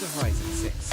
Forza Horizon 6.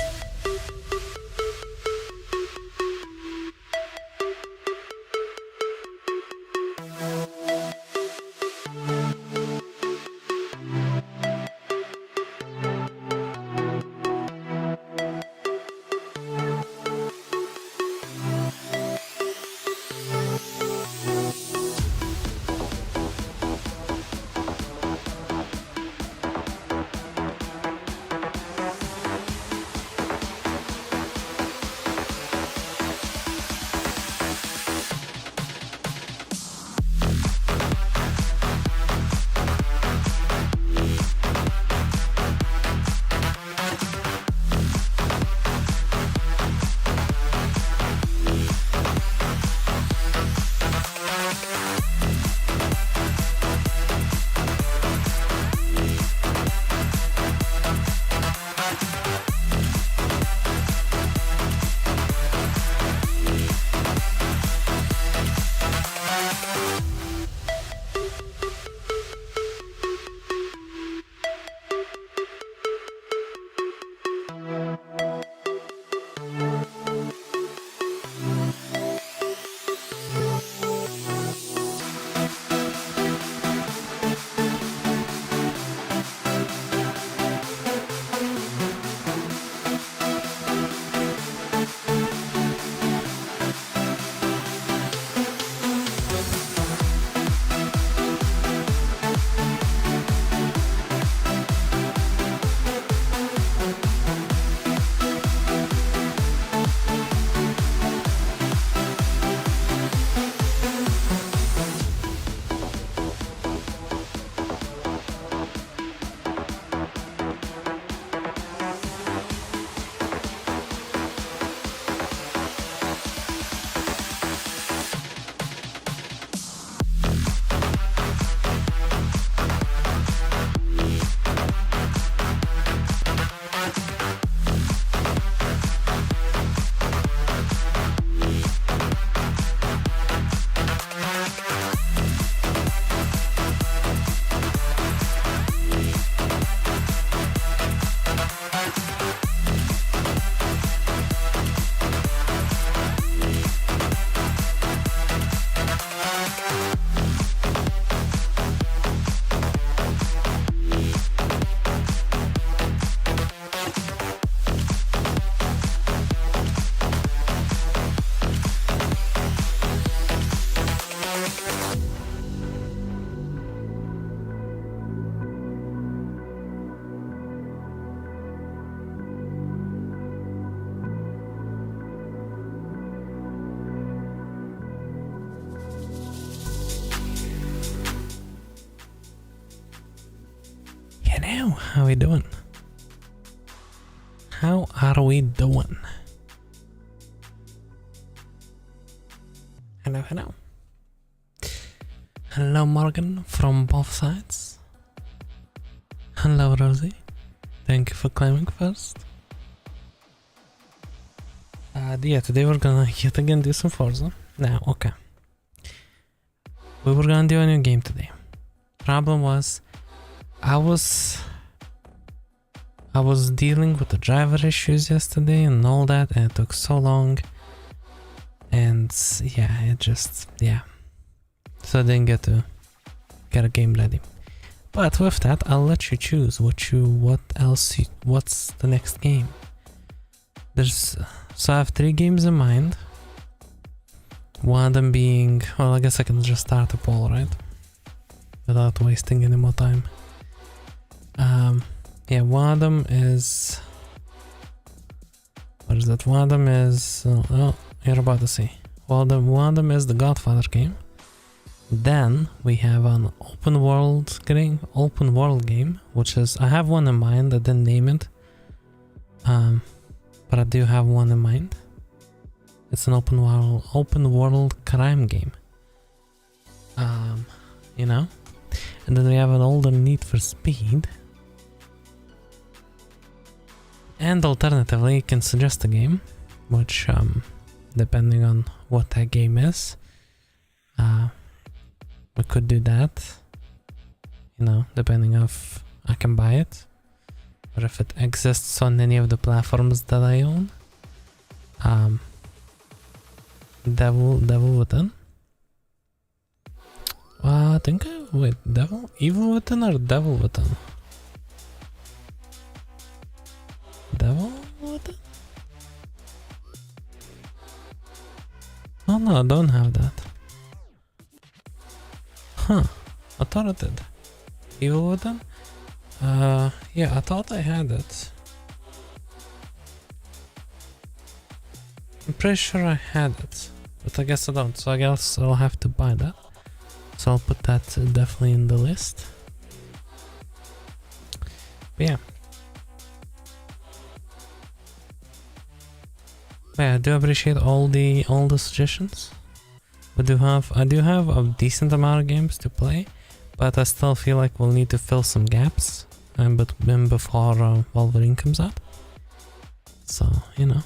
Hello, how we doing? How are we doing? Hello, hello. Hello, Morgan from both sides. Hello, Rosie. Thank you for climbing first. Yeah, today we're gonna yet again do some Forza. Now, okay. We were gonna do a new game today. Problem was, I was dealing with the driver issues yesterday and all that, and it took so long. And yeah, it just, yeah. So I didn't get to get a game ready. But with that, I'll let you choose what's the next game. So I have 3 games in mind. One of them being, well, I guess I can just start a poll, right? Without wasting any more time. Yeah, one of them is, what is that? One of them is, oh, you're about to see. One of them is the Godfather game. Then we have an open world game, which is, I have one in mind. I didn't name it, but I do have one in mind. It's an open world crime game. You know. And then we have an older Need for Speed. And alternatively, you can suggest a game, which, depending on what that game is, we could do that, you know, depending if I can buy it, or if it exists on any of the platforms that I own. Devil Within. I think wait, Evil Within or Devil Within? Devil Within? Oh no, I don't have that. Huh, I thought I did. Evil Within? Yeah, I thought I had it. I'm pretty sure I had it, but I guess I don't, so I guess I'll have to buy that. So I'll put that definitely in the list. But yeah. Yeah, I do appreciate all the suggestions. I do have a decent amount of games to play, but I still feel like we'll need to fill some gaps before Wolverine comes out. So, you know.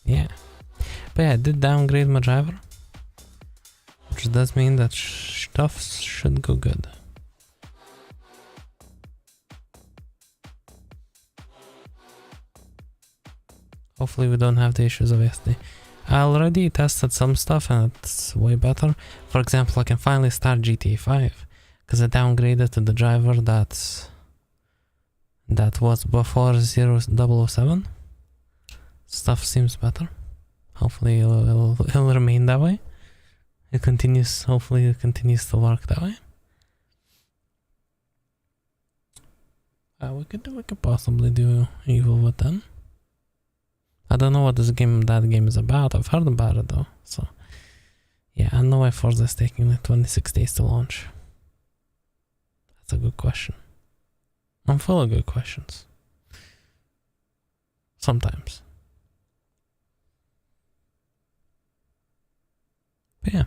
Yeah. But yeah, I did downgrade my driver, which does mean that stuff should go good. Hopefully we don't have the issues of yesterday. I already tested some stuff and it's way better. For example, I can finally start gtaiv because I downgraded to the driver that was before 007. Stuff seems better. Hopefully it'll remain that way. Hopefully it continues to work that way. We could possibly do Evil Within. I don't know what that game is about. I've heard about it though. So yeah, I know why Forza is taking like 26 days to launch. That's a good question. I'm full of good questions. Sometimes. But yeah.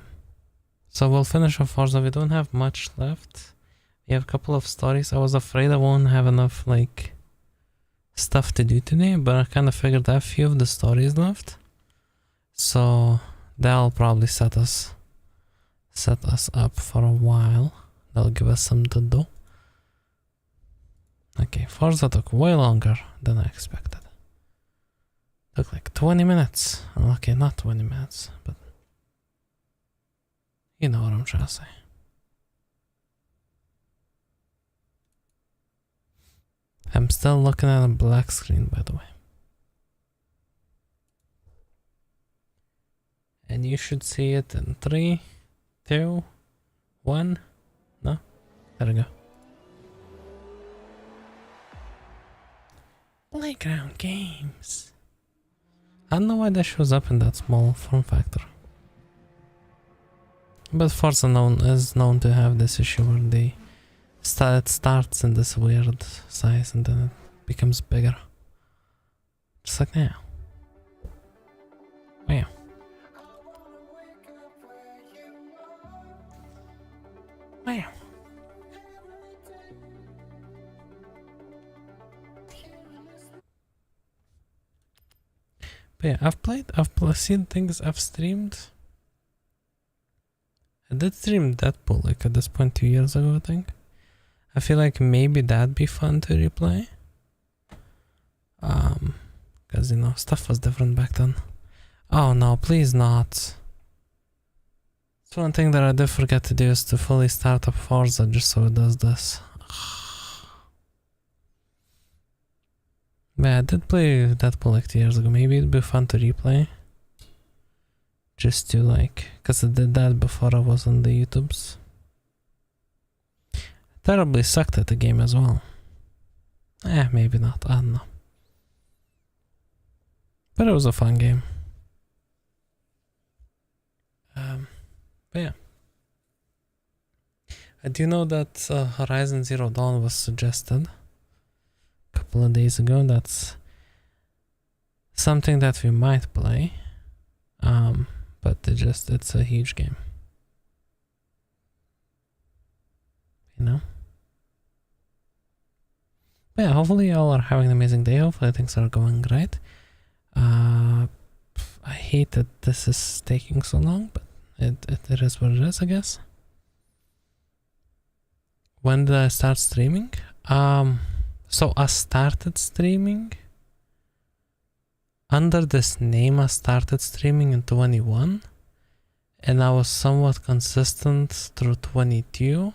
So we'll finish off Forza. We don't have much left. We have a couple of stories. I was afraid I won't have enough like stuff to do today, but I kind of figured I have a few of the stories left. So that'll probably set us up for a while. That'll give us some to do. Okay, Forza took way longer than I expected. Took like 20 minutes. Okay, not 20 minutes, but you know what I'm trying to say. I'm still looking at a black screen, by the way. And you should see it in 3, 2, 1. No? There we go. Playground games. I don't know why that shows up in that small form factor. But Forza is known to have this issue where it starts in this weird size and then it becomes bigger. Just like now. Wow. Wow. But yeah, I've seen things, I've streamed. I did stream Deadpool like at this point 2 years ago, I think. I feel like maybe that'd be fun to replay. Cause you know, stuff was different back then. Oh no, please not. It's one thing that I did forget to do is to fully start up Forza just so it does this. But yeah, I did play Deadpool like 2 years ago. Maybe it'd be fun to replay. Just to like, cause I did that before I was on the YouTubes. Terribly sucked at the game as well. Maybe not, I don't know. But it was a fun game. But yeah. I do know that Horizon Zero Dawn was suggested a couple of days ago. That's something that we might play. But it's a huge game. You know? But yeah, hopefully y'all are having an amazing day. Hopefully things are going great. I hate that this is taking so long, but it is what it is, I guess. When did I start streaming? So I started streaming under this name. I started streaming in 21, and I was somewhat consistent through 22.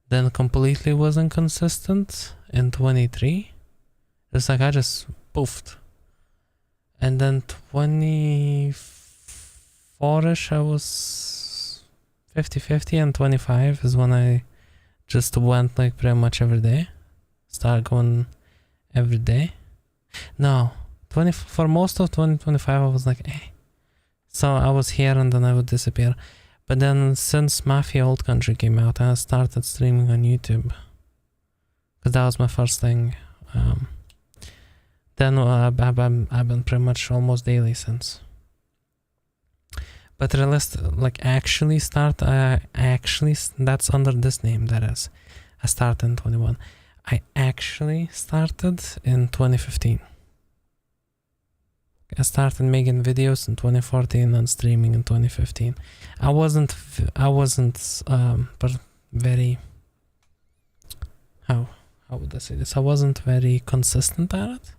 Then completely wasn't consistent in 23. It's like I just poofed. And then 24ish I was 50-50, and 25 is when I just went like pretty much every day. Started going every day. No, for most of 2025 I was like So I was here and then I would disappear. But then since Mafia Old Country came out, I started streaming on YouTube. Because that was my first thing. Then I've been pretty much almost daily since. But actually that's under this name, that is. I started in 21. I actually started in 2015. I started making videos in 2014 and streaming in 2015. I wasn't very, how would I say this? I wasn't very consistent at it,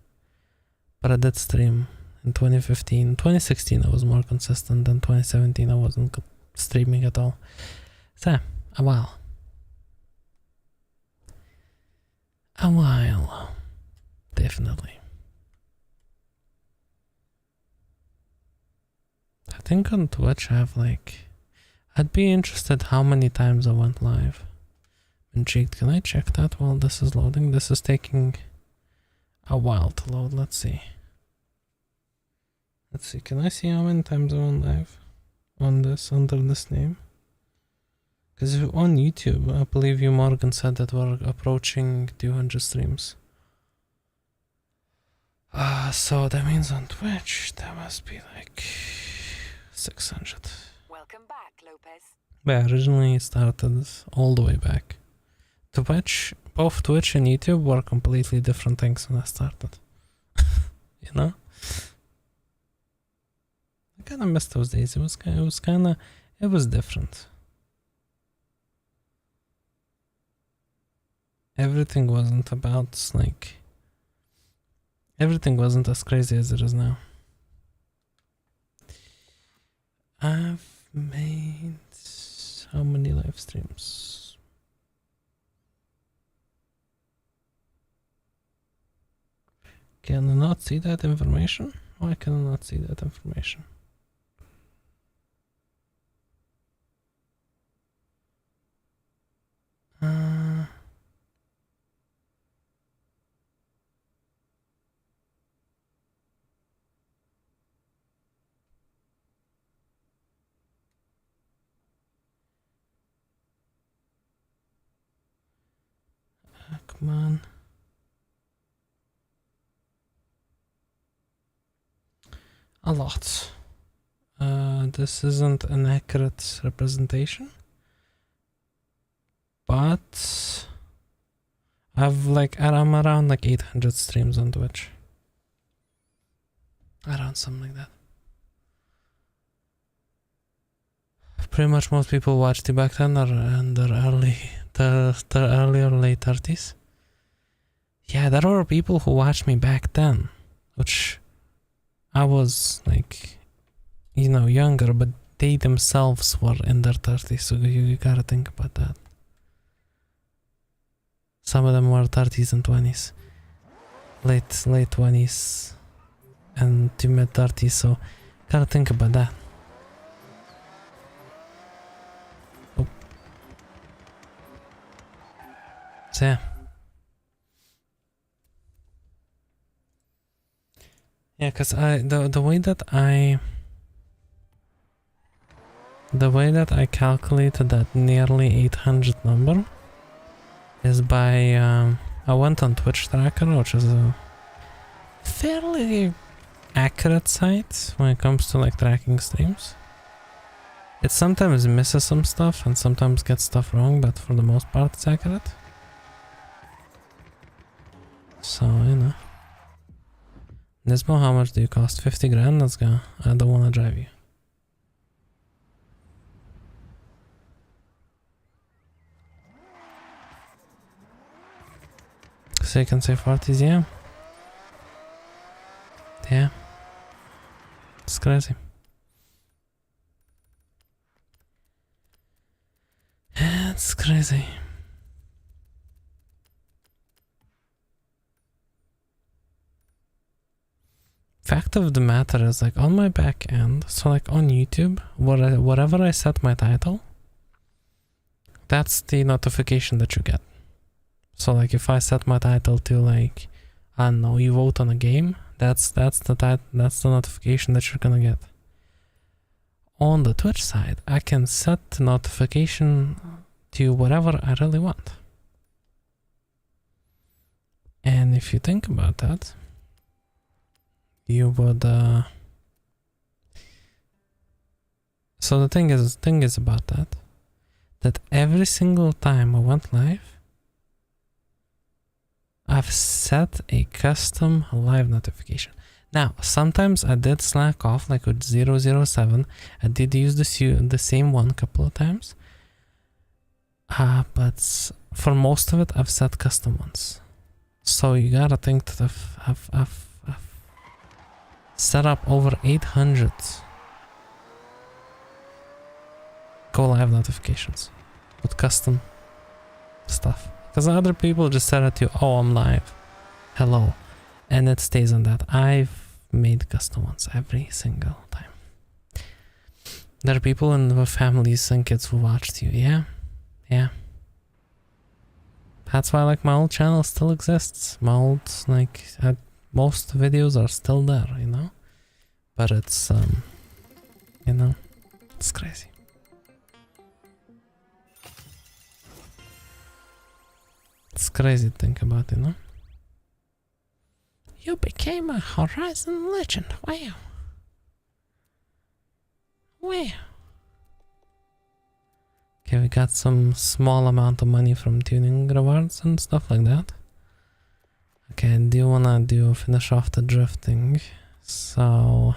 but I did stream in 2015. 2016 I was more consistent. Than 2017 I wasn't streaming at all. So a while, definitely. I think on Twitch I have I'd be interested how many times I went live. Intrigued. Can I check that while this is loading? This is taking a while to load. Let's see. Can I see how many times I went live on this, under this name? Because on YouTube, I believe you, Morgan, said that we're approaching 200 streams. So that means on Twitch, that must be 600. Welcome back, Lopez. But I originally started all the way back. Twitch, both Twitch and YouTube were completely different things when I started. You know? I kind of missed those days. It was different. Everything wasn't everything wasn't as crazy as it is now. I've made how many live streams? Can I not see that information? Why can I not see that information? Come on. A lot. This isn't an accurate representation, but I'm around 800 streams on Twitch. Around something like that. Pretty much most people watched it back then are in their early or late 30s. Yeah, there were people who watched me back then, which I was younger, but they themselves were in their 30s, so you gotta think about that. Some of them were 30s and 20s, late 20s and to mid 30s, so gotta think about that. Oh. So yeah. Yeah, because the way that I calculated that nearly 800 number is by I went on Twitch Tracker, which is a fairly accurate site when it comes to tracking streams. It sometimes misses some stuff and sometimes gets stuff wrong, but for the most part it's accurate. So, Nismo, how much do you cost? 50 grand? Let's go. I don't want to drive you. So you can say 40s, yeah. Yeah. It's crazy. It's crazy. Fact of the matter is, like, on my back end, so like on YouTube, whatever I set my title, that's the notification that you get. So like if I set my title to, like, I don't know, you vote on a game, that's the notification that you're gonna get. On the Twitch side, I can set the notification to whatever I really want. And if you think about that, you would so the thing is about that every single time I went live, I've set a custom live notification. Now, sometimes I did slack off, like with 007. I did use the same one a couple of times. But for most of it, I've set custom ones. So you gotta think that I've set up over 800 go live notifications with custom stuff. Because other people just set it to, oh, I'm live, hello, and it stays on that. I've made custom ones every single time. There are people with families and kids who watched you. Yeah. That's why, like, my old channel still exists. My old, like, most videos are still there, you know? But it's, you know, it's crazy. It's crazy to think about, you know? You became a Horizon legend. Wow. Wow. Okay, we got some small amount of money from tuning rewards and stuff like that. Okay, do you wanna finish off the drifting? So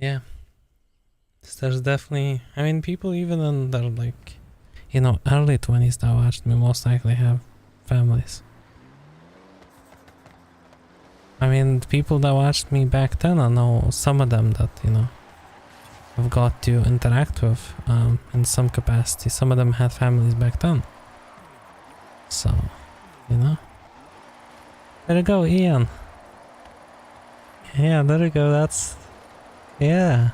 yeah, there's definitely, I mean, people even in their, like, you know, early 20s that watched me most likely have families. I mean, the people that watched me back then, I know some of them that, you know, I've got to interact with in some capacity. Some of them had families back then. So, you know. There you go, Ian. Yeah, there you go, that's... Yeah.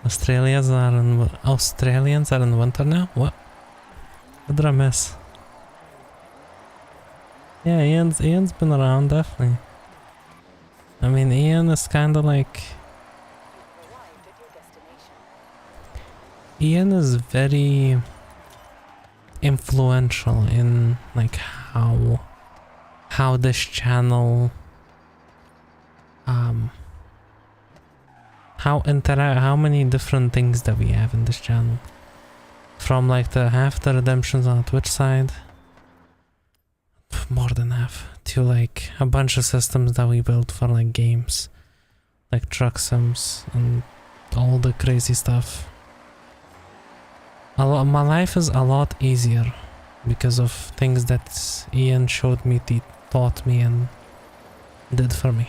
Australians are in winter now? What did I miss? Yeah, Ian's been around, definitely. I mean, Ian is kind of like... Ian is very influential in, like, how this channel how many different things that we have in this channel, from like the half the redemptions on the Twitch side, more than half, to like a bunch of systems that we built for like games like truck sims and all the crazy stuff. My life is a lot easier because of things that Ian showed me, taught me, and did for me.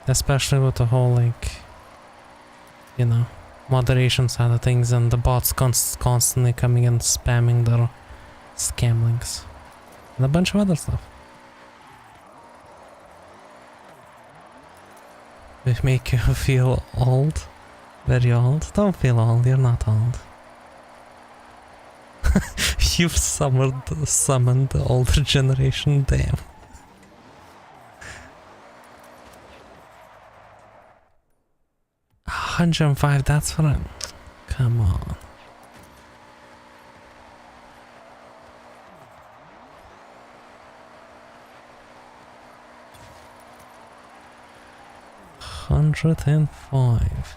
Especially with the whole, like, you know, moderation side of things, and the bots constantly coming and spamming their scam links. And a bunch of other stuff. They make you feel old. Very old. Don't feel old, you're not old. You've summoned the older generation, damn. $105, that's what I'm... Come on. $105.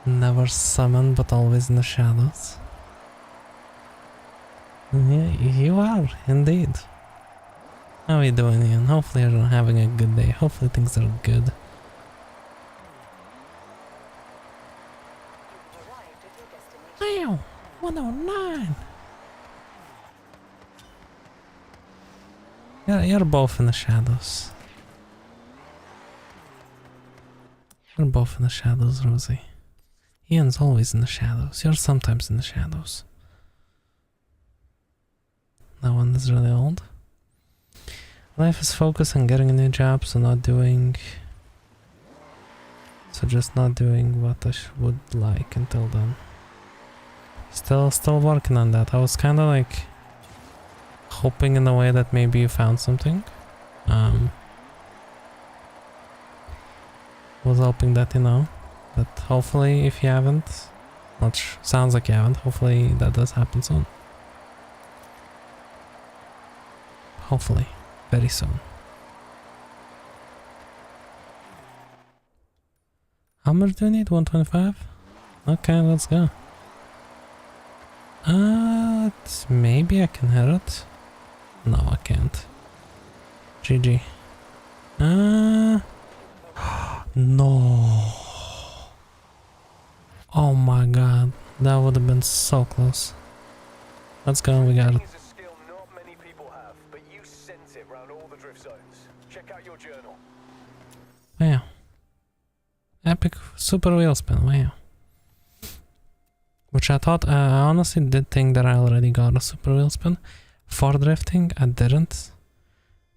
Never summoned, but always in the shadows. Yeah, you are, indeed. How are you doing, Ian? Hopefully you're having a good day. Hopefully things are good. Wow! 109! You're both in the shadows. You're both in the shadows, Rosie. Ian's always in the shadows. You're sometimes in the shadows. That one is really old. Life is focused on getting a new job, so just not doing what I would like until then. Still working on that. I was kind of like hoping in a way that maybe you found something. Was hoping that, you know, that hopefully if you haven't, which sounds like you haven't, hopefully that does happen soon. Hopefully, very soon. How much do you need? 125? Okay, let's go. Maybe I can hit it. No, I can't. GG. No. Oh my god, that would have been so close. Let's go, we got it. Wow. Epic super wheel spin, wow. Which I thought, I honestly did think that I already got a super wheel spin. For drifting, I didn't.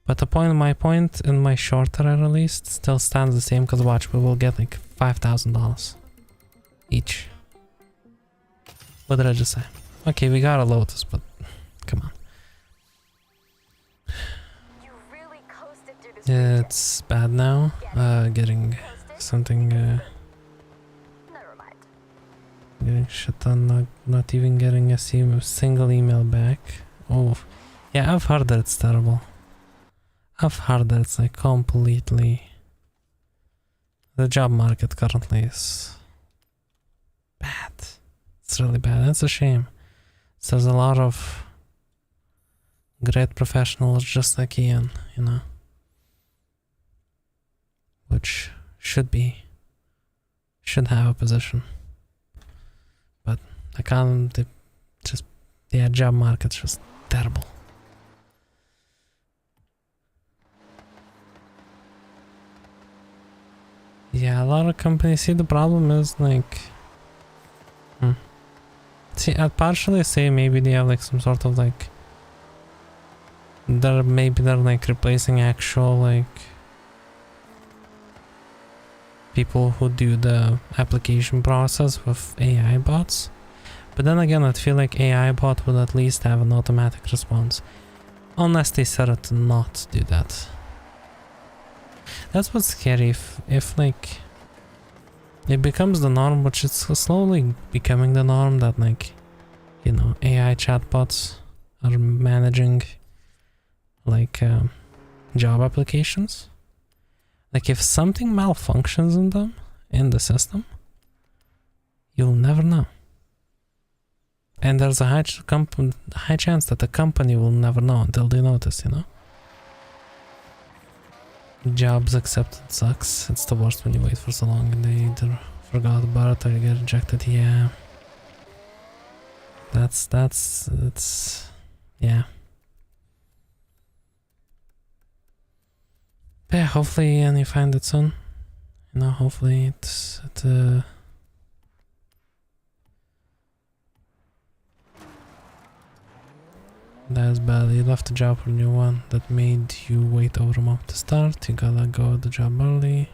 But my point in my short that I released still stands the same, because watch, we will get like $5,000 each. What did I just say? Okay, we got a Lotus, but come on. Yeah, it's bad now. Getting something, getting shit done, not even getting a single email back. Oh, yeah, I've heard that it's terrible. I've heard that it's like completely... The job market currently is bad. It's really bad. It's a shame. So there's a lot of great professionals just like Ian, you know, which should have a position. But I can't, yeah, job market's just terrible. Yeah, a lot of companies, see, the problem is like, see, I'd partially say maybe they have like some sort of like, they're like replacing actual like people who do the application process with AI bots. But then again, I'd feel like AI bot would at least have an automatic response, unless they set it to not do that. That's what's scary, if like it becomes the norm, which it's slowly becoming the norm, that like, you know, AI chatbots are managing like job applications. Like if something malfunctions in them, in the system, you'll never know. And there's a high chance that the company will never know until they notice, you know? Jobs accepted sucks. It's the worst when you wait for so long and they either forgot about it or you get rejected. Yeah. It's yeah. But yeah, hopefully and you find it soon. You know, hopefully that's bad. You left the job for a new one that made you wait over a month to start. You gotta go to the job early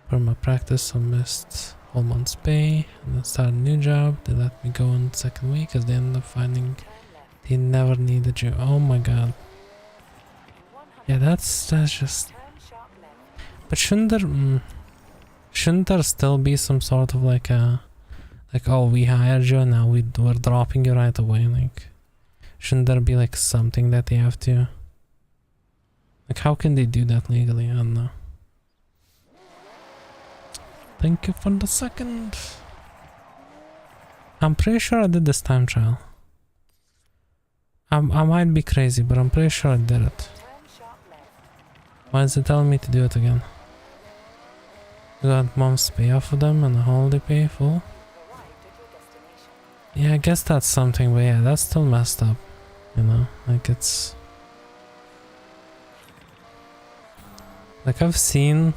for my practice, so missed whole month's pay, and then start a new job. They let me go in the second week as they ended up finding they never needed you. Oh my god. Yeah, that's just. But shouldn't there still be some sort of like a, like, oh, we hired you and now we're dropping you right away, like. Shouldn't there be like something that they have to, like, how can they do that legally? I don't know. Thank you for the second. I'm pretty sure I did this time trial. I might be crazy, but I'm pretty sure I did it. Turn sharp left. Why is it telling me to do it again? We got months payoff for them and a holiday pay full. You've arrived at your destination. Yeah, I guess that's something, but yeah, that's still messed up. You know, like it's... Like I've seen...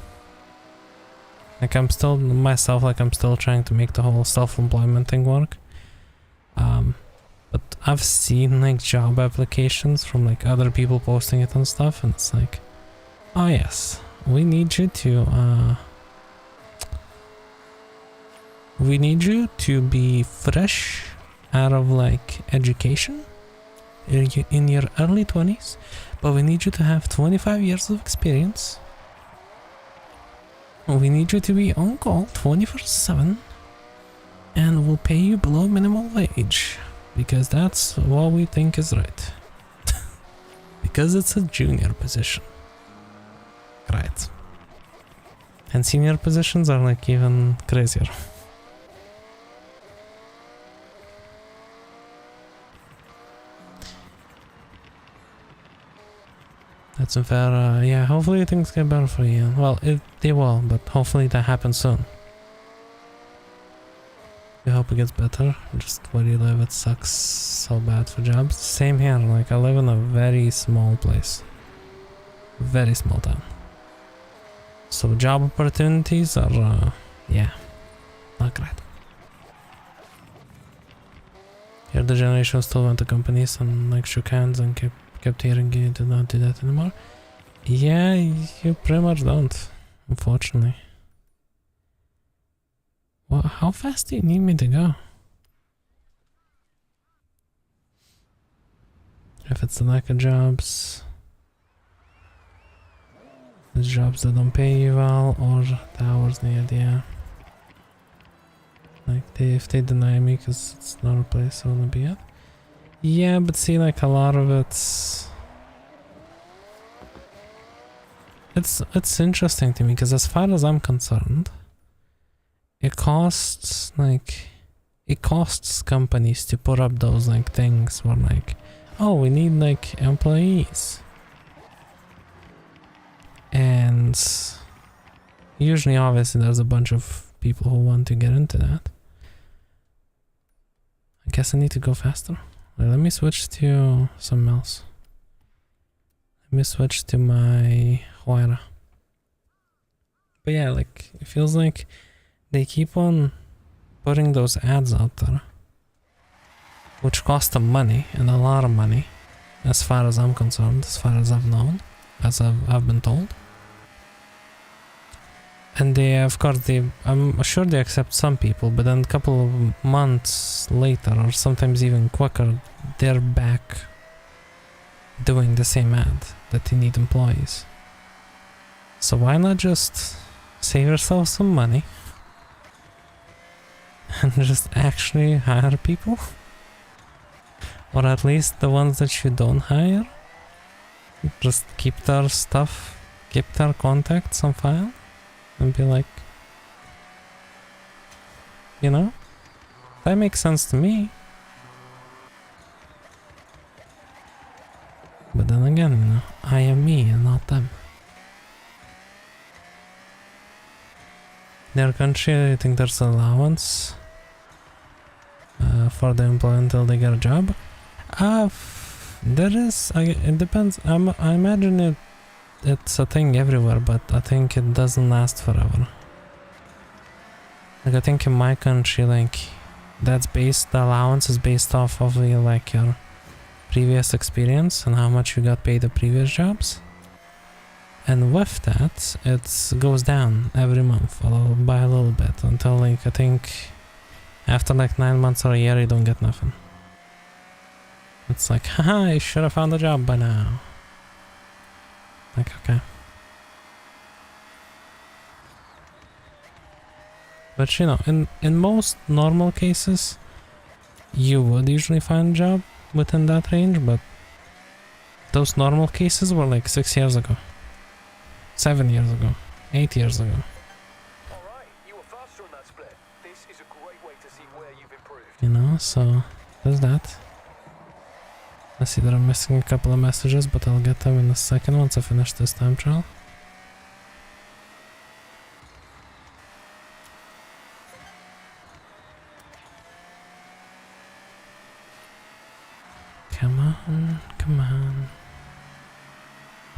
Like I'm still, myself, like I'm still trying to make the whole self-employment thing work. But I've seen like job applications from like other people posting it and stuff, and it's like, oh yes, we need you to be fresh out of like education in your early 20s, but we need you to have 25 years of experience. We need you to be on call 24/7, and we'll pay you below minimum wage because that's what we think is right. Because it's a junior position, right? And senior positions are like even crazier. That's unfair. Yeah, hopefully things get better for you. Well, they will, but hopefully that happens soon. We hope it gets better. Just where you live, it sucks so bad for jobs. Same here, like I live in a very small place. Very small town. So job opportunities are, yeah, not great. Here the generation still went to companies and like shook hands and kept hearing you do not do that anymore. Yeah, you pretty much don't, unfortunately. Well, how fast do you need me to go? If it's the lack of jobs, the jobs that don't pay you well, or the hours needed, yeah. Like if they deny me because it's not a place I wanna be at. Yeah, but see, like a lot of it's interesting to me because as far as I'm concerned, it costs companies to put up those like things where like, oh, we need like employees, and usually obviously there's a bunch of people who want to get into that. I guess I need to go faster. Let me switch to something else. Let me switch to my Huayra. But yeah, like it feels like they keep on putting those ads out there, which cost them money, and a lot of money, as far as I'm concerned, as far as I've known, as I've been told. And they, of course, I'm sure they accept some people, but then a couple of months later, or sometimes even quicker, they're back doing the same ad that they need employees. So why not just save yourself some money and just actually hire people? Or at least the ones that you don't hire, just keep their stuff, keep their contacts on file, and be like, you know, that makes sense to me. But then again, you know, I am me and not them. Their country, I think there's an allowance for the employee until they get a job. There is, it depends. I imagine it's a thing everywhere, but I think it doesn't last forever. Like I think in my country, like that's based, the allowance is based off of like your previous experience and how much you got paid the previous jobs. And with that, it goes down every month by a little bit until like I think after like 9 months or a year you don't get nothing. It's like, haha, I should have found a job by now. Like, okay. But you know, in most normal cases, you would usually find a job within that range, but those normal cases were like 6 years ago, 7 years ago, 8 years ago. Alright, you were faster on that split. This is a great way to see where you've improved. You know, so there's that. I see that I'm missing a couple of messages, but I'll get them in a second once I finish this time trial. Come on, come on.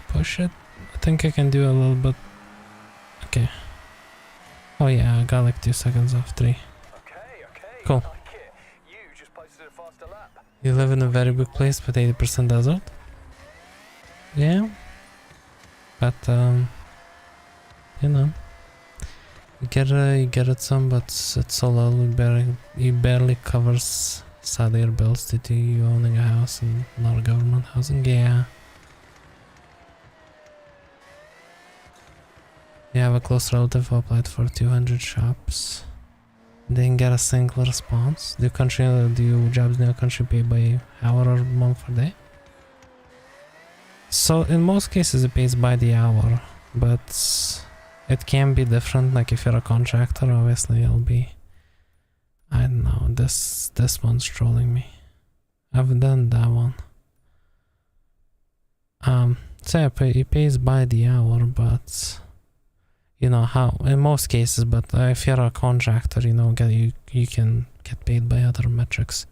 Push it. I think I can do a little bit. Okay. Oh yeah, I got like 2 seconds off, 3. Okay. Cool. I like it. You just posted a faster lap. You live in a very big place with 80% desert? Yeah. But, you know. You get it some, but it's so low, it barely covers sad air bills due to you owning a house and not a government housing. Yeah. You have a close relative who applied for 200 shops. Didn't get a single response. Do jobs in your country pay by hour or month or day? So in most cases it pays by the hour, but it can be different. Like if you're a contractor, obviously it'll be, I don't know, this one's trolling me. I've done that one. So yeah, it pays by the hour, but you know how in most cases, but if you're a contractor, you know, you can get paid by other metrics,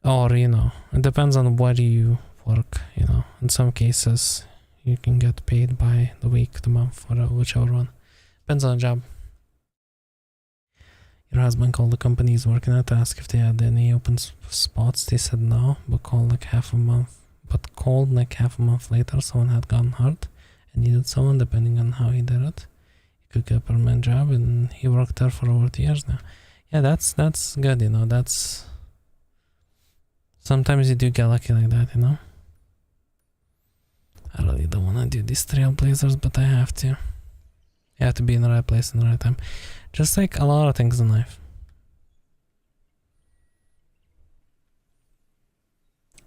or you know, it depends on where you work. You know, in some cases you can get paid by the week, the month, or whichever one. Depends on the job. Your husband called the company he's working at to ask if they had any open spots. They said no, but called like half a month later. Someone had gotten hurt and needed someone. Depending on how he did it, he could get a permanent job, and he worked there for over 2 years now. Yeah, that's good, you know. That's sometimes you do get lucky like that, you know. I really don't want to do these trailblazers, but I have to. You have to be in the right place in the right time, just like a lot of things in life.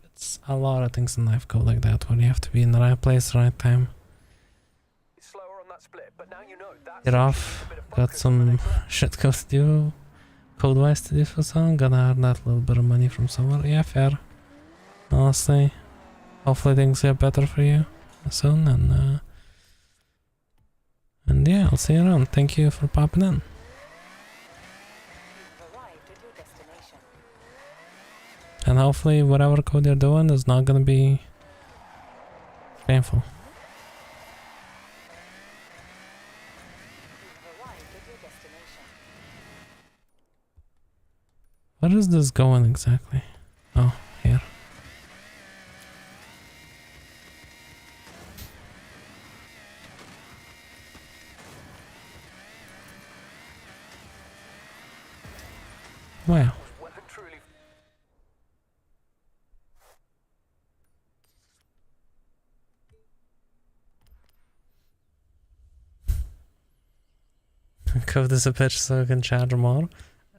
It's a lot of things in life go like that, where you have to be in the right place, right time. Slower on that split, but now you know that's Get off. Got some shit code to do, code-wise to do for someone. Gonna earn that little bit of money from somewhere. Yeah, fair. Honestly, hopefully things get better for you soon, and yeah, I'll see you around. Thank you for popping in. You've arrived at your destination. And hopefully whatever code you're doing is not gonna be painful. You've arrived at your destination. Where is this going exactly? Oh, here. Wow. weapon truly. Code is a pitch so you can charge more.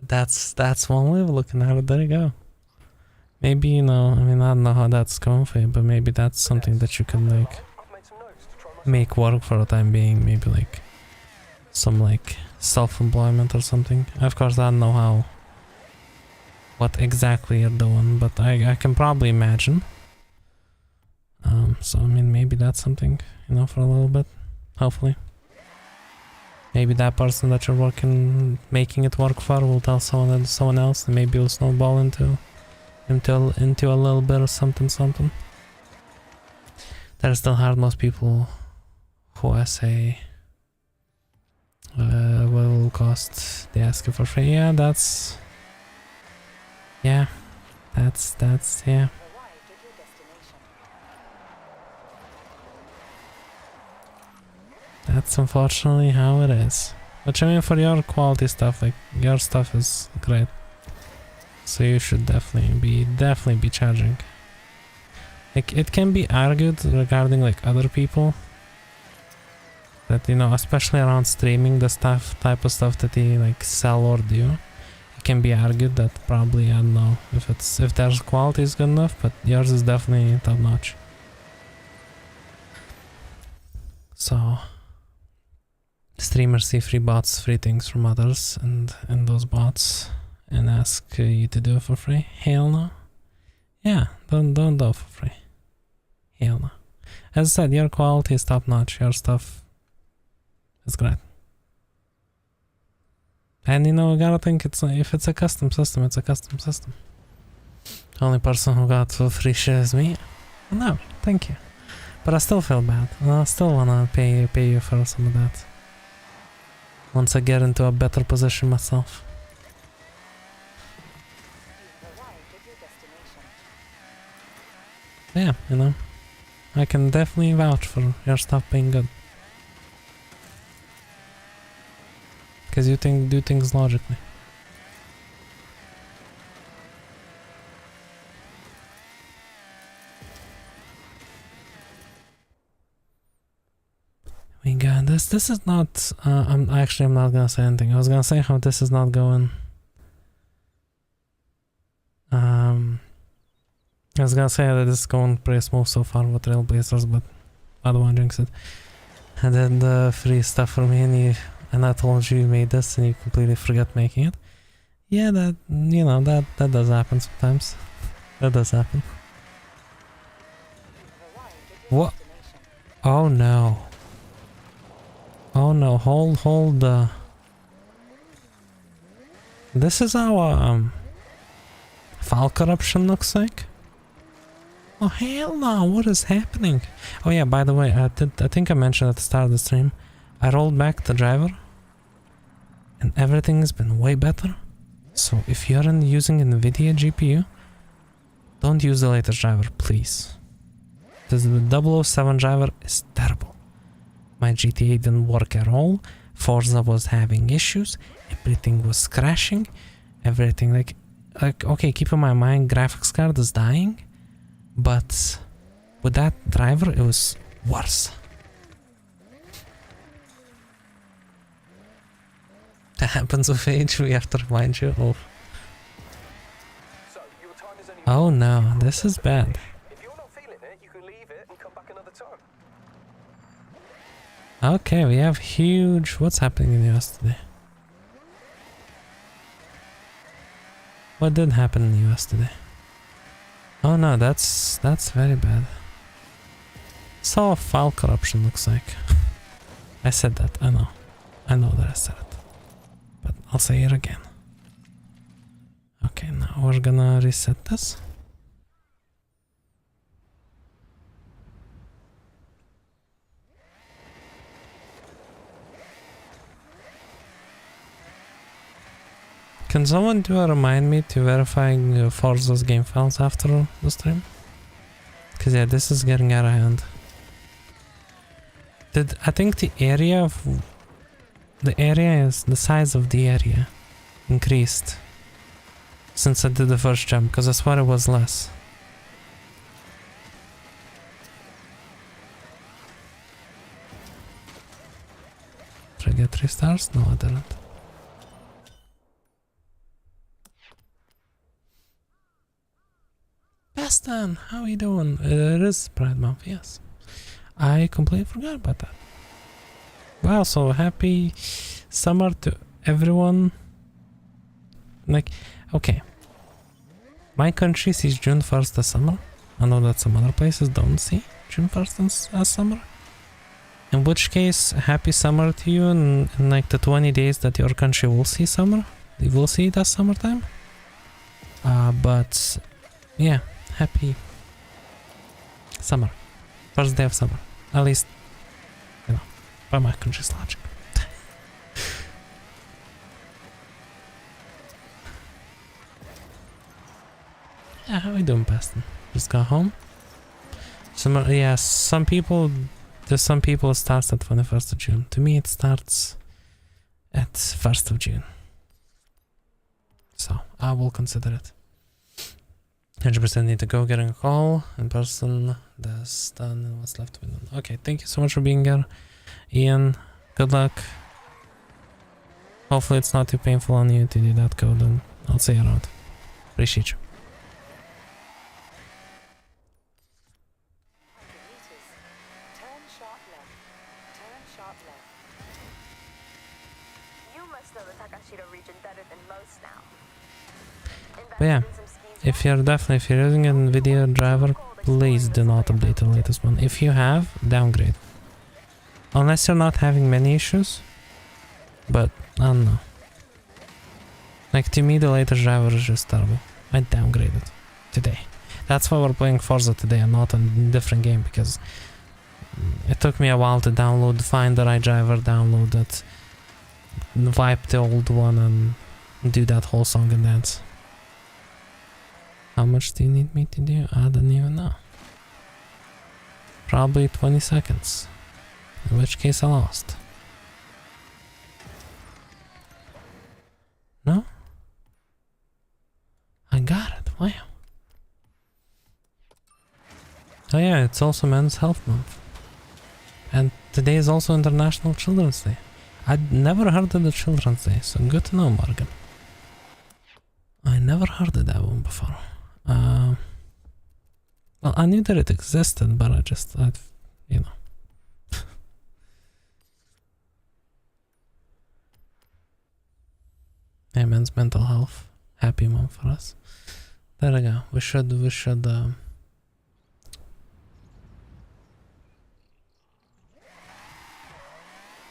That's one way of looking at it. There you go. Maybe, you know, I mean, I don't know how that's going for you, but maybe that's something that you can like I've made some notes to try my make work for the time being. Maybe like some like self-employment or something. Of course, I don't know what exactly you're doing, but I can probably imagine. So I mean, maybe that's something, you know, for a little bit, hopefully. Maybe that person that you're making it work for will tell someone else, and maybe it'll snowball into a little bit of something. That is still hard. Most people who I say what it will cost, they ask you for free. Yeah, that's yeah. Arrived at your destination. That's unfortunately how it is. Which, I mean, for your quality stuff, like your stuff is great, so you should definitely be charging. Like, it can be argued regarding like other people that, you know, especially around streaming, the type of stuff that they like sell or do. It can be argued that probably, I don't know if their quality is good enough, but yours is definitely top notch. So streamers see free bots, free things from others, and those bots, and ask you to do it for free. Hell no. Yeah, don't do it for free. Hell no. As I said, your quality is top notch. Your stuff is great. And you know, you gotta think if it's a custom system, it's a custom system. The only person who got free shit is me. No, thank you. But I still feel bad. I still wanna pay you for some of that. Once I get into a better position myself. You've arrived at your destination. Yeah, you know. I can definitely vouch for your stuff being good. Because you do things logically. We got this. This is not. I'm not gonna say anything. I was gonna say how this is not going. I was gonna say that this is going pretty smooth so far with Trailblazers, but I don't want to jinx it. And then the free stuff for me, and I told you made this, and you completely forgot making it. Yeah, that you know that does happen sometimes. That does happen. You've arrived at your What? destination. Oh no. Oh no, hold this is how file corruption looks like? Oh hell no, what is happening? Oh yeah, by the way, I think I mentioned at the start of the stream, I rolled back the driver and everything has been way better. So if you're using an NVIDIA GPU, don't use the latest driver, please. This 007 driver is terrible. My GTA didn't work at all. Forza was having issues. Everything was crashing. Everything like okay, keep in my mind graphics card is dying, but with that driver it was worse. That happens with age, we have to remind you of. So, your time is only... Oh no, this is bad. If you're not feeling it, you can leave it and come back another time. Okay, we have huge... What's happening in the US today? What did happen in the US today? Oh no, that's very bad. That's how file corruption looks like. I said that, I know. I know that I said it. But I'll say it again. Okay, now we're gonna reset this. Can someone do a remind me to verifying Forza's game files after the stream? Cause yeah, this is getting out of hand. I think the size of the area increased since I did the first jump, because I swear it was less. Did I get 3 stars? No, I didn't. Bastan, how are you doing? It is Pride Month, yes. I completely forgot about that. Wow, so happy summer to everyone. Like, okay. My country sees June 1st as summer. I know that some other places don't see June 1st as summer. In which case, happy summer to you in like the 20 days that your country will see summer. They will see it as summertime. But, yeah, happy summer. First day of summer. At least, you know, by my country's logic. Yeah, how we doing, Paston? Just got home? Some people it starts at 21st of June. To me, it starts at 1st of June. So, I will consider it. 100% need to go getting a call in person. That's done and what's left to be done. Okay, thank you so much for being here. Ian, good luck. Hopefully it's not too painful on you to do that code, and I'll see you around. Appreciate you. 100 meters. Turn sharp left. Turn sharp left. You must know the Takashiro region better than most now. But yeah, if you're using an NVIDIA driver, please do not update the latest one. If you have, downgrade. Unless you're not having many issues. But, I don't know. Like, to me, the latest driver is just terrible. I downgraded today. That's why we're playing Forza today and not a different game, because it took me a while to download, find the right driver, download it, wipe the old one, and do that whole song and dance. How much do you need me to do? I don't even know. Probably 20 seconds. In which case I lost. No? I got it. Wow. Oh yeah, it's also Men's Health Month. And today is also International Children's Day. I'd never heard of the Children's Day, so good to know, Morgan. I never heard of that one before. Well, I knew that it existed, but you know. Hey, men's mental health. Happy month for us. There we go. We should,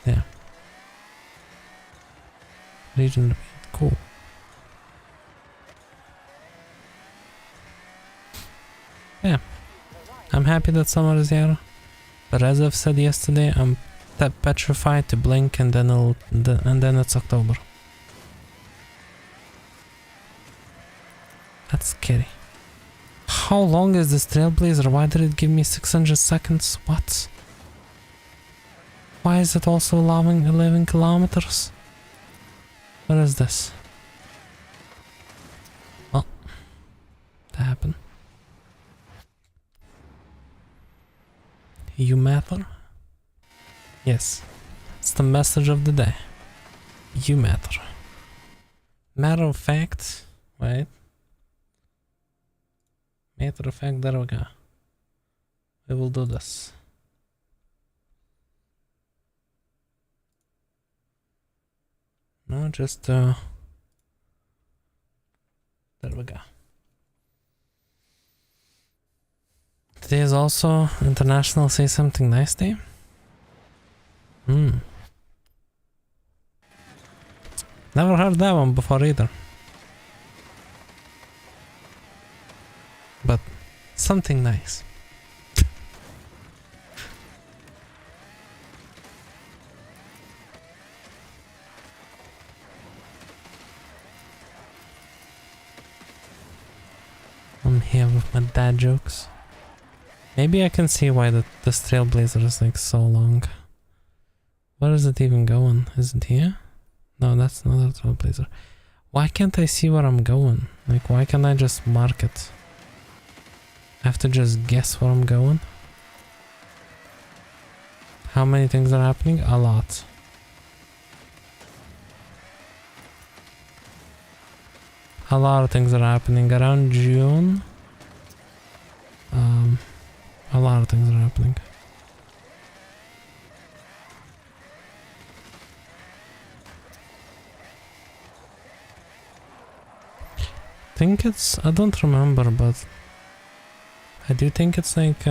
yeah. Region repeat. Cool. Yeah. I'm happy that summer is here. But as I've said yesterday, I'm petrified to blink and then it's October. That's scary. How long is this Trailblazer? Why did it give me 600 seconds? What? Why is it also allowing 11 kilometers? What is this? Well, that happened. You matter? Yes. It's the message of the day. You matter. Matter of fact, wait. Matter of fact, there we go. We will do this. No, just there we go. Today is also International Say Something Nice Day. Never heard that one before either. But something nice. I'm here with my dad jokes. Maybe I can see why this Trailblazer is like so long. Where is it even going? Is it here? No, that's not a Trailblazer. Why can't I see where I'm going? Like, why can't I just mark it? I have to just guess where I'm going. How many things are happening? A lot. A lot of things are happening around June. A lot of things are happening. I don't remember, but I do think it's like,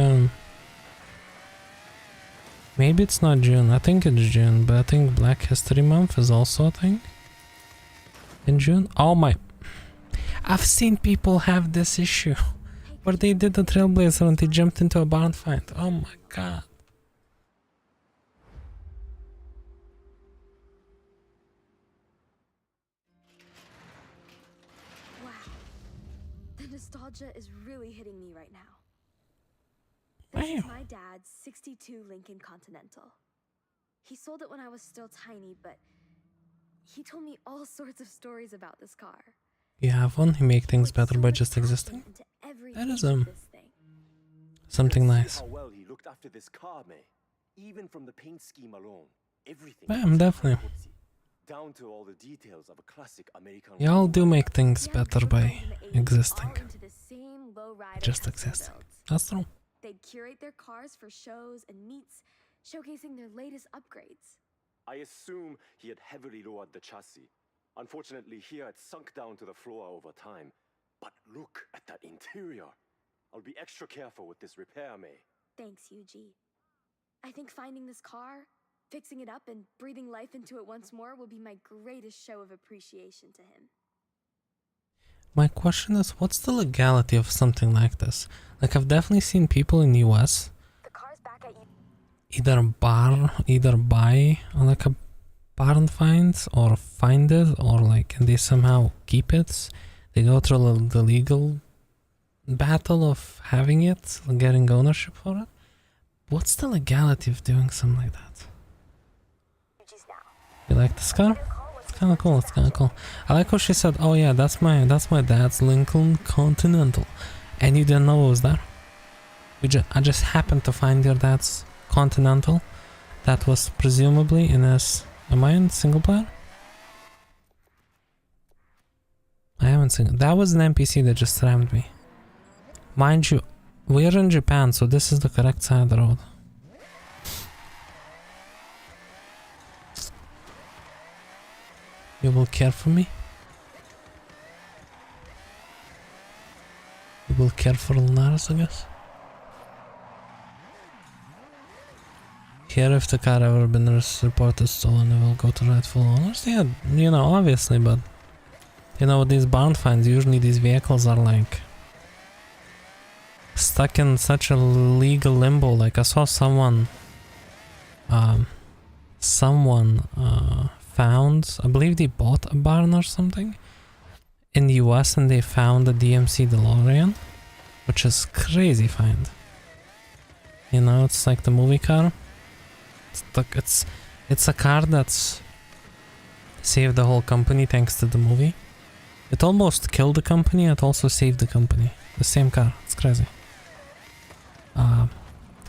maybe it's not June. I think it's June, but I think Black History Month is also a thing in June. Oh my, I've seen people have this issue where they did the Trailblazer and they jumped into a barn find. Oh my god. Wow. The nostalgia is really hitting me right now. This is my dad's 62 Lincoln Continental. He sold it when I was still tiny, but he told me all sorts of stories about this car. You have one? You make things better by just existing? That is something nice. How well he looked after this car, May. Even from the paint scheme alone, everything. Definitely. Down to all the details of a classic American. Y'all do make things better by existing. Just exist. That's true. They'd curate their cars for shows and meets, showcasing their latest upgrades. I assume he had heavily lowered the chassis. Unfortunately, here it sunk down to the floor over time, But look at that interior. I'll be extra careful with this repair, May. Thanks, Yuji. I think finding this car, fixing it up, and breathing life into it once more will be my greatest show of appreciation to him. My question is, what's the legality of something like this? Like, I've definitely seen people in the US The car's back at you. either buy like a barn find or find it, or like they somehow keep it. They go through the legal battle of having it, getting ownership for it. What's the legality of doing something like that? Yuji's now. You like this car? It's kind of cool. It's kind of cool. I like how she said, "Oh yeah, that's my dad's Lincoln Continental," and you didn't know it was there. I just happened to find your dad's Continental. That was presumably in his. Am I in single player? I haven't seen. That was an NPC that just rammed me. Mind you, we're in Japan, so this is the correct side of the road. You will care for me? You will care for Lunaris, I guess? Here, if the car ever been reported stolen, it will go to rightful owners. Yeah, you know, obviously, but you know, these barn finds, usually these vehicles are like stuck in such a legal limbo. Like I saw someone found, I believe they bought a barn or something in the US, and they found a DMC DeLorean, which is crazy find. You know, it's like the movie car. It's a car that's saved the whole company thanks to the movie. It almost killed the company, it also saved the company. The same car, it's crazy.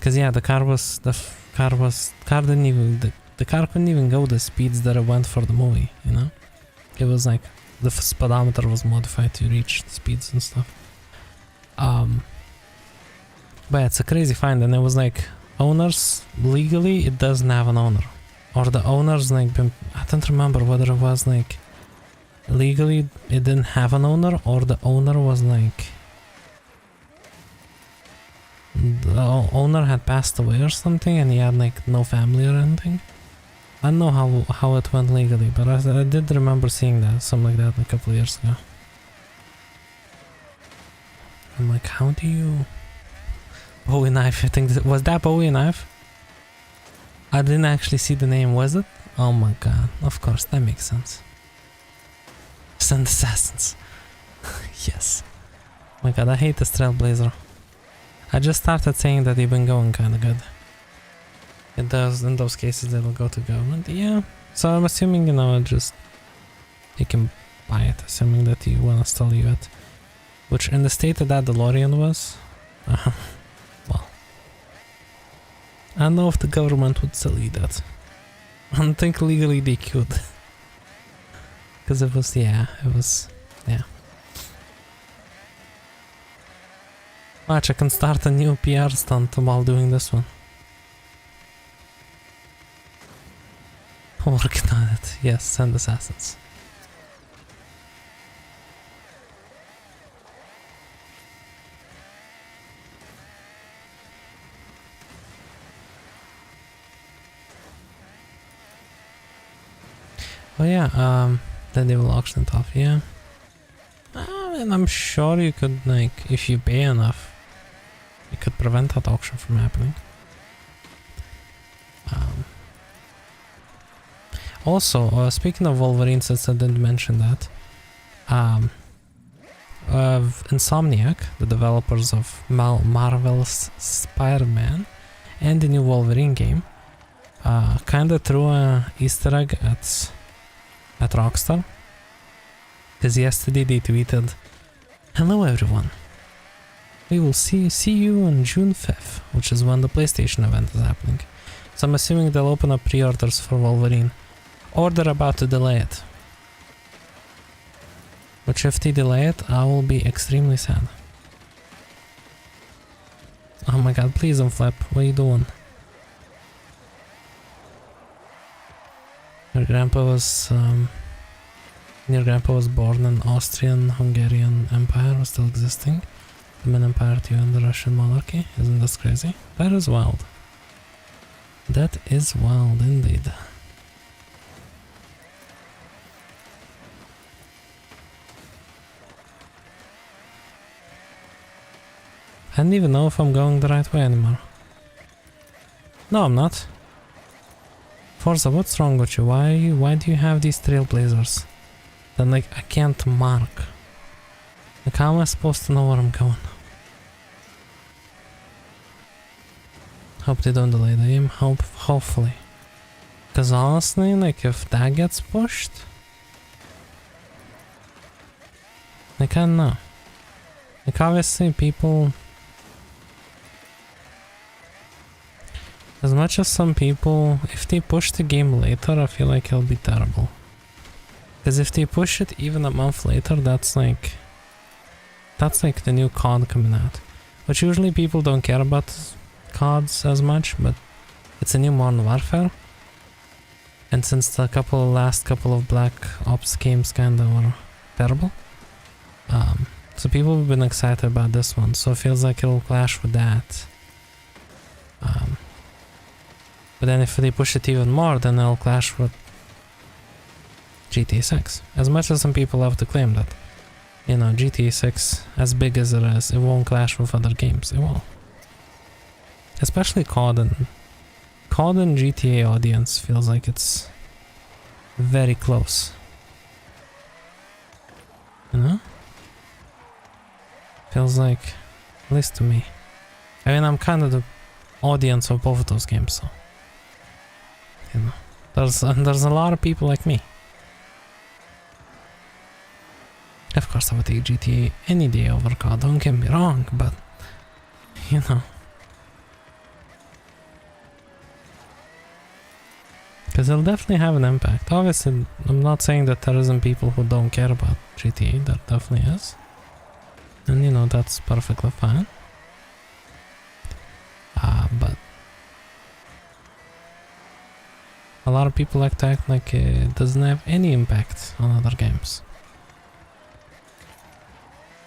Cause yeah, the car couldn't even go the speeds that it went for the movie, you know? It was like, the speedometer was modified to reach the speeds and stuff. But yeah, it's a crazy find, and it was like, owners, legally, it doesn't have an owner. Or the owners, like, I don't remember whether it was like, legally it didn't have an owner, or the owner was like, the owner had passed away or something, and he had like no family or anything. I don't know how it went legally, but I did remember seeing that, something like that a couple of years ago. I'm like, how do you... Bowie knife, I think was that Bowie knife? I didn't actually see the name, was it? Oh my god, of course, that makes sense. Send assassins. Yes. Oh my god, I hate the Trailblazer. I just started saying that they've been going kinda good. It does, in those cases it'll go to government, yeah. So I'm assuming, you know, you can buy it, assuming that you wanna still use it. Which in the state that DeLorean was, well, I don't know if the government would sell you that. I don't think legally they could. Because it was, yeah. Watch, I can start a new PR stunt while doing this one. Working on it, yes, send assassins. Oh yeah, then they will auction it off, yeah. And I'm sure you could, like, if you pay enough, you could prevent that auction from happening. Also, speaking of Wolverine, since I didn't mention that, Insomniac, the developers of Marvel's Spider-Man and the new Wolverine game, kinda threw a Easter egg at Rockstar, because yesterday they tweeted, "Hello everyone, we will see you on June 5th, which is when the PlayStation event is happening." So I'm assuming they'll open up pre-orders for Wolverine, or they're about to delay it. Which if they delay it, I will be extremely sad. Oh my god, please don't flip, what are you doing? Your grandpa was Your grandpa was born in Austrian-Hungarian Empire was still existing. The Ottoman Empire too and the Russian monarchy. Isn't this crazy? That is wild. That is wild indeed. I don't even know if I'm going the right way anymore. No, I'm not. Forza, what's wrong with you? Why do you have these trailblazers? Then like I can't mark. Like how am I supposed to know where I'm going? Hope they don't delay the game. Hopefully. Because honestly, like if that gets pushed, like I don't know. Like obviously people, as much as some people, if they push the game later, I feel like it'll be terrible. Because if they push it even a month later, that's like the new COD coming out. Which usually people don't care about CODs as much, but it's a new Modern Warfare. And since the last couple of Black Ops games kinda were terrible, so people have been excited about this one, so it feels like it'll clash with that. But then if they push it even more, then it'll clash with GTA 6. As much as some people love to claim that, you know, GTA 6, as big as it is, it won't clash with other games. It won't. Especially COD and GTA audience feels like it's very close. You know? Feels like, at least to me. I mean, I'm kind of the audience of both of those games, so. You know, there's a lot of people like me. Of course, I would take GTA any day over COD, don't get me wrong, but, you know. Because it'll definitely have an impact. Obviously, I'm not saying that there isn't people who don't care about GTA, there definitely is. And you know, that's perfectly fine. But a lot of people like to act like it doesn't have any impact on other games.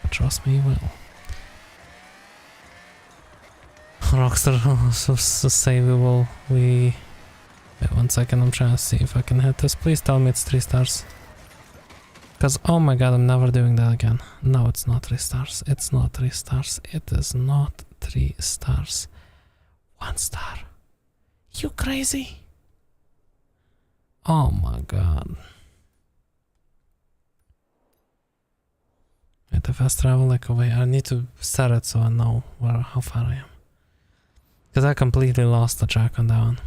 But trust me, it will. Rockstar also say wait 1 second, I'm trying to see if I can hit this. Please tell me it's 3 stars. Because, oh my god, I'm never doing that again. No, it's not 3 stars. It's not 3 stars. It is not 3 stars. 1 star. You crazy? Oh my god. Wait, if I travel like away, I need to set it so I know how far I am. Because I completely lost the track on that one.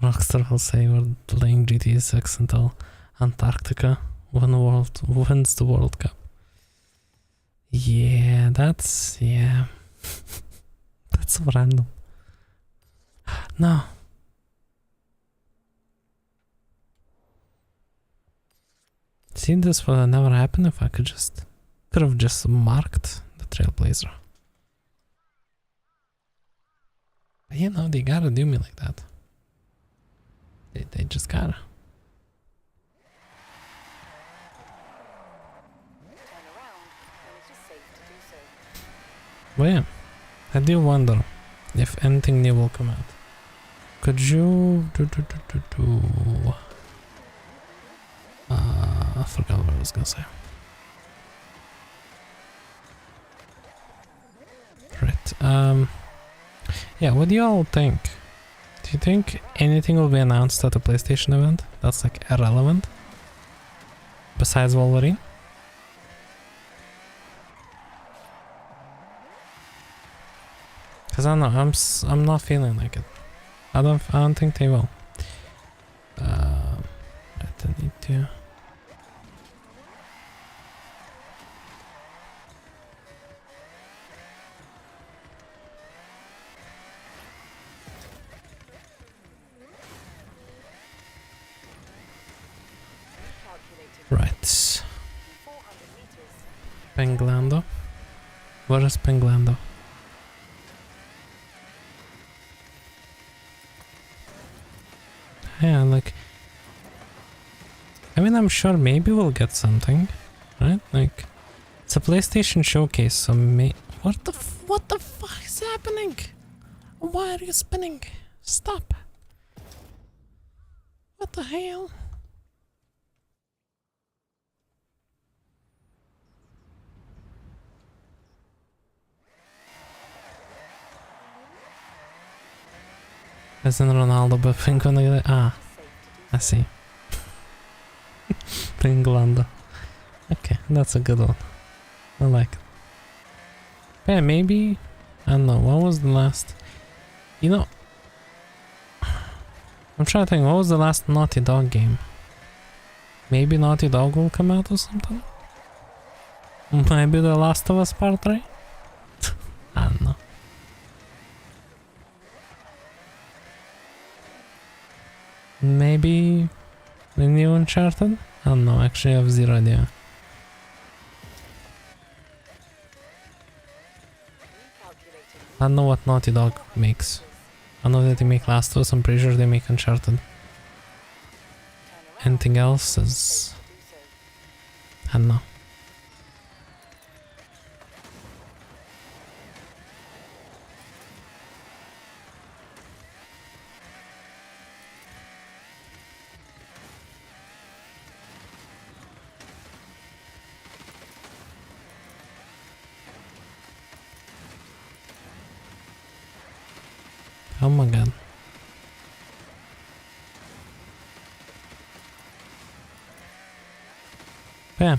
Rockstar will say we're delaying GTA 6 until Antarctica wins the World Cup. Yeah, that's that's so random. No. See, this would have never happened if I could have just marked the trailblazer. But you know, they gotta do me like that. They just gotta. Turn around when it is safe to do so. But yeah, I do wonder if anything new will come out. Could you I forgot what I was gonna say. Right. Yeah, what do you all think? Do you think anything will be announced at the PlayStation event that's like irrelevant? Besides Wolverine? Cause I don't know, I'm not feeling like it. I don't think they will. I need to. Right. 400 meters. Penglando. Where is Penglando? Yeah, like mean, I'm sure maybe we'll get something, right? Like, it's a PlayStation showcase, so what the fuck is happening? Why are you spinning? Stop. What the hell? Isn't Ronaldo but pink on the ah, I see. Pink Lando. Okay, that's a good one. I like it. Yeah, maybe, I don't know, what was the last, you know, I'm trying to think, what was the last Naughty Dog game? Maybe Naughty Dog will come out or something? Maybe The Last of Us Part 3? I don't know. Maybe the new Uncharted? I don't know, actually I have zero idea. I don't know what Naughty Dog makes. I know that they make Last of Us, I'm pretty sure they make Uncharted. Anything else is... I don't know. Oh my god. Yeah.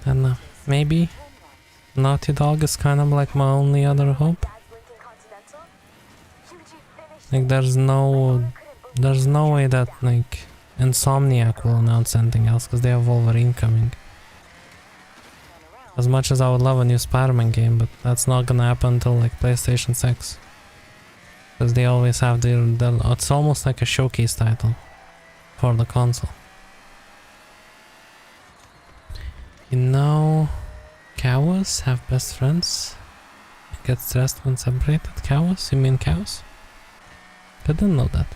I don't know. Maybe Naughty Dog is kind of like my only other hope. Like there's no way that like Insomniac will announce anything else because they have Wolverine coming. As much as I would love a new Spider-Man game, but that's not gonna happen until like PlayStation 6. Because they always have their it's almost like a showcase title for the console. You know, cows have best friends. Get stressed when separated. Cows? You mean cows? I didn't know that.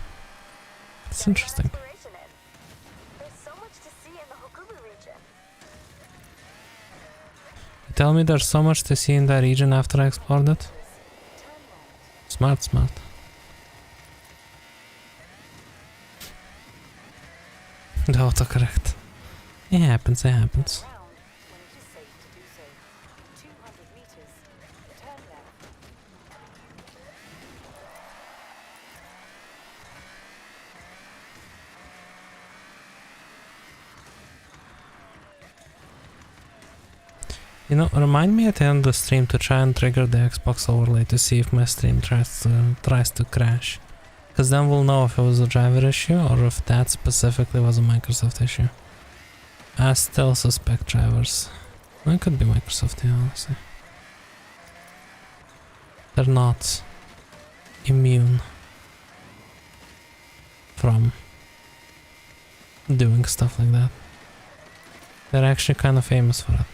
It's interesting. You tell me there's so much to see in that region after I explored it? Smart, smart. The autocorrect. It happens, it happens. You know, remind me at the end of the stream to try and trigger the Xbox overlay to see if my stream tries to crash. Because then we'll know if it was a driver issue or if that specifically was a Microsoft issue. I still suspect drivers. Well, it could be Microsoft, yeah, honestly. They're not immune from doing stuff like that. They're actually kind of famous for it.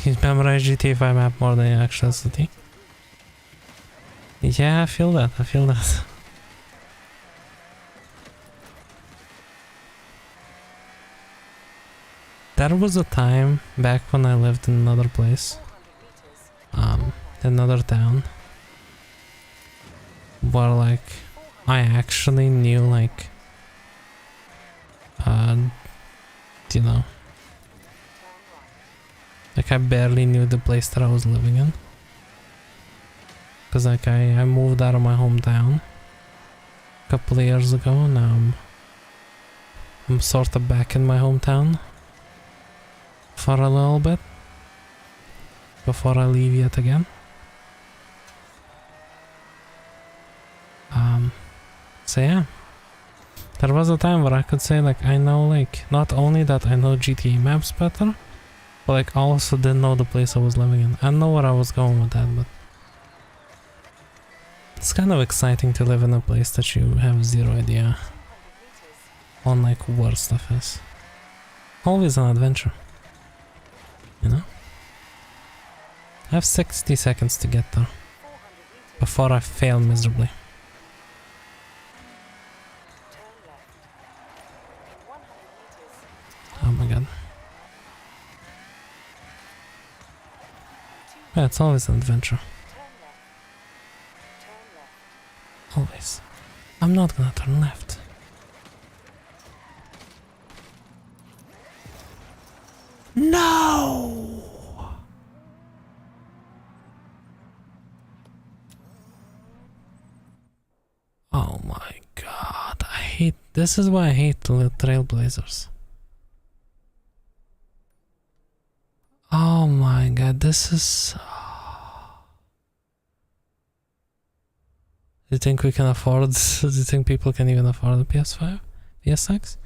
He's memorized GTA 5 map more than actual city. Yeah, I feel that, I feel that. There was a time back when I lived in another place, another town, where like I actually knew like, you know, like I barely knew the place that I was living in. Cause like I moved out of my hometown a couple of years ago. Now I'm sort of back in my hometown for a little bit before I leave yet again. So yeah, there was a time where I could say like I know like not only that I know GTA maps better, but like I also didn't know the place I was living in. I know where I was going with that, but it's kind of exciting to live in a place that you have zero idea on like where stuff is. Always an adventure. You know? I have 60 seconds to get there 400 meters. before I fail miserably. Turn left. In 100 meters. Oh my god. Yeah, it's always an adventure. Turn left. Turn left. Always. I'm not gonna turn left. No! Oh my god, I hate, this is why I hate the Trailblazers. Oh my god, this is... Do you think we can afford, do you think people can even afford the PS5? PSX?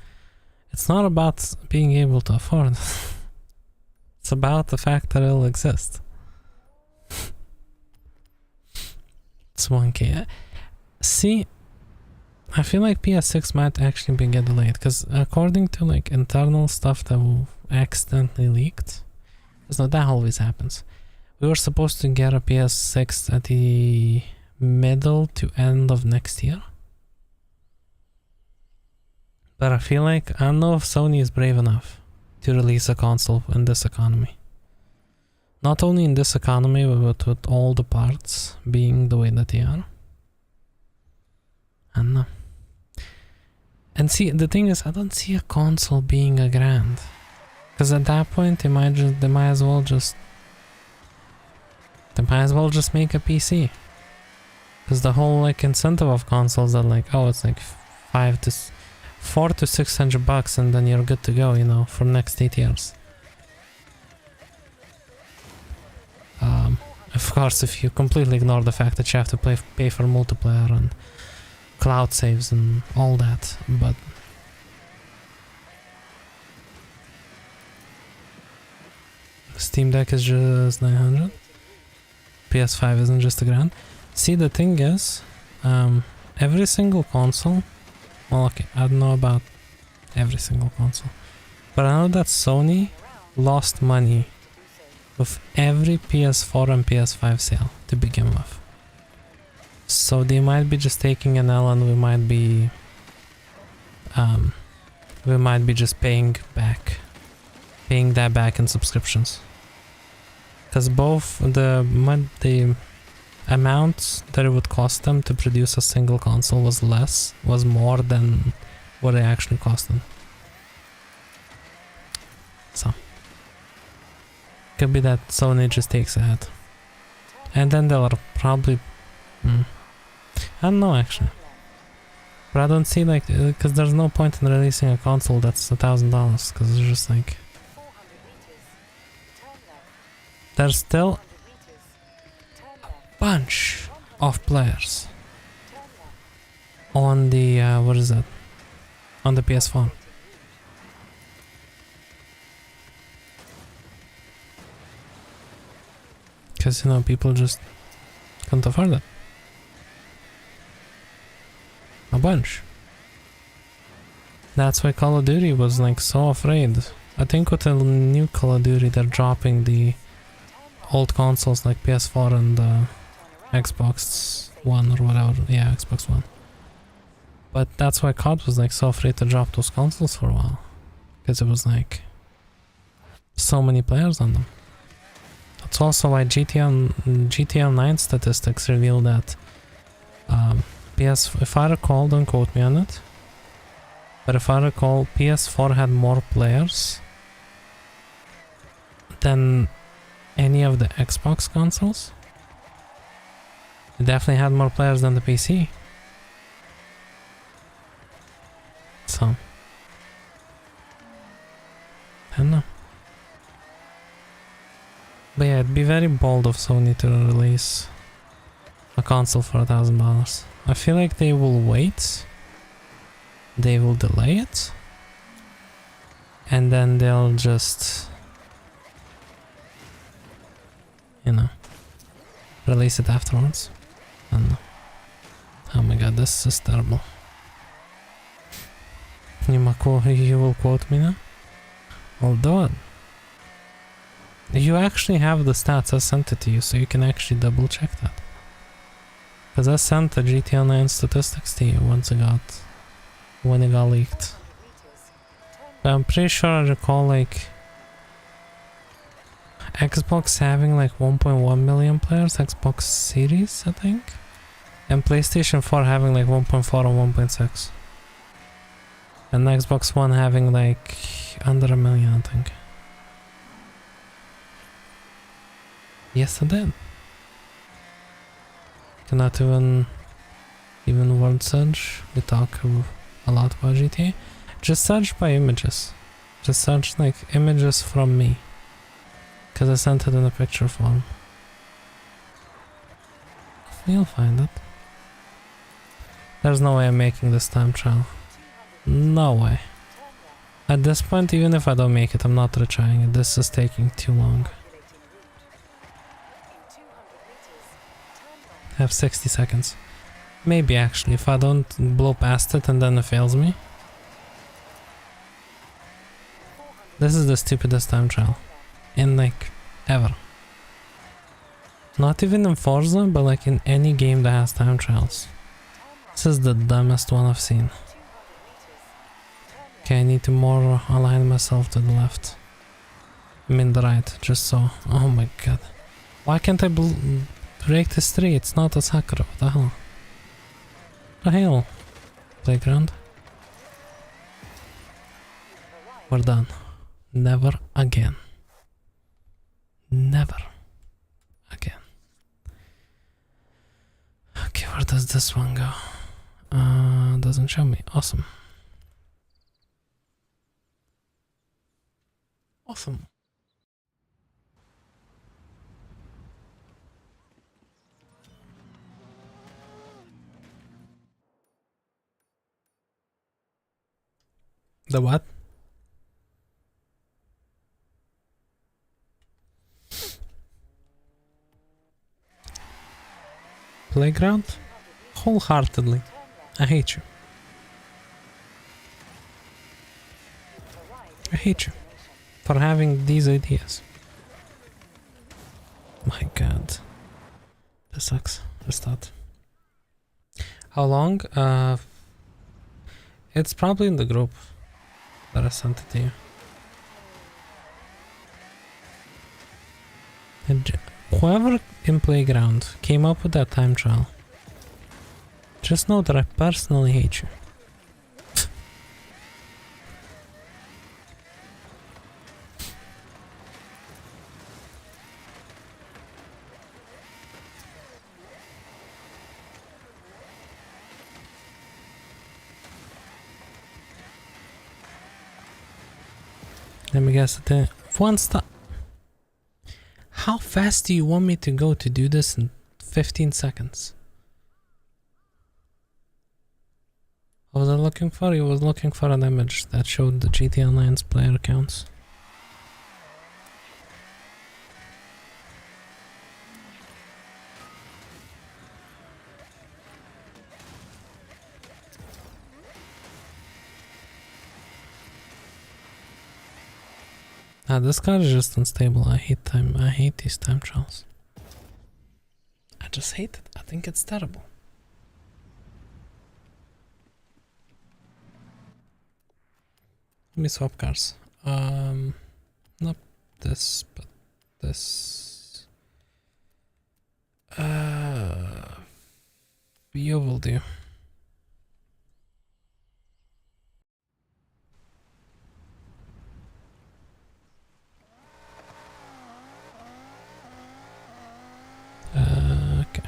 It's not about being able to afford. It's about the fact that it'll exist. It's 1K. See, I feel like PS6 might actually be get delayed, because according to like internal stuff that accidentally leaked, because that always happens. We were supposed to get a PS6 at the middle to end of next year. But I feel like, I don't know if Sony is brave enough to release a console in this economy. Not only in this economy, but with all the parts being the way that they are. I don't know. And see, the thing is, I don't see a console being $1,000. Because at that point, they might as well just make a PC. Because the whole like incentive of consoles are like, oh, it's like $400 to $600 and then you're good to go, you know, for next 8 years. Of course, if you completely ignore the fact that you have to pay for multiplayer and cloud saves and all that, but Steam Deck is just 900. PS5 isn't just $1,000. See, the thing is, every single console, well, okay, I don't know about every single console, but I know that Sony lost money with every PS4 and PS5 sale to begin with. So they might be just taking an L, and we might be just paying that back in subscriptions. Because both the amount that it would cost them to produce a single console was more than what it actually cost them. So could be that Sony just takes a hit, and then they'll probably I don't know actually, but I don't see like, because there's no point in releasing a console that's $1,000, because it's just like 400 meters. Turn left. there's still 100 meters. Turn left. bunch of players Turn left. on the what is that, on the PS4. Because, you know, people just can't afford it. A bunch. That's why Call of Duty was like so afraid. I think with the new Call of Duty they're dropping the old consoles like PS4 and Xbox One or whatever. Yeah, Xbox One. But that's why COD was like so afraid to drop those consoles for a while. Because it was like so many players on them. That's also why GTA 9 statistics reveal that if I recall, don't quote me on it, but if I recall, PS4 had more players than any of the Xbox consoles. It definitely had more players than the PC. So I don't know. But yeah, it'd be very bold of Sony to release a console for $1,000. I feel like they will wait, they will delay it, and then they'll just, you know, release it afterwards. I don't know. Oh my god, this is terrible. You will quote me now? I'll do it. You actually have the stats. I sent it to you, so you can actually double check that. Because I sent the GTL 9 statistics to you once it got... when it got leaked. But I'm pretty sure I recall like... Xbox having like 1.1 million players, Xbox Series, I think. And PlayStation 4 having like 1.4 or 1.6. And Xbox One having like under a million, I think. Yes, I did. Cannot even word search. We talk a lot about GTA. Just search by images. Just search like images from me. Because I sent it in a picture form. You'll find it. There's no way I'm making this time trial. No way. At this point, even if I don't make it, I'm not retrying it. This is taking too long. I have 60 seconds. Maybe actually, if I don't blow past it and then it fails me. This is the stupidest time trial. In like, ever. Not even in Forza, but like in any game that has time trials. This is the dumbest one I've seen. Okay, I need to more align myself to the left. I mean the right, just so. Oh my god. Why can't I break this tree? It's not a Sakura. What the hell? What the hell? Playground. We're done. Never again. Never again. Okay, where does this one go? Doesn't show me. Awesome. Awesome. The what? Playground? Wholeheartedly. I hate you. I hate you for having these ideas. My god. This sucks. Restart. How long? It's probably in the group that I sent it to you. And whoever in Playground came up with that time trial, just know that I personally hate you. Let me guess it. One stop. How fast do you want me to go to do this in 15 seconds? What was I looking for? He was looking for an image that showed the GTA Online's player counts. This car is just unstable. I hate these time trials. I just hate it. I think it's terrible. Let me swap cars. Not this, but this. You will do. Okay.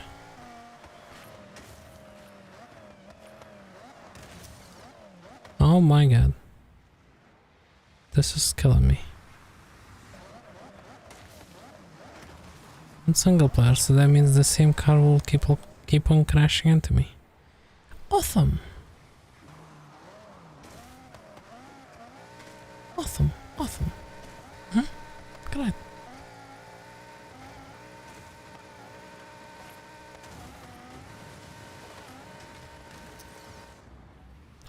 Oh my god. This is killing me. I'm single player, so that means the same car will keep on crashing into me. Awesome. Awesome. Awesome. Huh? Great.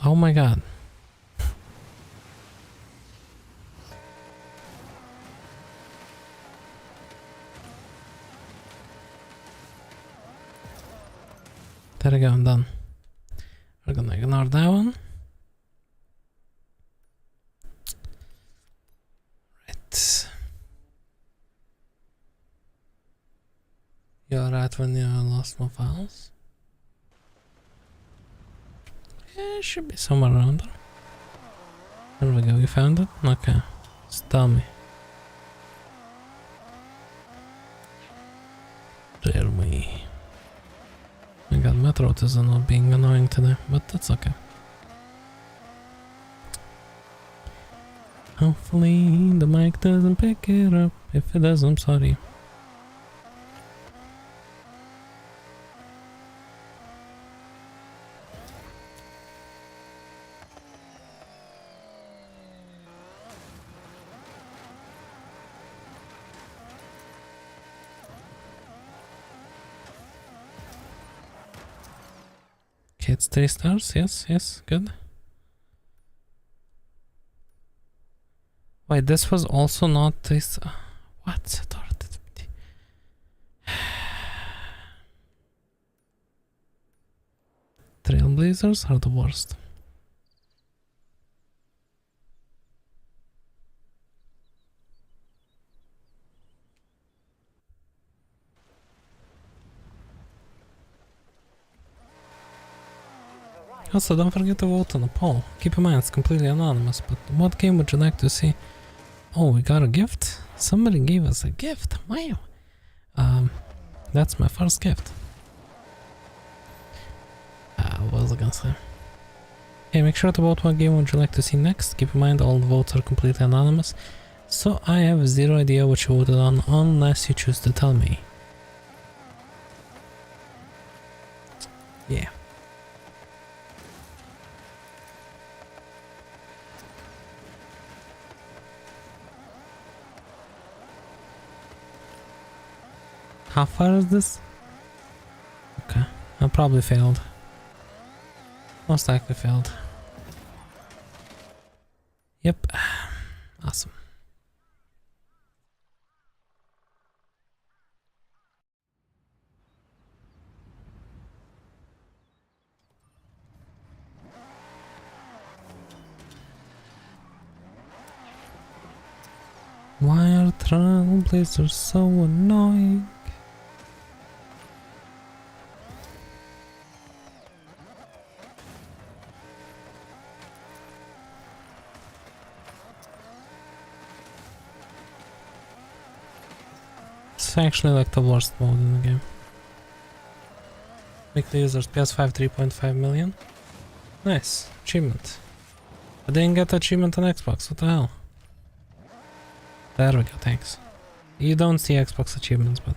Oh my god. go, I'm done. We're gonna ignore that one. Right. You're right when you lost more files. Yeah, it should be somewhere around there. There we go, you found it? Okay. Just tell me. Tell me. My god, my throat is not being annoying today, but that's okay. Hopefully the mic doesn't pick it up. If it does, I'm sorry. Okay, it's 3 stars. Yes, yes, good. Wait, this was also not this. What? Trailblazers are the worst. Also, don't forget to vote on the poll. Keep in mind, it's completely anonymous, but what game would you like to see? Oh, we got a gift? Somebody gave us a gift. Wow. That's my first gift. What was I gonna say? Okay, make sure to vote what game would you like to see next. Keep in mind, all the votes are completely anonymous. So I have zero idea what you voted on unless you choose to tell me. Yeah. How far is this? Okay, I probably failed. Most likely failed. Yep. Awesome. Why are trailblazers so annoying? It's actually like the worst mode in the game. Weekly users PS5 3.5 million. Nice. Achievement. I didn't get the achievement on Xbox, what the hell? There we go, thanks. You don't see Xbox achievements, but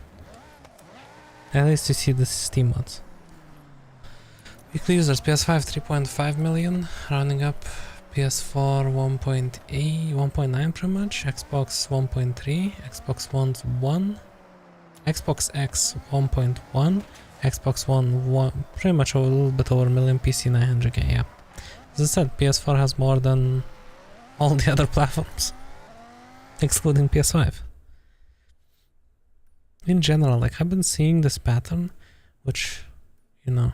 at least you see the Steam ones. Weekly users PS5 3.5 million, rounding up. PS4 1.9 pretty much, Xbox 1.3, Xbox One's 1, Xbox X 1.1, Xbox One pretty much a little bit over a million, PC 900k, yeah. As I said, PS4 has more than all the other platforms, excluding PS5. In general, like, I've been seeing this pattern, which, you know,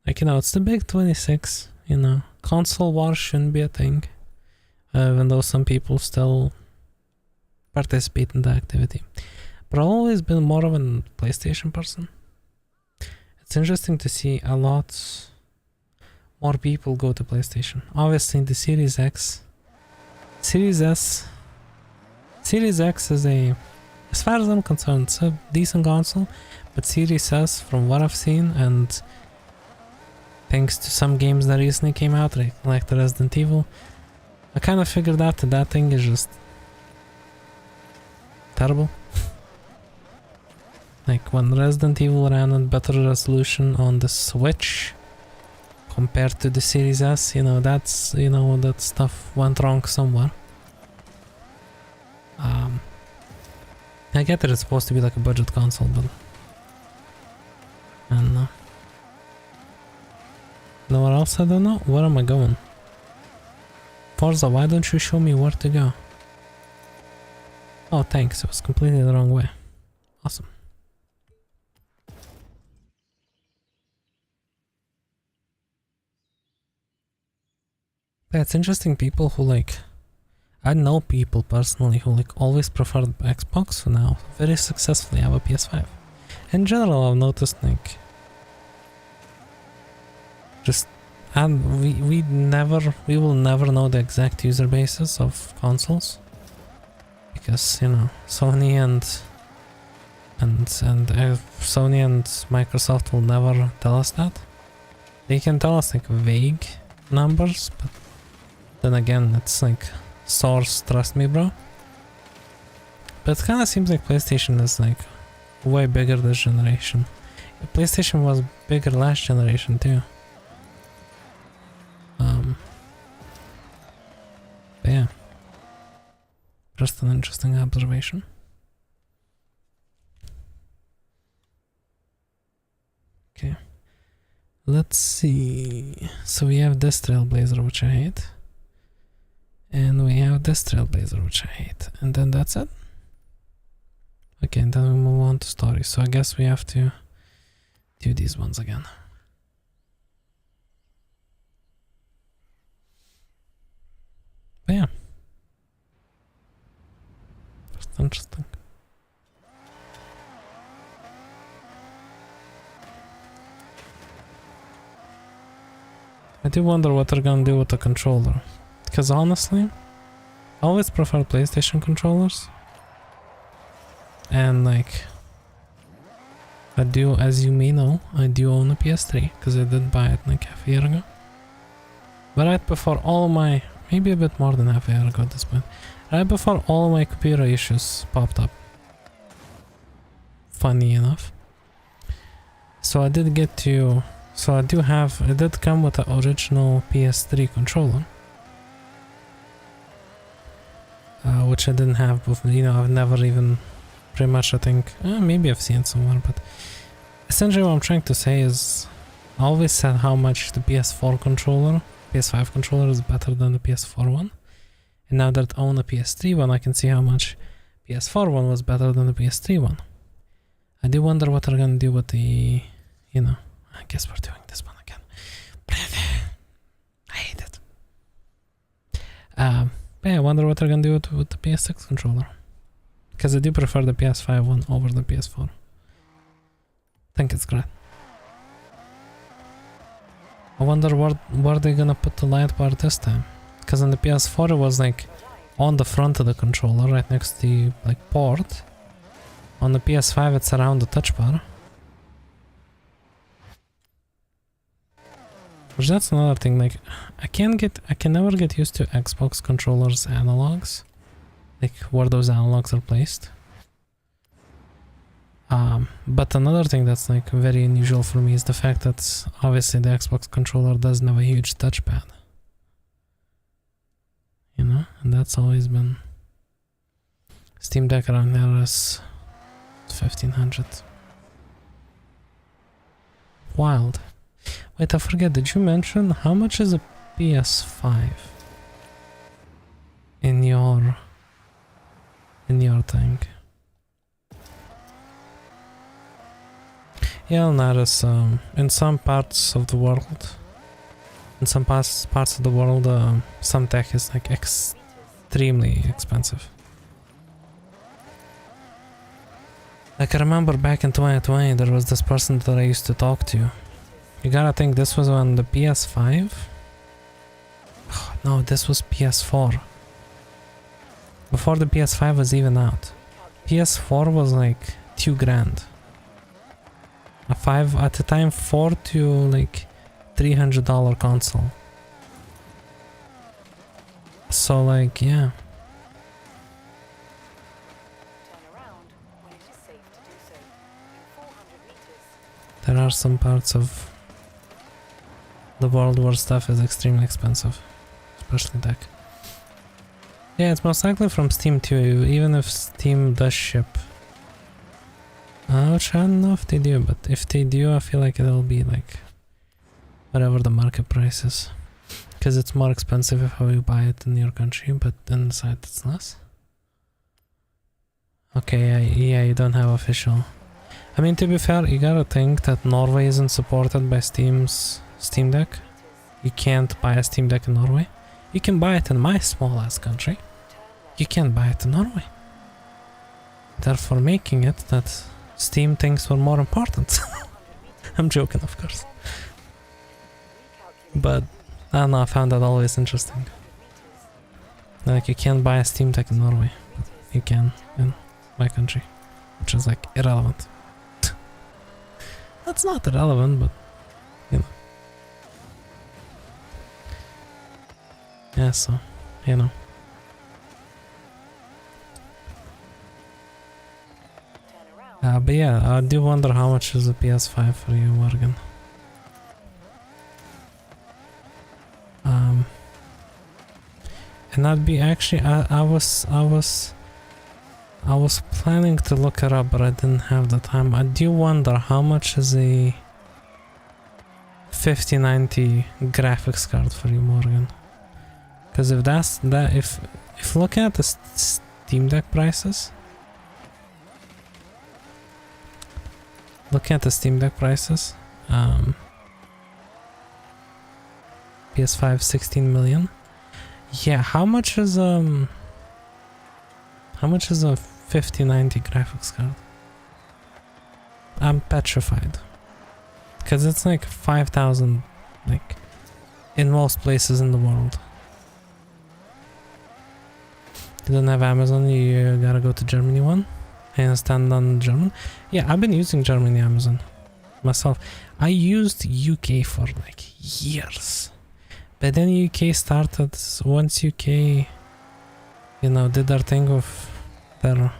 like, you know, it's the big 26, you know, console wars shouldn't be a thing, even though some people still participate in the activity. But I've always been more of a PlayStation person. It's interesting to see a lot more people go to PlayStation. Obviously, the Series X, Series S, Series X is a, as far as I'm concerned, it's a decent console, but Series S, from what I've seen, and thanks to some games that recently came out, like the Resident Evil, I kind of figured out that that thing is just terrible. Like, when Resident Evil ran at better resolution on the Switch compared to the Series S, you know, that's, you know, that stuff went wrong somewhere. I get that it's supposed to be like a budget console, but I don't know. Nowhere else? I don't know. Where am I going? Forza, why don't you show me where to go? Oh, thanks. It was completely the wrong way. Awesome. But it's interesting, people who like, I know people personally who like always preferred Xbox, who now very successfully have a PS5. In general, I've noticed like, just, and we will never know the exact user bases of consoles, because, you know, Sony and Sony and Microsoft will never tell us that. They can tell us like vague numbers, but then again, it's like source, trust me, bro. But it kind of seems like PlayStation is like way bigger this generation. PlayStation was bigger last generation too. But yeah, just an interesting observation. Okay, let's see. So we have this Trailblazer, which I hate, and we have this Trailblazer, which I hate, and then that's it. Okay, and then we move on to stories. So I guess we have to do these ones again. But yeah, just interesting. I do wonder what they're gonna do with the controller, because honestly, I always prefer PlayStation controllers, and like, I do, as you may know, I do own a PS3, because I did buy it like half a year ago. But right before all my, maybe a bit more than half a year ago at this point, right before all my computer issues popped up, funny enough. So I did get to, so I do have, it did come with the original PS3 controller, which I didn't have before, you know, I've never even, pretty much I think, maybe I've seen it somewhere, but essentially what I'm trying to say is, I always said how much the PS4 controller, PS5 controller is better than the PS4 one, and now that I own a PS3 one, I can see how much PS4 one was better than the PS3 one. I do wonder what they're gonna do with the, you know, I guess we're doing this one again. I hate it. But yeah, I wonder what they're gonna do with the PS6 controller, because I do prefer the PS5 one over the PS4. I think it's great. I wonder where they're gonna put the light bar this time, because on the PS4 it was like on the front of the controller, right next to the like port. On the PS5 it's around the touch bar. Which that's another thing, like I can never get used to Xbox controllers analogs, like where those analogs are placed. But another thing that's like very unusual for me is the fact that obviously the Xbox controller doesn't have a huge touchpad. You know, and that's always been Steam Deck around here is 1500. Wild. Wait, I forget, did you mention how much is a PS5 in your thing? Yeah, I'll notice in some parts of the world, some tech is like extremely expensive. Like I remember back in 2020 there was this person that I used to talk to. You gotta think this was on the PS5? Oh, no, this was PS4. Before the PS5 was even out. PS4 was like 2 grand. A 5, at the time, 4 to like $300 console. So like, yeah. There are some parts of the world where stuff is extremely expensive, especially tech. Yeah, it's most likely from Steam too, even if Steam does ship. Which I don't know if they do, but if they do, I feel like it'll be like whatever the market price is. Because it's more expensive if you buy it in your country, but inside it's less. Okay, yeah, you don't have official. I mean, to be fair, you gotta think that Norway isn't supported by Steam Deck. You can't buy a Steam Deck in Norway. You can buy it in my small ass country. You can't buy it in Norway. Therefore making it that Steam things were more important. I'm joking, of course. But I don't know, I found that always interesting. Like, you can't buy a Steam Deck in Norway, but you can in my country, which is like irrelevant. That's not irrelevant, but you know. Yeah, so, you know. But yeah, I do wonder how much is a PS5 for you, Morgan. And that'd be actually, I was planning to look it up, but I didn't have the time. I do wonder how much is a 5090 graphics card for you, Morgan. Because if that's that, if looking at the Steam Deck prices, PS5 16 million. Yeah, how much is a 5090 graphics card? I'm petrified. Cause it's like 5,000, like, in most places in the world. You don't have Amazon, you gotta go to Germany one. I understand on German. Yeah, I've been using Germany Amazon myself. I used UK for like years. But then UK started, once UK, you know, did their thing of their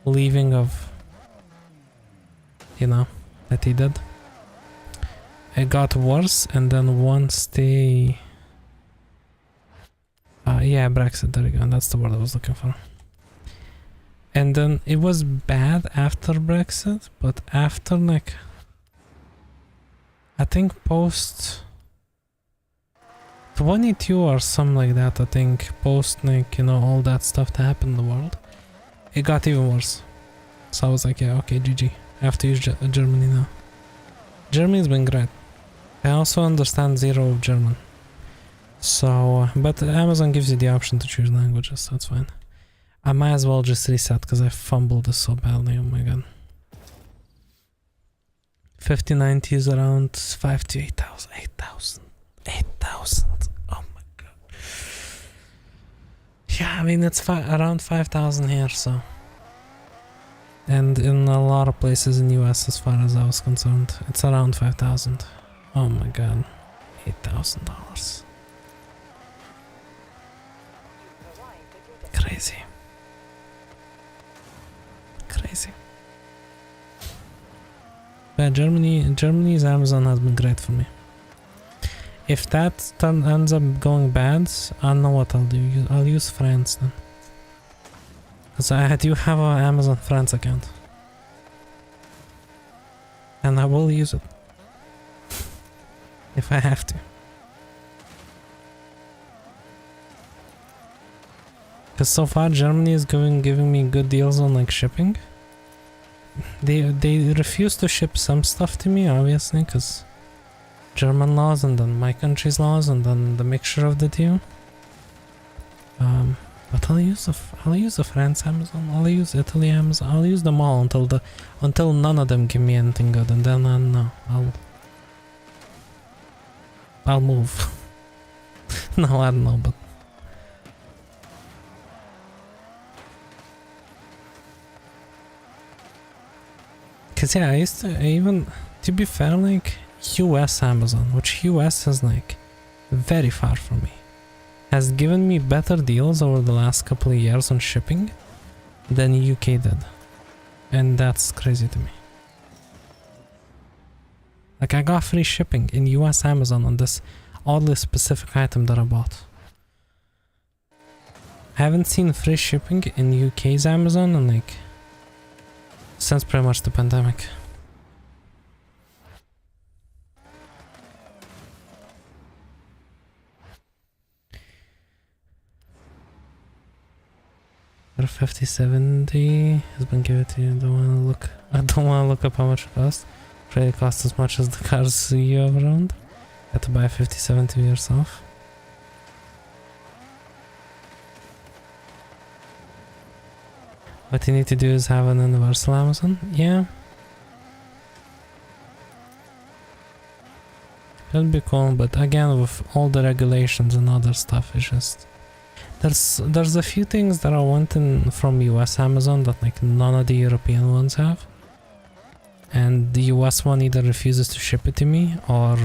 leaving of, you know, that they did. It got worse, and then once they... yeah, Brexit, there you go, that's the word I was looking for. And then it was bad after Brexit, but after like... I think post... 22 or something like that, I think, post like, you know, all that stuff that happened in the world, it got even worse. So I was like, yeah, okay, GG, I have to use Germany now. Germany's been great. I also understand zero of German. So, but Amazon gives you the option to choose languages, so it's fine. I might as well just reset because I fumbled this so badly, oh my god. 5090 is around 5 to 8,000, 8,000. Oh my god. Yeah, I mean, it's around 5,000 here, so. And in a lot of places in US, as far as I was concerned, it's around 5,000. Oh my god. $8,000. Crazy. Crazy. But Germany's Amazon has been great for me. If that ends up going bad, I don't know what I'll do. I'll use France then. Because I do have an Amazon France account. And I will use it. If I have to. Because so far Germany is giving me good deals on like shipping. They refuse to ship some stuff to me, obviously, because German laws and then my country's laws and then the mixture of the two. But I'll use the France Amazon, I'll use Italy Amazon, I'll use them all until none of them give me anything good, and then no, I'll move. No, I don't know, but cause yeah, I used to even, to be fair, like US Amazon, which US is like very far from me, has given me better deals over the last couple of years on shipping than UK did. And that's crazy to me. Like, I got free shipping in US Amazon on this oddly specific item that I bought. I haven't seen free shipping in UK's Amazon in like since pretty much the pandemic. Our 5070 has been given to you. I don't want to look up how much it costs. Really costs as much as the cars you have around. You have to buy a 5070 yourself. What you need to do is have an universal Amazon. Yeah. It'll be cool, but again, with all the regulations and other stuff, it's just... There's a few things that I want from US Amazon that like none of the European ones have. And the US one either refuses to ship it to me or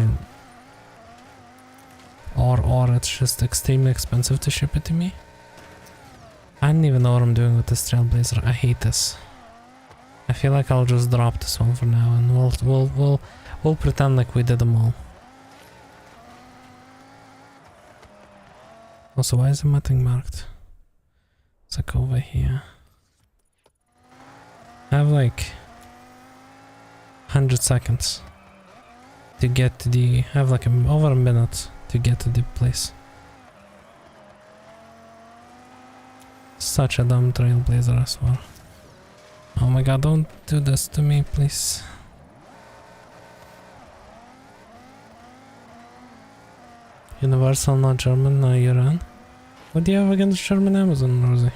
it's just extremely expensive to ship it to me. I don't even know what I'm doing with this Trailblazer. I hate this. I feel like I'll just drop this one for now and we'll pretend like we did them all. Also, why is the nothing marked? It's like over here. I have like 100 seconds to get to the... I have like over a minute to get to the place. Such a dumb Trailblazer as well. Oh my god, don't do this to me, please. Universal, not German, no Iran. What do you have against German Amazon, Rosie?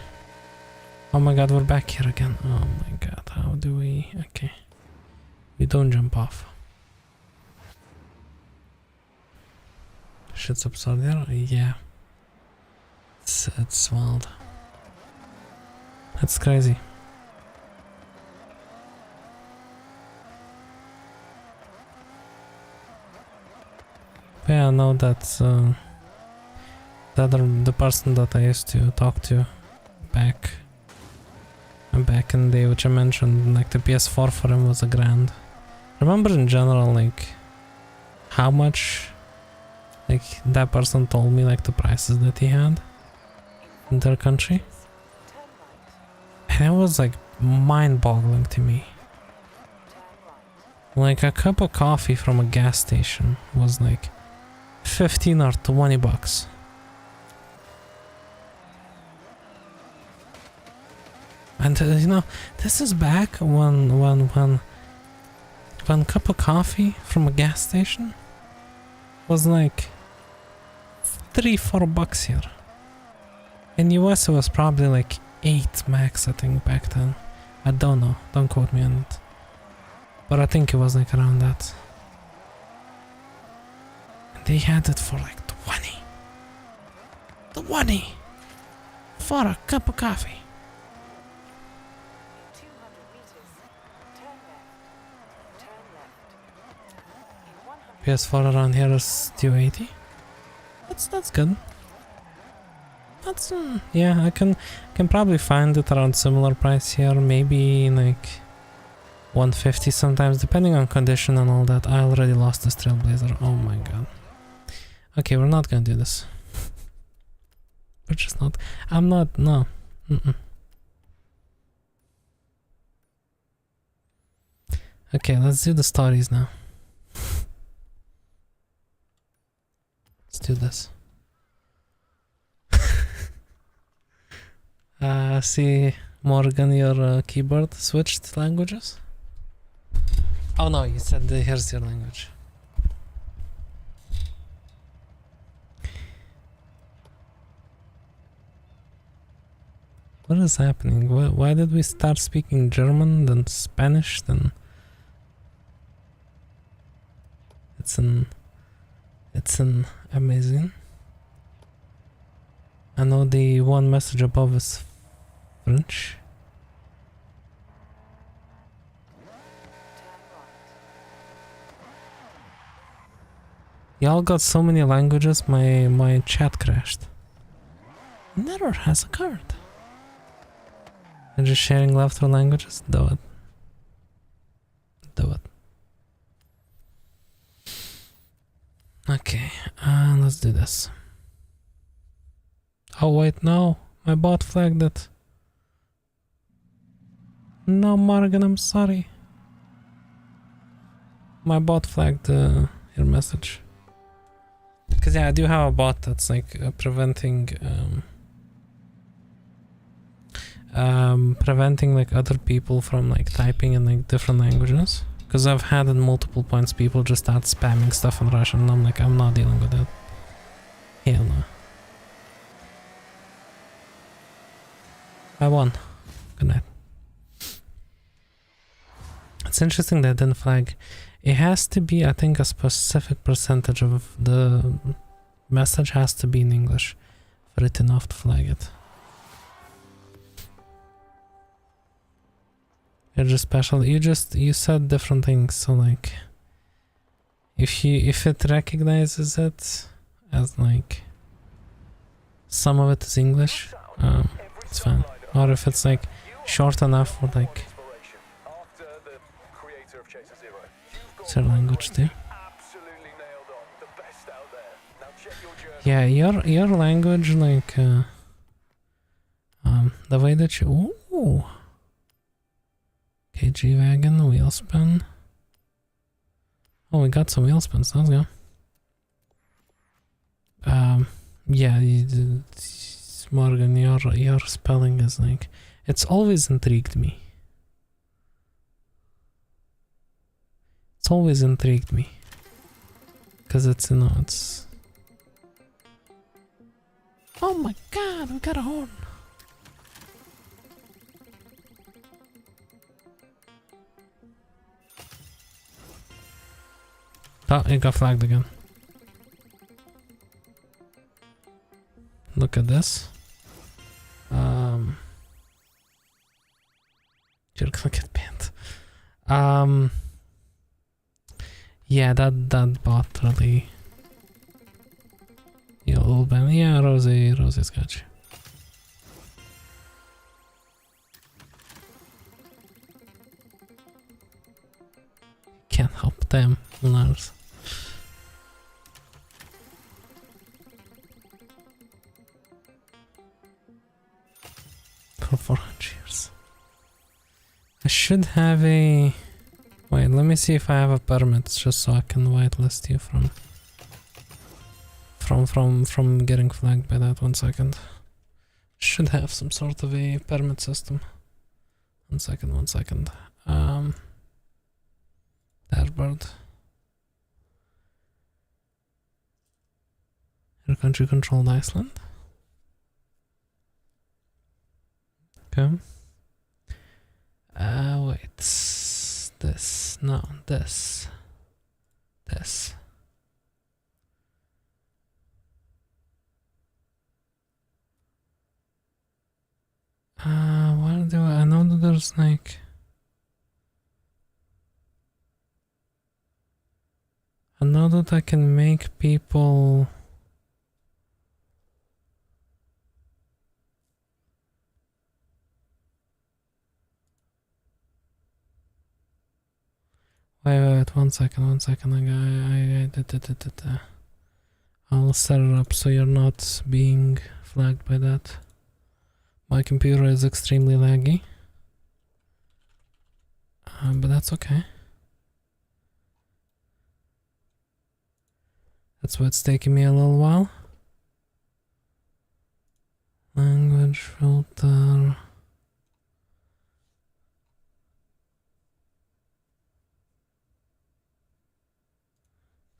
Oh my god, we're back here again. Oh my god, how do we... Okay. We don't jump off. Shit's absurd there? Yeah. It's wild. That's crazy. Yeah, I know that the person that I used to talk to back in the day, which I mentioned, like the PS4 for him was $1,000. Remember in general, like how much, like that person told me like the prices that he had in their country, and it was like mind-boggling to me. Like a cup of coffee from a gas station was like 15 or 20 bucks. And you know, this is back when cup of coffee from a gas station was like 3-4 bucks here. In US it was probably like 8 max, I think, back then. I don't know, don't quote me on it, but I think it was like around that. They had it for like 20 for a cup of coffee. In 200 meters, turn left. Turn left. In 100 PS4 around here is 280. That's good. That's yeah, I can probably find it around similar price here, maybe like 150 sometimes, depending on condition and all that. I already lost this Trailblazer. Oh my god. Okay, we're not gonna do this. We're just not. I'm not. No. Okay, let's do the stories now. Let's do this. See, Morgan, your keyboard switched languages? Oh no, you said here's your language. What is happening? Why did we start speaking German, then Spanish, then... It's an amazing. I know the one message above is French. Y'all got so many languages, my chat crashed. Never has occurred. And just sharing left with languages? Do it. Do it. Okay, let's do this. Oh wait, no, my bot flagged it. No, Morgan, I'm sorry. My bot flagged your message. Because yeah, I do have a bot that's like preventing like other people from like typing in like different languages. Because I've had at multiple points people just start spamming stuff in Russian and I'm like, I'm not dealing with that. Hell no. I won. Good night. It's interesting they didn't flag. It has to be, I think, a specific percentage of the message has to be in English for it enough to flag it. You're just special. You said different things, so like if it recognizes it as like some of it is English, it's fine. Or if it's like short enough for like certain language too. Yeah, your language, like the way that you KG wagon, wheel spin. Oh, we got some wheel spins, let's go. Yeah, Morgan, your spelling is like, it's always intrigued me. It's always intrigued me. Because it's, you know, it's... Oh my god, we got a horn! Oh, it got flagged again. Look at this. Look at pant. Yeah, that bot really. Yeah, a little bit. Yeah, Rosie's got you. Can't help them, Lars. For 400 years. I should have a... Wait, let me see if I have a permit, just so I can whitelist you from getting flagged by that. 1 second. Should have some sort of a permit system. 1 second. Dashboard. Your country controlled Iceland. Okay. Wait. This. No, this. This. What do I know that there's like... I know that I can make people... Wait, 1 second, I'll set it up so you're not being flagged by that. My computer is extremely laggy. But that's okay. That's what's taking me a little while. Language filter.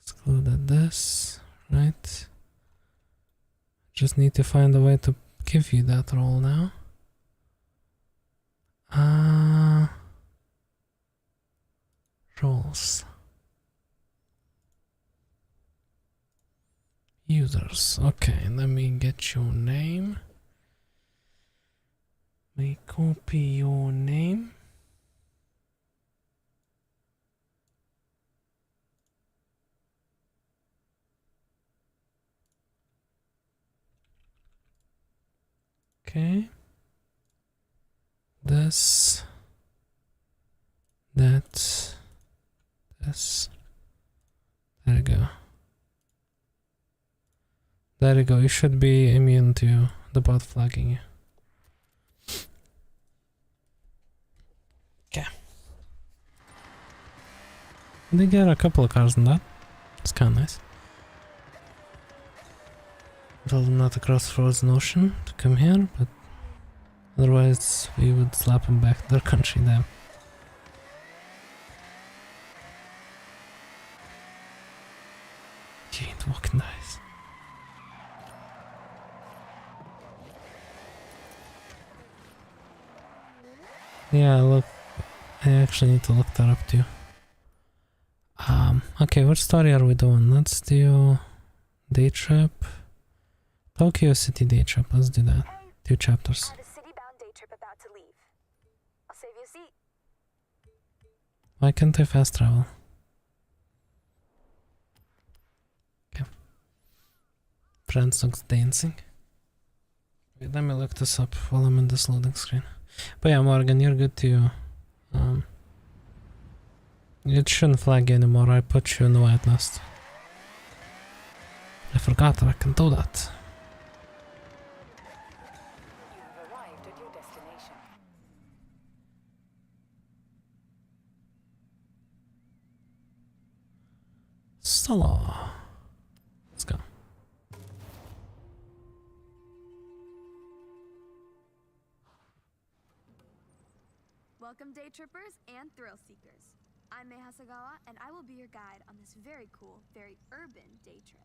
Excluded this, right? Just need to find a way to give you that role now. Roles. Users. Okay, let me get your name. Let me copy your name. Okay. This. That. This. There you go. There you go. You should be immune to the bot flagging you. Okay. They get a couple of cars in that. It's kind of nice. Tell them not to cross frozen ocean to come here, but otherwise we would slap them back to their country then. You ain't walking nice. Yeah, look, I actually need to look that up too. Okay, what story are we doing? Let's do day trip. Tokyo City day trip. Let's do that. 2 chapters. I have a city-bound day trip about to leave. I'll save you a seat. Why can't I fast travel? Okay. Friends looks dancing. Wait, let me look this up while I'm in this loading screen. But yeah, Morgan, you're good too. It shouldn't flag you anymore. I put you in the whitelist. I forgot that I can do that. You have arrived at your destination. Solo. Let's go. Welcome, day trippers and thrill seekers. I'm Mei Hasagawa, and I will be your guide on this very cool, very urban day trip.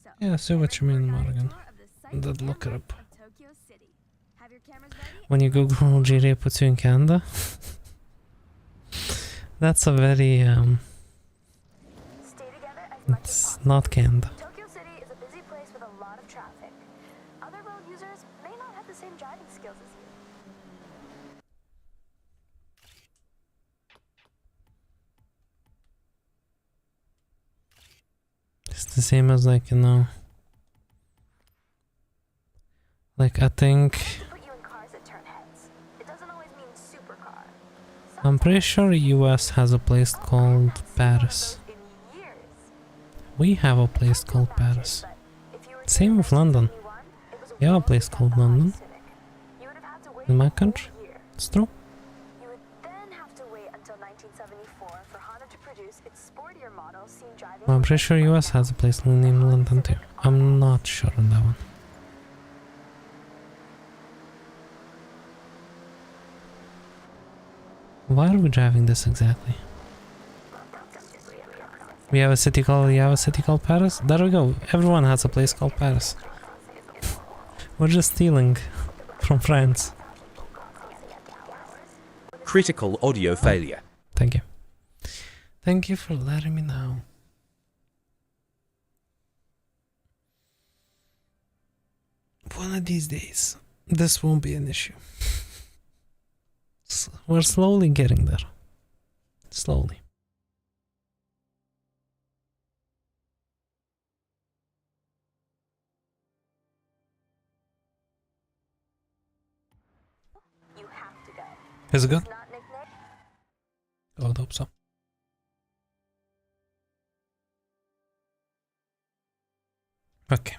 So, Yeah, I see what you mean, guided Morgan. tour of the sights Did and look it up. lights of Tokyo City. Have your cameras ready? When you Google GTA puts you in Canada. That's a very Stay together as much as it's possible. not Canada. Tokyo City is a busy place with a lot of traffic. Other road users may not have the same driving skills as you. It's the same as like, you know, like I think Put you in cars that turn heads. It doesn't always mean supercar. I'm pretty sure US has a place called Paris. In years. We have a place called Paris. Same with London. We have a place called London. In my country. It's true. You would then have to wait until 1974 for Honda to produce its sportier model seen driving. Well, I'm pretty sure US has a place named London too. I'm not sure on that one. Why are we driving this exactly? We have a city called Paris? There we go. Everyone has a place called Paris. We're just stealing from France. Critical audio failure. Thank you. Thank you for letting me know. One of these days, this won't be an issue. We're slowly getting there. Slowly. You have to go. Is it good? Not nicknamed. I would hope so. Okay.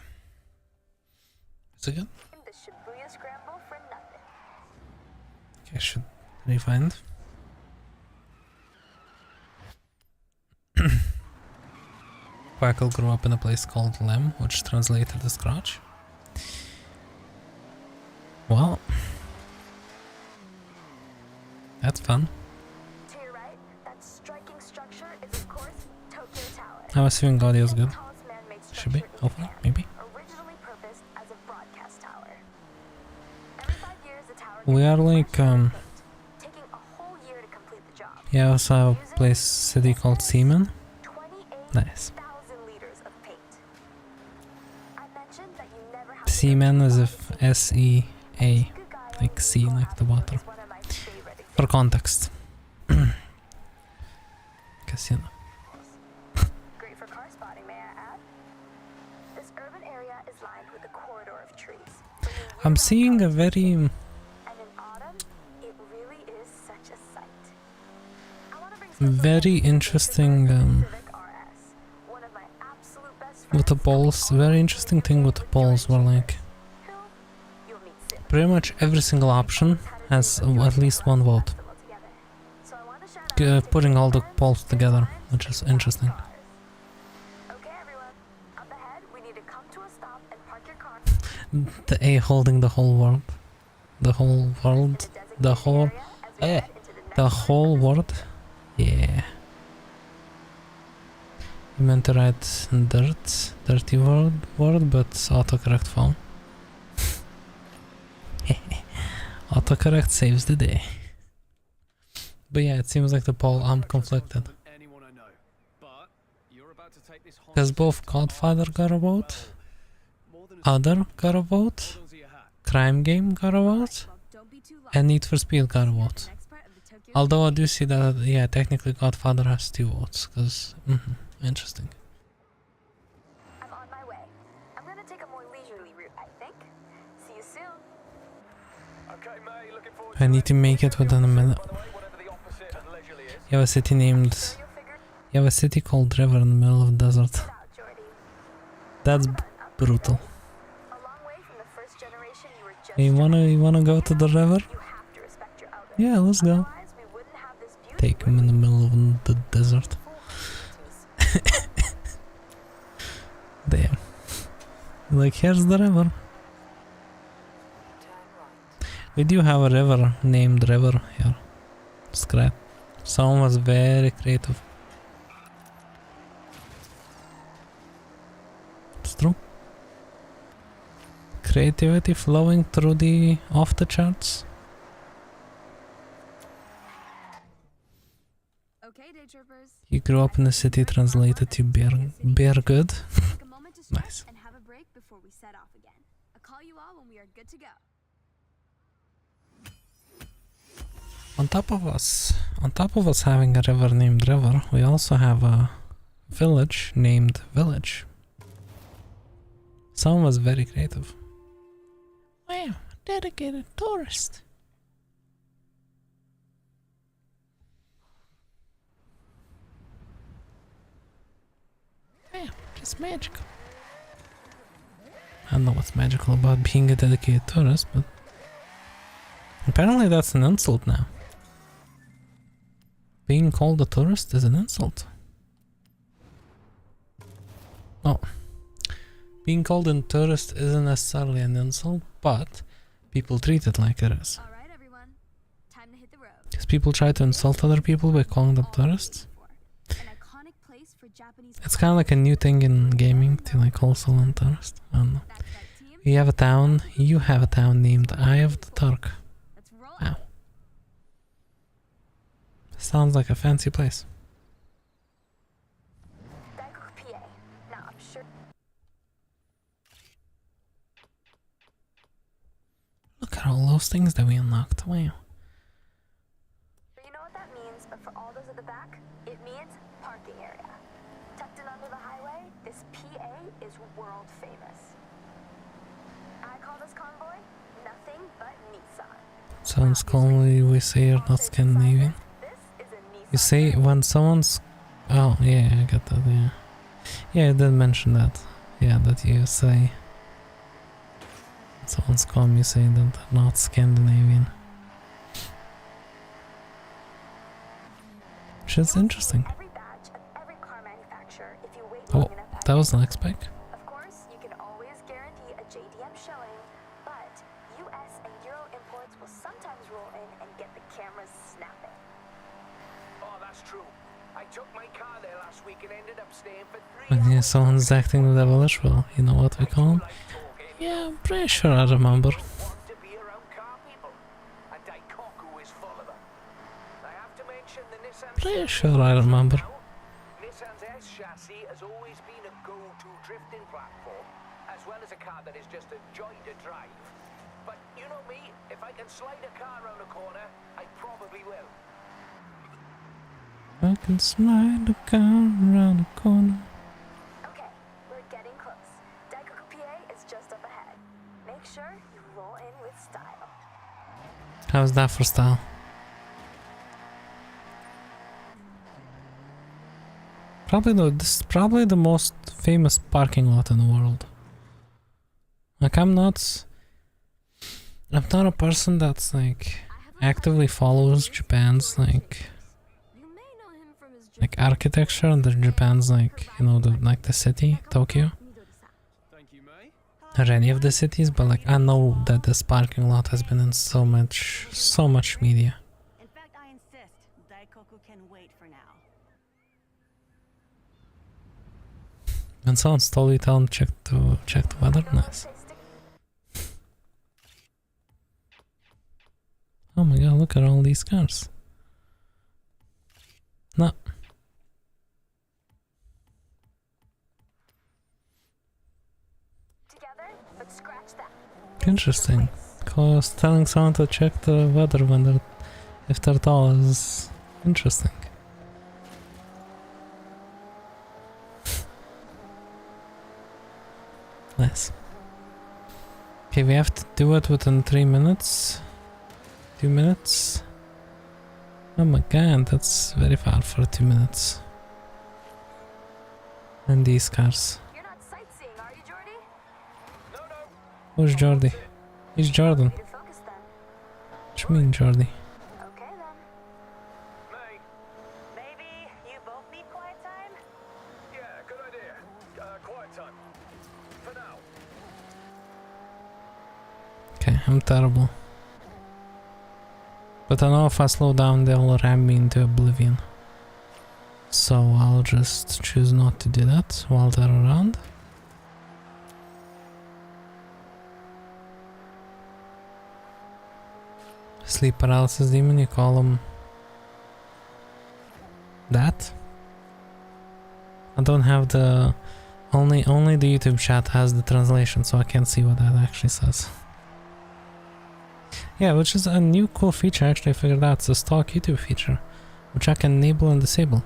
Is it good? The Shibuya Scramble for nothing. Okay, I should refind. Quackle grew up in a place called Lem, which translated as crotch. Well, that's fun. To your right, that striking structure is of course Tokyo Tower. I'm assuming audio is good. Tallest man-made Should be, structure in hopefully, Japan, maybe. originally purposed as a broadcast tower. Every 5 years, the tower We gets are like, refreshed and paint, taking a whole year to complete the job. Yeah, I also have a place, city called Seaman. 28,000 Nice. liters of paint. I mentioned that you never have Seaman as if S-E-A, like sea, like the water. is one of my favorite For context. Casino. Great for car spotting, may I add? This urban area is lined with a corridor of trees. I'm seeing a very And in autumn, it really is such a sight. I want to bring very interesting Civic RS, one of my absolute best with the friends, polls. Very interesting thing with the polls were like who you'll meet soon. pretty much every single option has at least one vote. So I want to shout out Putting all the polls together, which is interesting. Okay, everyone. Up ahead, we need to come to a stop and park your car The A holding the whole world. The whole world. The whole the whole world. Yeah. You meant to write dirty word, but autocorrect phone. Autocorrect saves the day. But yeah, it seems like the poll, I'm conflicted. Anyone I know. But you're about to take this Because both Godfather got a vote, Other got a vote, Crime Game got a vote, and Need for Speed got a vote. Although I do see that, yeah, technically Godfather has 2 votes, because, interesting. I'm on my way. I'm gonna take a more leisurely route, I think. See you soon. Okay, May, looking forward I need to make it within a minute. by the way, whatever the opposite of leisurely is. You have a city named... You have a city called River in the middle of the desert. Out, Jordy. That's brutal. A long way from the first generation you were just You wanna go to the river? You have to respect your elders. Yeah, let's go. Otherwise, we wouldn't have this beauty. Take him in the middle of the desert. Damn. Like, here's the river. Turn right. We do have a river named River here. Scrap. Someone was very creative. It's true. Creativity flowing through the off the charts. Okay, day trippers. You grew up in the city, translated to bear good. Take a moment to stretch Nice. and have a break before we set off again. I'll call you all when we are good to go. On top of us having a river named River, we also have a village named Village. Someone was very creative. Wow, dedicated tourist. Wow, just magical. I don't know what's magical about being a dedicated tourist, but apparently that's an insult now. Being called a tourist is an insult. Oh. Being called a tourist isn't necessarily an insult, but people treat it like it is. All right, everyone. Time to hit the road. Because people try to insult other people by calling them tourists. An iconic place for Japanese. It's kind of like a new thing in gaming to like call someone tourist. I don't know. That's right, team. You have a town named Eye of the Turk. Let's roll. Wow. Sounds like a fancy place. Bangkok, PA. Now, I'm sure. Look at all those things that we unlocked. Wow. You know what that means, but for all those at the back, it means parking area. Tucked in under the highway, this PA is world famous. I call this convoy nothing but Nissan. Sounds calmly we say you're not Scandinavian. This is a Nissan. You say when someone's... Oh, yeah, I got that, yeah. Yeah, I did mention that. Yeah, that you say... Someone's calm, you say that they're not Scandinavian. Which is interesting. Every badge of every car manufacturer if you wait Oh, long enough. that was an spec. Of course, you can always guarantee a JDM showing, but US and Euro imports will sometimes roll in and get the cameras snapping. Oh, that's true. I took my car there last week and ended up staying for 3 When hours. someone's acting with a village, well, you know what we call him? Yeah, I'm pretty sure I remember. Want to be around car people, and Daikoku is full of them. I have to mention the Nissan. Pretty sure I remember. Nissan's S chassis has always been a go-to drifting platform, as well as a car that is just a joy to drive. But you know me, if I can slide a car around a corner, I probably will. I can slide the car around the corner. Okay, we're getting close. Daikoku PA is just up ahead. Make sure you roll in with style. How's that for style? This is probably the most famous parking lot in the world. Like I'm not a person that's like actively follows Japan's like You may know him from his architecture and the Japan's like, you know, the city, Tokyo, Thank you, May. or any of the cities, but like I know that this parking lot has been in so much media. In fact, I insist. Daikoku can wait for now. When someone's told you, tell them check the weather. Nice. Oh my god, look at all these cars. No. Together, but scratch that. Interesting. Cause telling someone to check the weather when they're if they're tall is interesting. Nice. Okay, we have to do it within 3 minutes. 2 minutes. Oh my god, that's very far for 2 minutes. And these cars. You're not sightseeing, are you, Jordy? No, no. Who's Jordy? He's Jordan. Need to focus then. What you mean, Jordy? Okay then. May. Maybe you both need quiet time? Yeah, good idea. Quiet time. For now. Okay, I'm terrible. But I know if I slow down, they'll ram me into oblivion. So I'll just choose not to do that while they're around. Sleep paralysis demon, you call him that? I don't have the... Only the YouTube chat has the translation, so I can't see what that actually says. Yeah, which is a new cool feature actually I figured out. It's a stock YouTube feature, which I can enable and disable.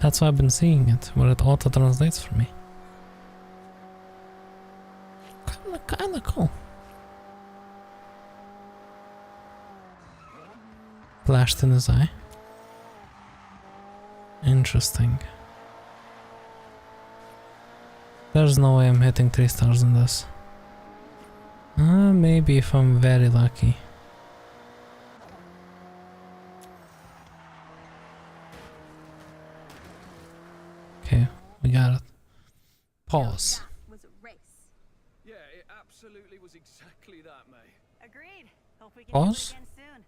That's why I've been seeing it, where it auto-translates for me. Kinda cool. Flashed in his eye. Interesting. There's no way I'm hitting 3 stars in this. Maybe if I'm very lucky. Okay, we got it. Pause. That was a race. Yeah, it absolutely was exactly that, May. Agreed. Hope we can Pause. do it again soon.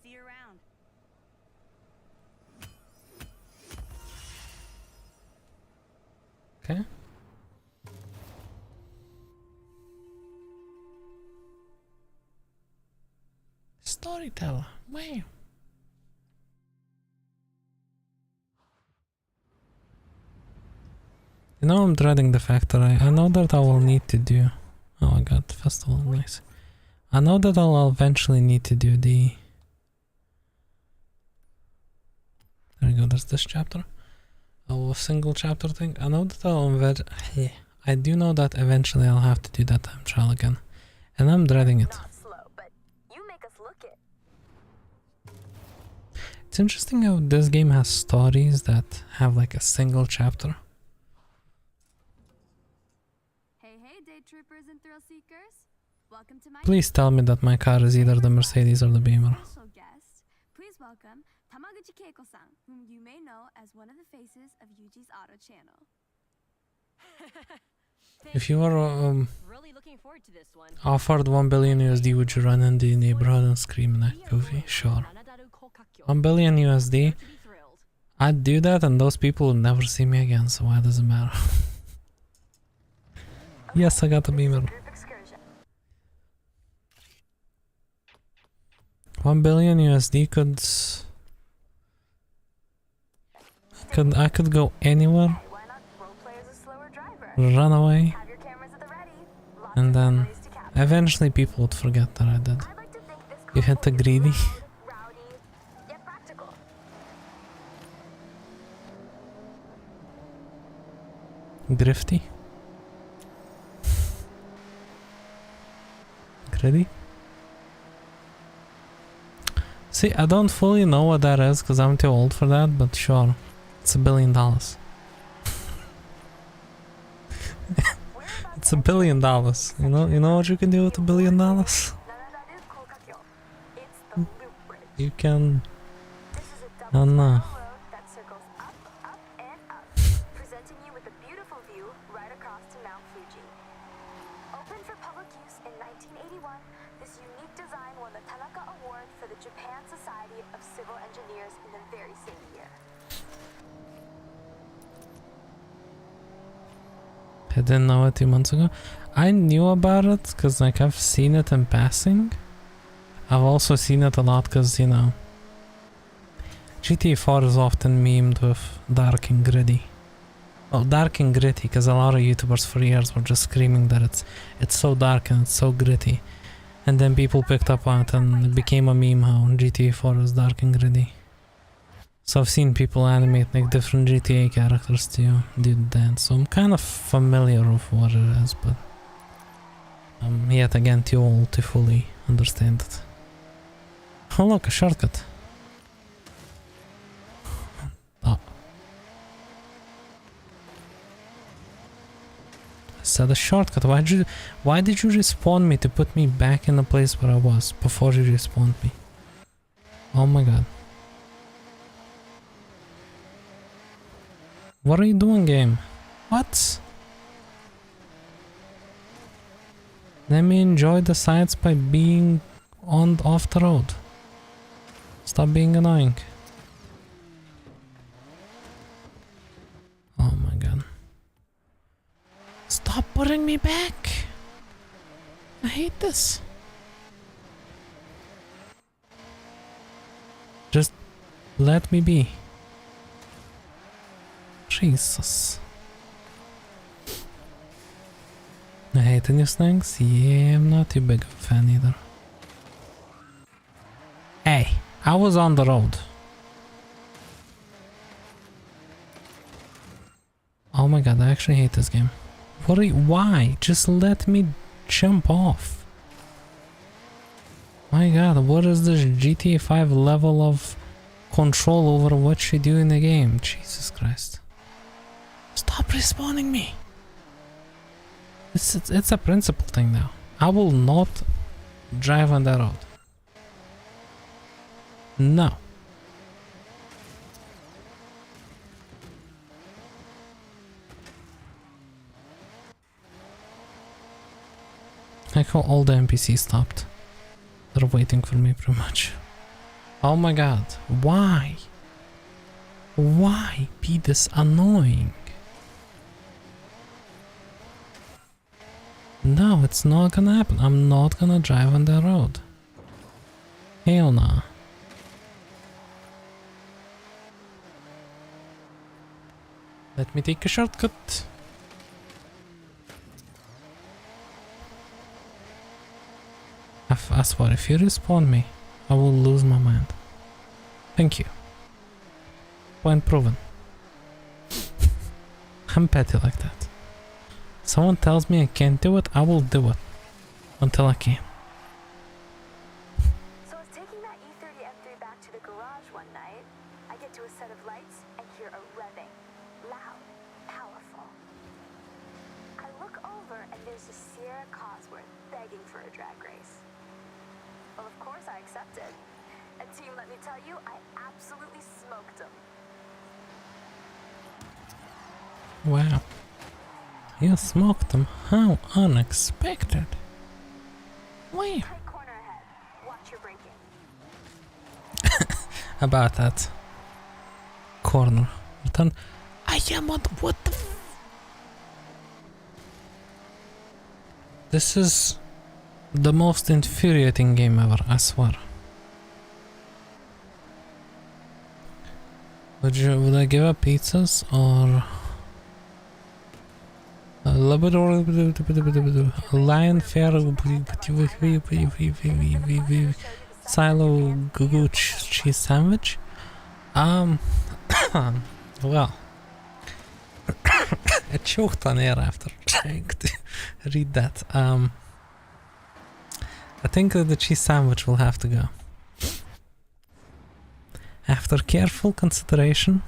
See you around. Okay. Storyteller. Wow. You know, I'm dreading the fact that I know that I will need to do... Oh, I got festival, nice. I know that I'll eventually need to do the... There we go, there's this chapter. Oh, a single chapter thing. I know that I do know that eventually I'll have to do that time trial again. And I'm dreading it. Not slow, but you make us look it. It's interesting how this game has stories that have like a single chapter. Hey, day troopers and thrill seekers. Welcome to my Please tell me that my car is either the Mercedes or the Beamer. special guest. Please welcome Tamaguchi Keiko-san, whom you may know as one of the faces of Yuji's Auto channel. If you were Really looking forward to this one. offered 1 billion USD, would you run in the neighborhood and scream like Goofy? Sure. 1 billion USD? I'd do that and those people would never see me again, so why does it matter? Yes, I got the Beamer. Group excursion. 1 billion USD I could go anywhere, Why not roleplay as a slower driver? run away, Have your cameras at the ready. Lots and of then memories to capture. eventually people would forget that I did. I'd like to think this You hit the convoy is greedy. loud, rowdy, yet practical. Grifty. Gritty. See, I don't fully know what that is because I'm too old for that, but sure. It's $1 billion. It's $1 billion. You know what you can do with $1 billion? It's the loop bridge. You can... This is a Oh double no. spiral road that circles up, and up, presenting you with a beautiful view right across to Mount Fuji. Opened for public use in 1981, this unique design won the Tanaka Award for the Japan Society of Civil Engineers in the very same year. I didn't know it 2 months ago. I knew about it because like I've seen it in passing. I've also seen it a lot because, you know, GTA 4 is often memed with dark and gritty. Well, dark and gritty because a lot of YouTubers for years were just screaming that it's so dark and it's so gritty. And then people picked up on it and it became a meme how GTA 4 is dark and gritty. So I've seen people animate like different GTA characters to do the dance, so I'm kind of familiar with what it is, but I'm yet again too old to fully understand it. Oh look, a shortcut. Oh. I said a shortcut. Why did you respawn me to put me back in the place where I was before you respawned me? Oh my god. What are you doing, game? What? Let me enjoy the sights by being off the road. Stop being annoying. Oh my god. Stop putting me back! I hate this. Just let me be. Jesus. I hate the new things. Yeah, I'm not too big of a fan either. Hey, I was on the road. Oh my god, I actually hate this game. Why? Just let me jump off. My god, what is this GTA 5 level of control over what you do in the game? Jesus Christ. Stop respawning me. It's a principle thing now. I will not drive on that road. No. Like how all the NPCs stopped. They're waiting for me pretty much. Oh my god. Why? Why be this annoying? No, it's not gonna happen. I'm not gonna drive on that road. Hell nah. Let me take a shortcut. I swear, if you respawn me, I will lose my mind. Thank you. Point proven. I'm petty like that. Someone tells me I can't do it, I will do it. Until I can. So I was taking that E30 M3 back to the garage one night. I get to a set of lights and hear a revving. Loud, powerful. I look over and there's a Sierra Cosworth begging for a drag race. Well, of course I accepted. And team, let me tell you, I absolutely smoked him. Wow. You smoked them? How unexpected. Wow. Tight corner ahead. Watch your braking. About that. Corner. Return. I am on what the This is the most infuriating game ever, I swear. Would I give up pizzas or Lion Fair Silo Gugu cheese sandwich? Well, I choked on air after trying to read that. I think that the cheese sandwich will have to go. After careful consideration,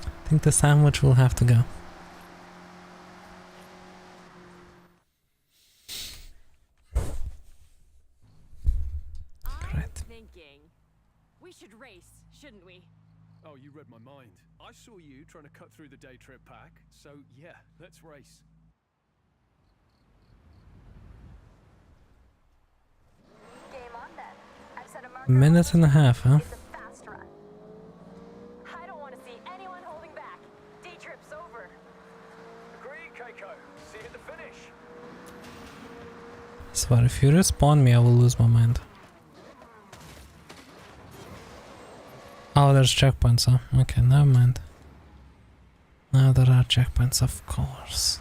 I think the sandwich will have to go. Right. Thinking we should race, shouldn't we? Oh, you read my mind. I saw you trying to cut through the day trip pack, so yeah, let's race. Game on then. I've set a marker. Minute and a half, huh? It's a fast run. I don't want to see anyone holding back. D-trip's over. Agreed, Keiko. See you at the finish. So if you respawn me, I will lose my mind. Oh, there's checkpoints, huh? Okay, never mind. Now there are checkpoints, of course.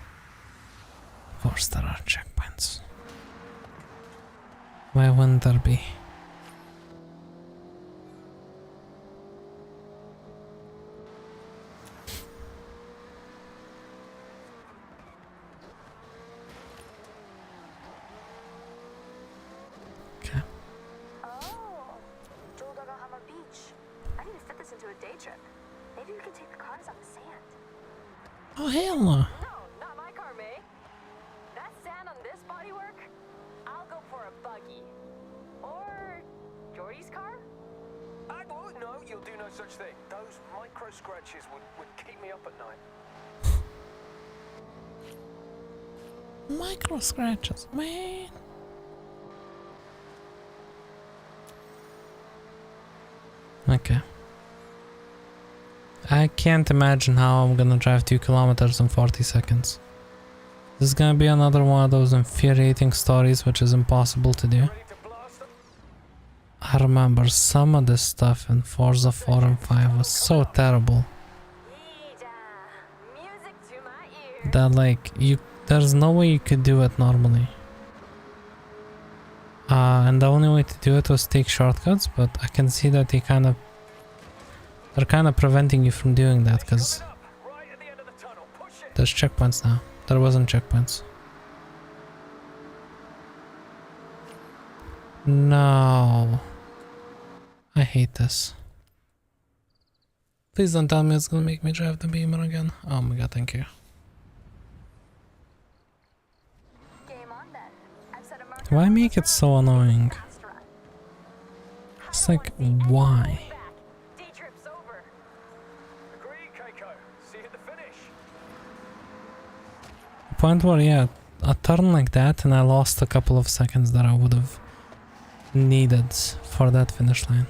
Of course there are checkpoints. Why wouldn't there be? Okay. Oh, Hammer Beach. I need to fit this into a day trip. Maybe we can take the cars on the sand. Oh hell no! No, not my car, May. That sand on this bodywork? I'll go for a buggy. Or Jordy's car? I won't. No, you'll do no such thing. Those micro scratches would keep me up at night. Micro scratches, man. Okay. I can't imagine how I'm gonna drive 2 kilometers in 40 seconds. This is gonna be another one of those infuriating stories which is impossible to do. I remember some of this stuff in Forza 4 and 5 was so terrible Music to my ears. that like there's no way you could do it normally. And the only way to do it was take shortcuts, but I can see that they're kind of preventing you from doing that because Right at the end of the tunnel. Push it. there's checkpoints now. There wasn't checkpoints. No. I hate this. Please don't tell me it's gonna make me drive the Beamer again. Oh my god, thank you. Game on then. I've set a marker Why on make this it so road. annoying? Fast run. It's like, why? Day trip's over. Agreed, Keiko. See you at the finish. The point where, yeah, a turn like that and I lost a couple of seconds that I would have needed for that finish line.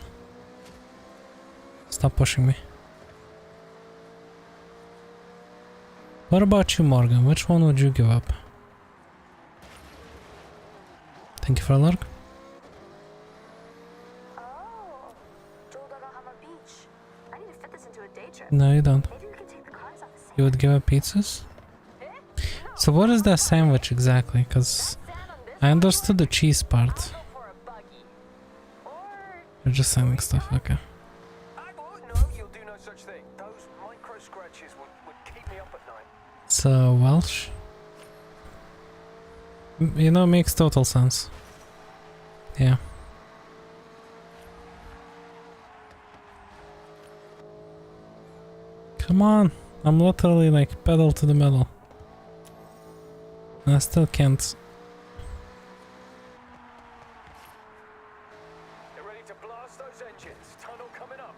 Stop pushing me. What about you, Morgan? Which one would you give up? Thank you for a lurk. Oh, Hammer Beach. I need to fit this into a day trip. No, you don't. Maybe we can take the cars on the sand. You would give up pizzas? So what is that sandwich exactly? Because I understood the cheese part. Go for a buggy. Or You're just sending stuff, okay. I won't. No, you'll do no such thing. Those micro scratches would keep me up at night. It's Welsh. You know, makes total sense. Yeah. Come on, I'm literally like pedal to the metal. And I still can't. Get ready to blast those engines. Tunnel coming up.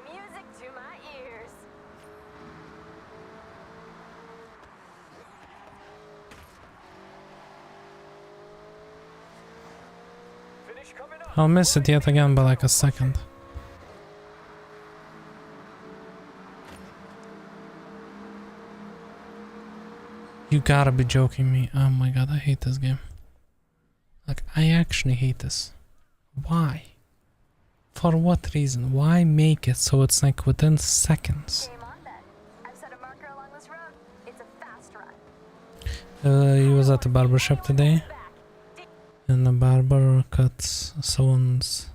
music to my ears. Finish coming up. I'll miss it yet again by like a second. You gotta be joking me. Oh my god, I hate this game. Like, I actually hate this. Why? For what reason? Why make it so it's like within seconds? Game on then. I've set a marker along this road. It's a fast run. He was at the barber shop today. And the barber cut someone's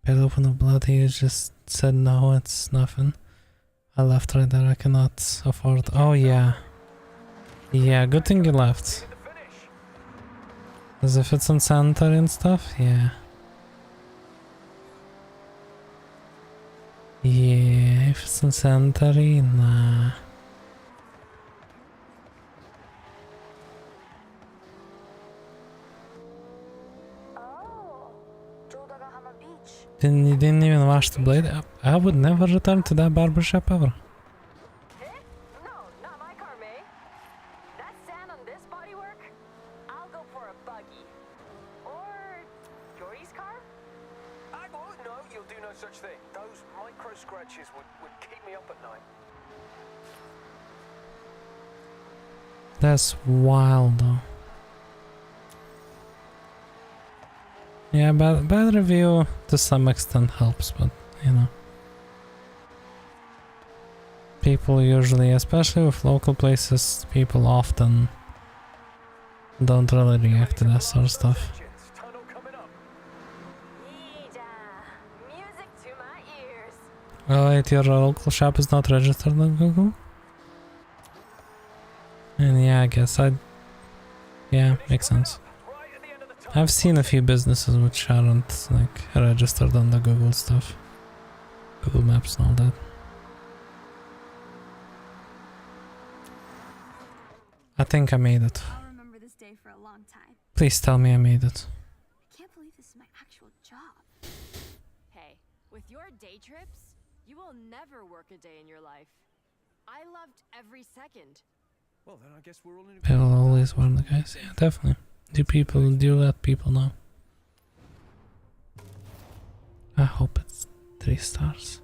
head open of blood. He just said, no, it's nothing. I left right there. I cannot afford. Oh, yeah. Yeah, good thing you left. As if it's on sanitary and stuff, yeah. Yeah, if it's on sanitary, nah. Oh, Hammer Beach. Then you didn't even wash the blade? I would never return to that barbershop ever. No, not my car, May. That sand on this bodywork? I'll go for a buggy. Or Jordy's car? I won't. No, you'll do no such thing. Those micro scratches would keep me up at night. That's wild though. Yeah, bad review to some extent helps, but you know. People usually, especially with local places, people often don't really react to that sort of stuff. Tunnel coming up. Music to my ears. Oh wait, your local shop is not registered on Google? And yeah, I guess yeah, makes sense. Right at the end of the tunnel. I've seen a few businesses which aren't like registered on the Google stuff. Google Maps and all that. I think I made it. I'll remember this day for a long time. Please tell me I made it. I can't believe this is my actual job. Hey, with your day trips, you will never work a day in your life. I loved every second. Well, then I guess we're all in They will always warn the guys. Yeah, definitely. Do you let people know? I hope it's 3 stars.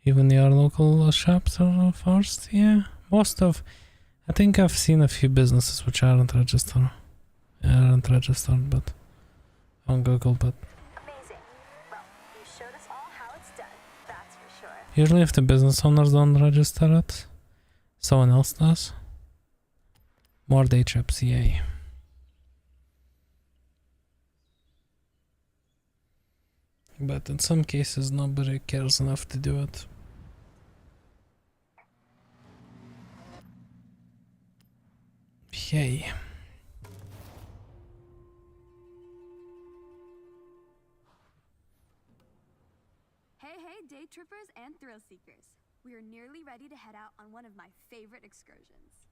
Even your local shops are first? Yeah, most of... I think I've seen a few businesses which aren't registered. But on Google, but... Amazing. Well, you showed us all how it's done. That's for sure. Usually if the business owners don't register it, someone else does. More day trips, yay. But in some cases nobody cares enough to do it. Yay. Hey, day trippers and thrill seekers. We are nearly ready to head out on one of my favorite excursions.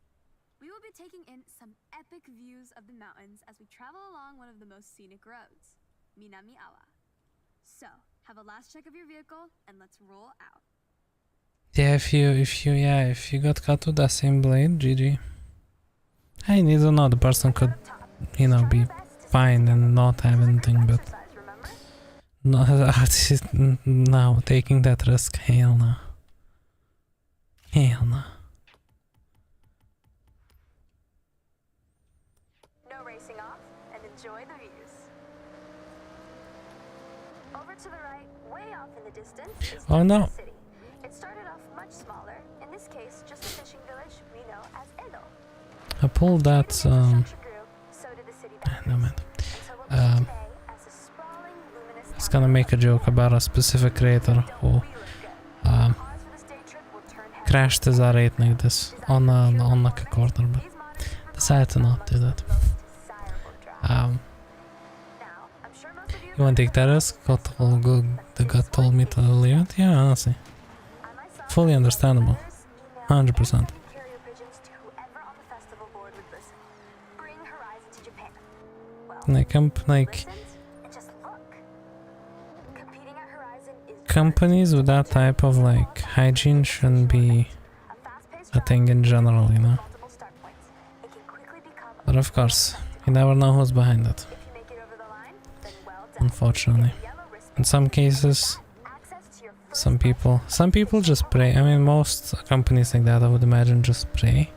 We will be taking in some epic views of the mountains as we travel along one of the most scenic roads, Minami Awa. So, have a last check of your vehicle and let's roll out. Yeah, if you got cut with that same blade, GG. I need to know the person could, you know, be fine and not have anything, but no, taking that risk, hell no. Hell no. No racing off and enjoy the views. Over to the right, way off in the distance, is Oh no. City. It started off much smaller, in this case just a fishing village we know as Edo. I pulled that, So did the city no man. so what we see today as a sprawling, luminous I was gonna make a joke about a specific creator who cars for this day trip will turn heavy. crashed his R8 like this on like a corner, but decided to not do that. Now, I'm sure most of you You wanna take that risk? The gut told me to leave it? Yeah, honestly. I myself Fully understandable. 100%. carrier pigeons to whoever on the festival board would listen. Bring Horizon to Japan. Well, Like listened and just look. Competing at Horizon is companies with that type of like hygiene shouldn't be a fast-paced a thing in general, you know. multiple start points. It can quickly become But of course, you never know who's behind it. if you make it over the line, then well done. Unfortunately, Yellow wristband. in some cases, Access to your first some people just pray. I mean, most companies like that, I would imagine, just pray,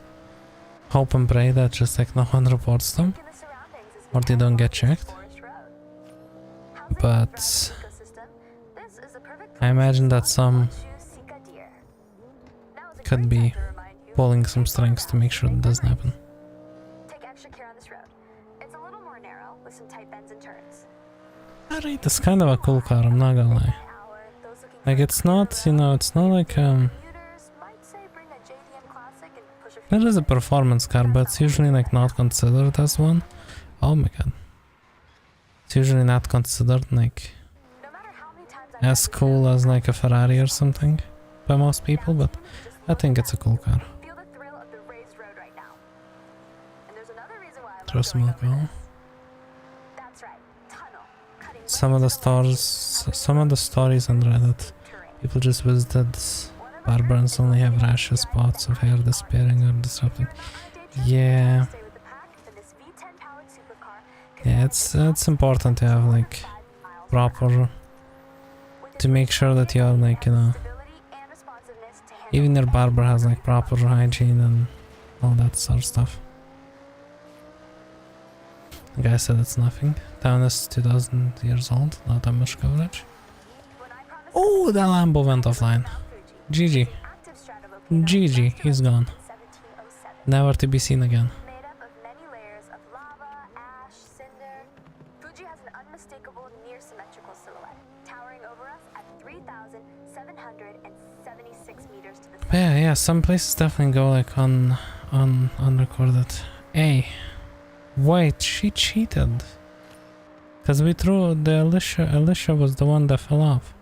hope and pray that just like no one reports them in the surroundings is or they don't get checked. Forest Road. Housing But ecosystem, this is a perfect I imagine that some choose Sika deer. Now is a could great be time to remind you pulling some strings to make sure it doesn't happen. take extra care on this road. It's a little more narrow with some tight bends and turns. Alright, it's kind of a cool car, I'm not gonna lie. An hour, those looking Like for it's not, you know, it's not like commuters might say bring a JDM Classic and push a few it is a performance car, but it's usually like not considered as one. Oh my god. It's usually not considered like no matter how many times as cool as like a Ferrari or something by most people, but I think it's a cool car. feel the thrill of the raised road right now. And there's another reason why I love Throw some going over alcohol. this. That's right. Tunnel. Cutting Some of the stories on Reddit, people just visited barber and suddenly have rashes, spots of hair disappearing or disrupting. Yeah, yeah, it's important to have like proper, to make sure that you're like, you know, even your barber has like proper hygiene and all that sort of stuff. The guy said it's nothing. Town is 2000 years old, not that much coverage. Oh, the Lambo went offline. GG. GG, he's gone. Never to be seen again. Made up of many layers of lava, ash, cinder. Fuji has an unmistakable near-symmetrical silhouette, towering over us at 3,776 meters to the south. Yeah, some places definitely go like unrecorded. Hey, wait, she cheated. Cause we threw the Alicia was the one that fell off.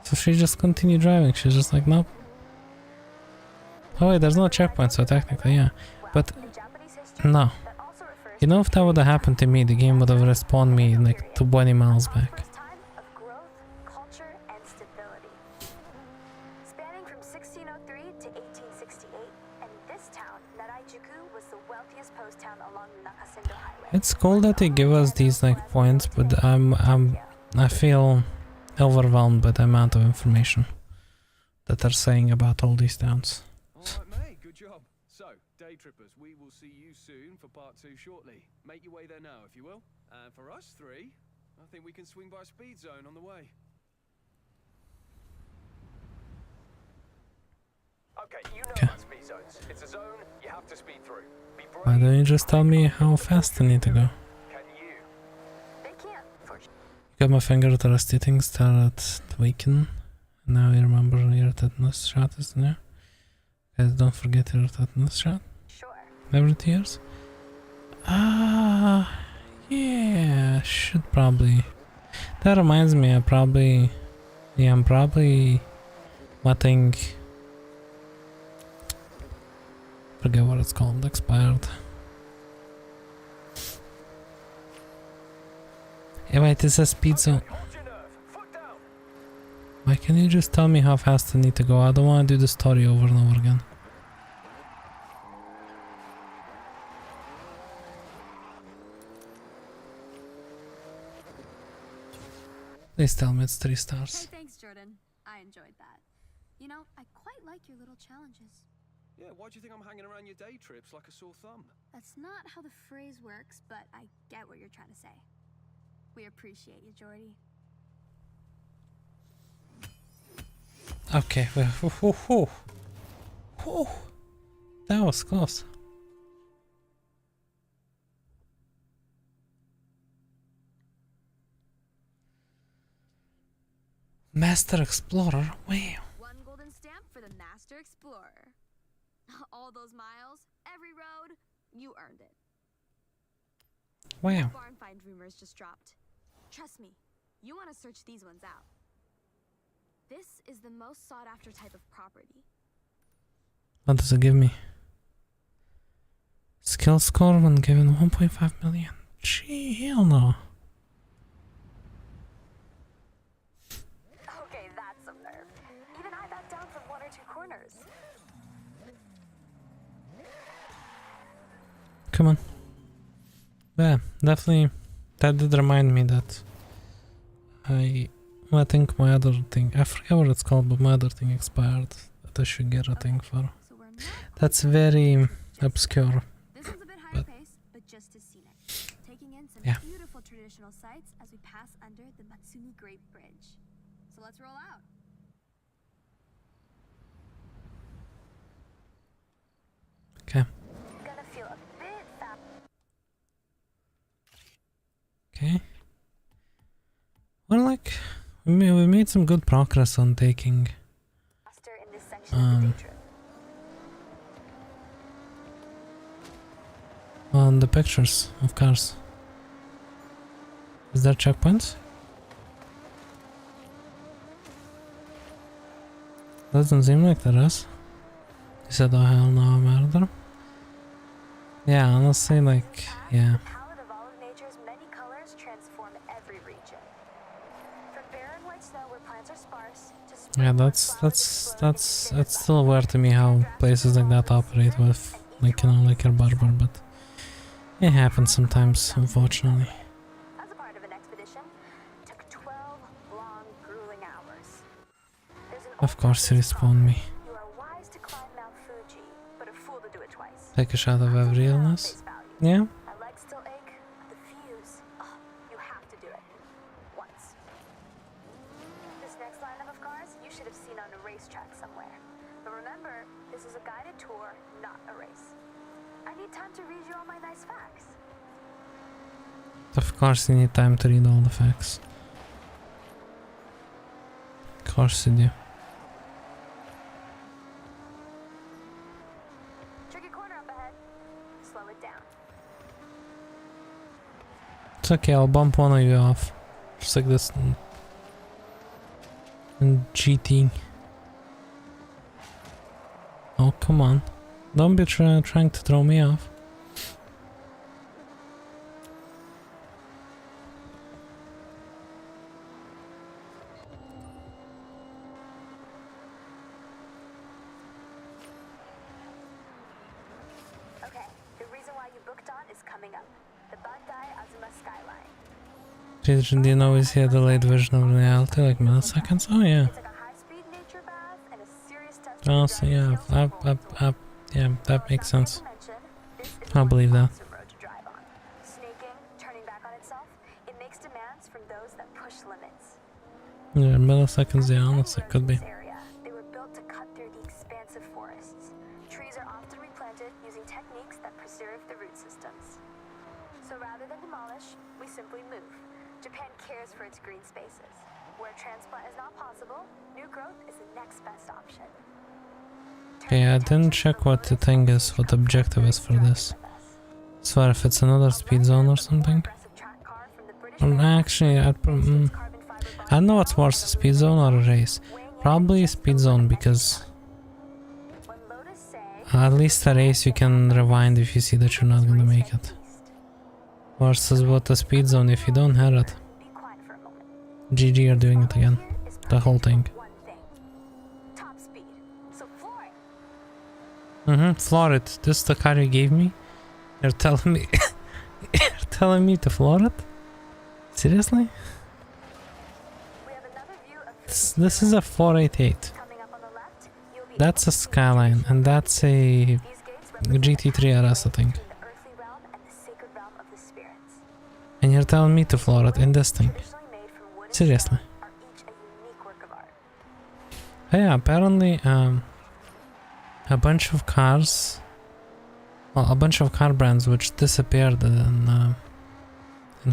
So she just continued driving. She's just like, nope. Oh wait, there's no checkpoint, so technically, yeah. But no. You know, if that would have happened to me, the game would have respawned me like 20 miles back. First time of growth, culture, and stability. Spanning from 1603 to 1868, and this town, Naraijuku, was the wealthiest post town along the Nakasindo Highway. It's cool that they give us these like points, but I feel overwhelmed by the amount of information that they're saying about all these towns. Alright, mate, good job. So, day trippers, we will see you soon for part 2 shortly. Make your way there now, if you will. And for us three, I think we can swing by Speed Zone on the way. Okay, you know about speed zones. It's a zone you have to speed through. Be brave. Why don't you just tell me how fast I need to go? Can you? They can't. Got my finger to rusty things started tweaking. Now you remember your tetanus shot, isn't it? Guys, don't forget your tetanus shot. Sure. Every 2 years. Yeah, should probably. That reminds me, I'm probably letting. Forget what it's called, expired. Hey, wait, it's a speed zone. Hold your nerve. Foot down. Why can you just tell me how fast I need to go? I don't want to do the story over and over again. Please tell me it's 3 stars. Hey, thanks, Jordan. I enjoyed that. You know, I quite like your little challenges. Yeah, why do you think I'm hanging around your day trips like a sore thumb? That's not how the phrase works, but I get what you're trying to say. We appreciate you, Jordy. Okay, that was close. Master Explorer, wow. One golden stamp for the Master Explorer. All those miles, every road, you earned it. Wow. Barn find rumors just dropped. Trust me, you want to search these ones out. This is the most sought after type of property. What does it give me? Skill score when given 1.5 million. Gee, hell no. Okay, that's some nerve. Even I backed down from 1 or 2 corners. Come on. Yeah, definitely. That did remind me that I think my other thing, I forget what it's called, but my other thing expired. That I should get a thing for. So we're not That's very obscure. This one's a bit higher But- pace, but just as scenic. Taking in some Yeah. beautiful traditional sights as we pass under the Matsumi Great Bridge. So let's roll out. Okay. Gonna feel a bit Okay. Well, like, we made some good progress on taking faster in this section of the day trip. on the pictures of cars. Is there checkpoints? Doesn't seem like there is. He said, oh hell no, I'm out of there. Yeah, honestly, like, yeah. The palette of all of nature's many colors transform every region. From barren white snow where plants are sparse to Yeah, spring that's it's still weird to me how places like that operate with, like, you know, like your barber, but it happens sometimes, unfortunately. As a part of an expedition, took 12 long, grueling hours. There's an Of old course, he Japanese respawned me. proverb, you are wise to climb Mount Fuji, but a fool to do it twice. Take a shot of every illness. Face value. Yeah? My legs still ache. The fuse. Oh, you have to do it. Once. This next lineup of cars you should have seen on a racetrack somewhere. But remember, this is a guided tour, not a race. I need time to read you all my nice facts. Of course you need time to read all the facts. Of course you do. Tricky corner up ahead. Slow it down. It's okay, I'll bump one of you off. Just like this. And GT. Oh, come on. Don't be trying to throw me off. Okay, the reason why you booked on is coming up. The Bandai Azuma Skyline. Did you know is here delayed version of reality, like milliseconds? Oh yeah. It's like a high-speed nature bath and a serious test Oh, of so driving yeah, skills. yeah, that makes sense. Not to mention, this is I one believe that. awesome road to drive on. Snaking, turning back on itself, it makes demands from those that push limits. Yeah, milliseconds, yeah, honestly, could be. In this area, they were built to cut through the expansive forests. Trees are often replanted using techniques that preserve the root systems. So rather than demolish, we simply move. Japan cares for its green spaces. Where transplant is not possible, new growth is the next best option. Okay, I didn't check what the thing is, what the objective is for this. So if it's another speed zone or something. Actually, I don't know what's worse, a speed zone or a race. Probably a speed zone, because at least a race you can rewind if you see that you're not gonna make it. Versus what a speed zone, if you don't hit it. GG, you're doing it again. The whole thing. Top speed. So floor it. Floor it. This is the car you gave me? You're telling me you're telling me to floor it? Seriously? We have another view of This is a 488. coming up on the left. You'll be That's a Skyline, and that's a These gates GT3 RS, I think. between the earthly realm and the sacred realm of the spirits. And you're telling me to floor it in this thing? Traditionally made from wood and Seriously? stone, are each a unique work of art. Oh yeah, apparently a bunch of cars, well, a bunch of car brands which disappeared in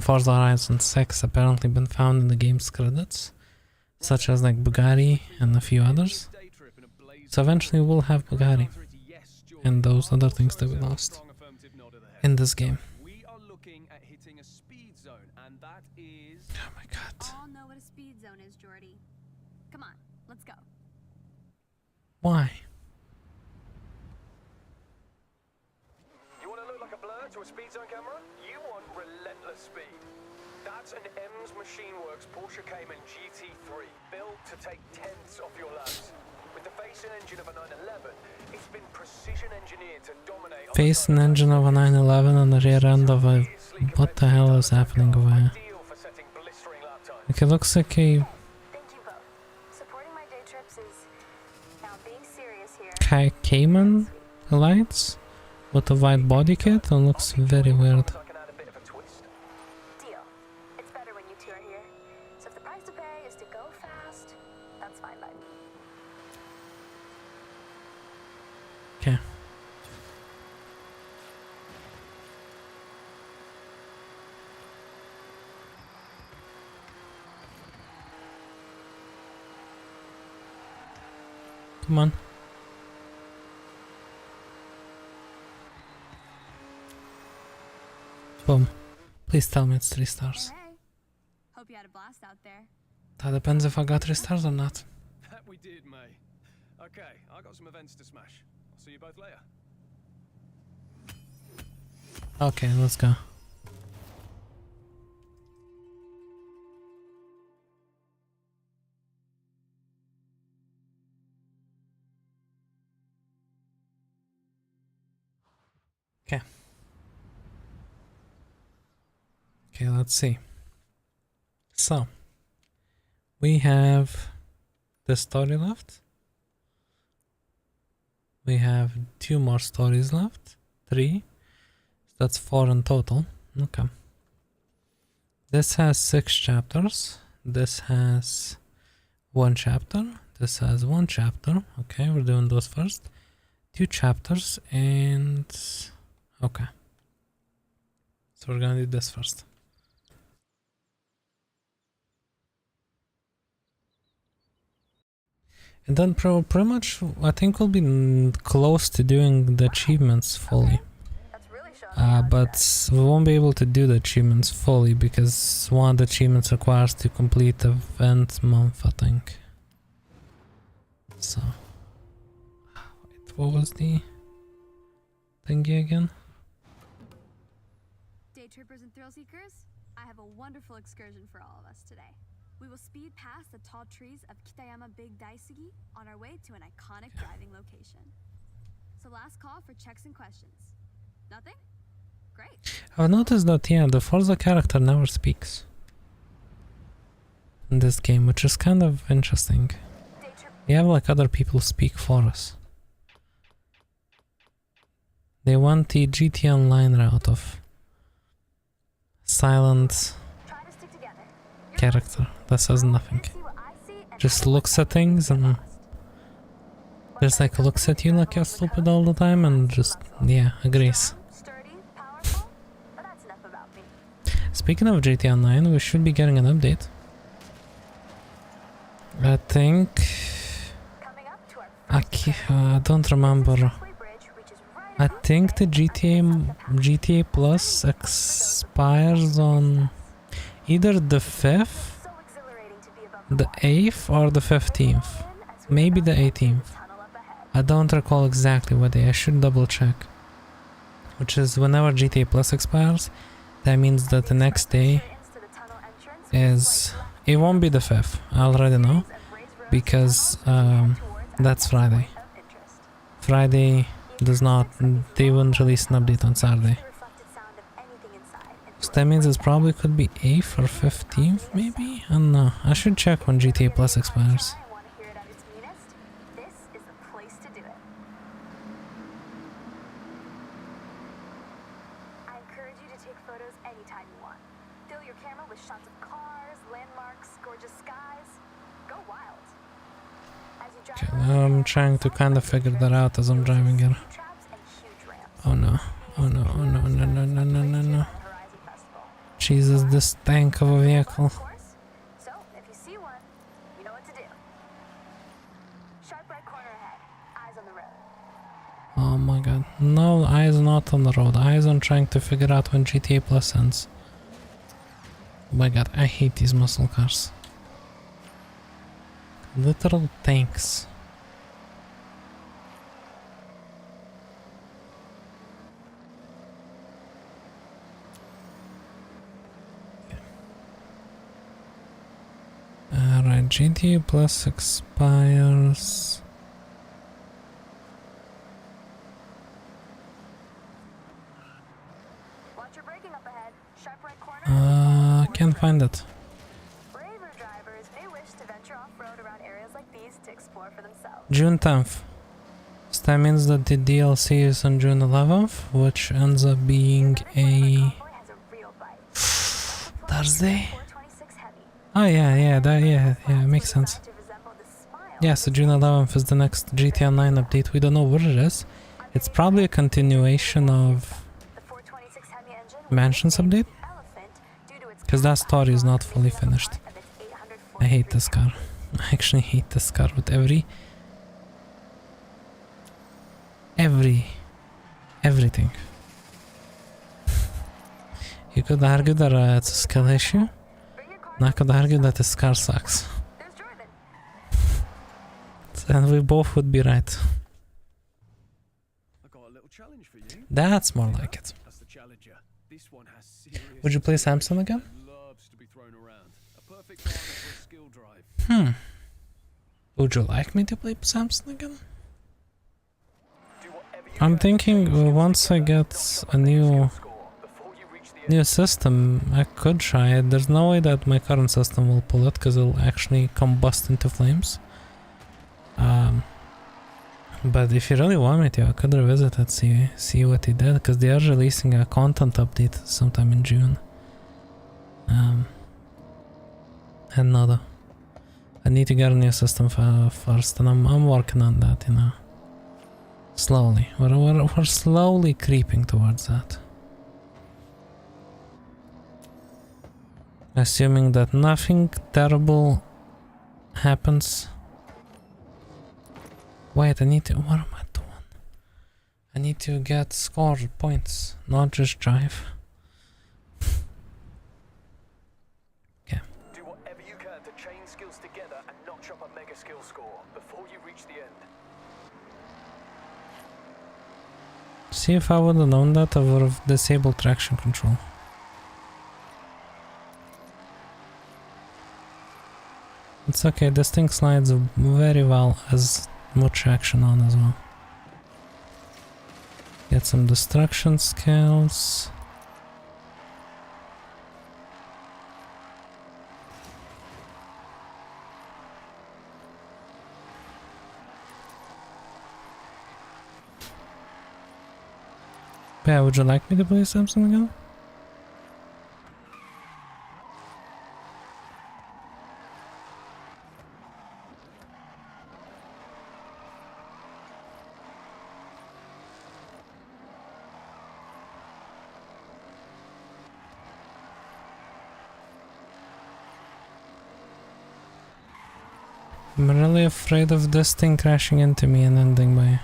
Forza Horizon 6 apparently been found in the game's credits, such as like Bugatti and a few others. So eventually we'll have Bugatti and those other things that we lost in this game. We are looking at hitting a speed zone, and that is Oh my god. All know what a speed zone is, Jordy. Come on, let's go. Why? You want to look like a blur to a speed zone camera? You want relentless speed. That's an M's Machine Works Porsche Cayman GT3, built to take tenths off your lows. With the face and engine of a 911, it's been precision engineered to dominate. Face and engine of a 911 and the rear end of a... What the hell is happening over here? Ideal for setting blistering lap times. Okay, looks like a Thank you both. Supporting my day trips is now being serious here. Cayman lights with a white body kit. It looks very weird. I can add a bit of a twist. Deal. It's better when you two are here. So if the price to pay is to go fast, that's fine by me. Okay. Come on. Boom. Please tell me it's 3 stars. Hey. Hope you had a blast out there. That depends if I got 3 stars or not. that we did, May. Okay, I got some events to smash. I'll see you both later. Okay, let's go. Okay. Okay, let's see. So, we have the story left. We have 2 more stories left. 3. That's 4 in total. Okay. This has 6 chapters. This has 1 chapter. This has 1 chapter. Okay, we're doing those first. 2 chapters and... okay. So we're gonna do this first. And then pretty much, I think we'll be close to doing the achievements fully. But we won't be able to do the achievements fully because one of the achievements requires to complete the event month, I think. So, wait, what was the thingy again? Day trippers and thrill seekers, I have a wonderful excursion for all of us today. We will speed past the tall trees of Kitayama Big Daisugi on our way to an iconic driving location. So last call for checks and questions. Nothing? Great. I've noticed that, yeah, the Forza character never speaks in this game, which is kind of interesting. We have like other people speak for us. They want the GT Online route of silent character that says nothing. Just looks at things and just like looks at you like you're stupid all the time and just, yeah, agrees. Speaking of GT Online, we should be getting an update. I think... I don't remember. I think the GTA Plus expires on either the 5th, the 8th or the 15th. Maybe the 18th. I don't recall exactly what day, I should double check. Which is whenever GTA Plus expires, that means that the next day is... it won't be the 5th, I already know. Because that's Friday. Friday does not... they wouldn't release an update on Saturday. So that means it probably could be 8th or 15th, maybe? I don't know. I should check when GTA Plus expires. Okay, I'm trying to kind of figure that out as I'm driving here. Oh no. Oh no, oh no, no, no, no, no, no, no. Jesus, this tank of a vehicle. Oh my god. No, eyes not on the road. Eyes on trying to figure out when GTA Plus ends. Oh my god, I hate these muscle cars. Literal tanks. Alright, GTA Plus expires... can't find it. June 10th. So that means that the DLC is on June 11th, which ends up being a... Thursday? Oh yeah, it makes sense. Yeah, so June 11th is the next GTA Online update. We don't know what it is. It's probably a continuation of Mansions update, because that story is not fully finished. I hate this car. I actually hate this car with everything. You could argue that it's a skill issue, and I could argue that this car sucks. And we both would be right. That's more like it. Would you play Samson again? Would you like me to play Samson again? I'm thinking once I get a new system, I could try it. There's no way that my current system will pull it because it'll actually combust into flames. But if you really want me to, I could revisit it, see what he did, because they are releasing a content update sometime in June. And no, I need to get a new system first, and I'm working on that, you know. Slowly, we're slowly creeping towards that. Assuming that nothing terrible happens. Wait, I need to, what am I doing? I need to get score points, not just drive. Okay. Do whatever you can to chain skills together and notch up a mega skill score before you reach the end. See, if I would have known that, I would have disabled traction control. It's okay, this thing slides very well as more traction on as well. Get some destruction skills. Yeah, would you like me to play something again? I'm really afraid of this thing crashing into me and ending my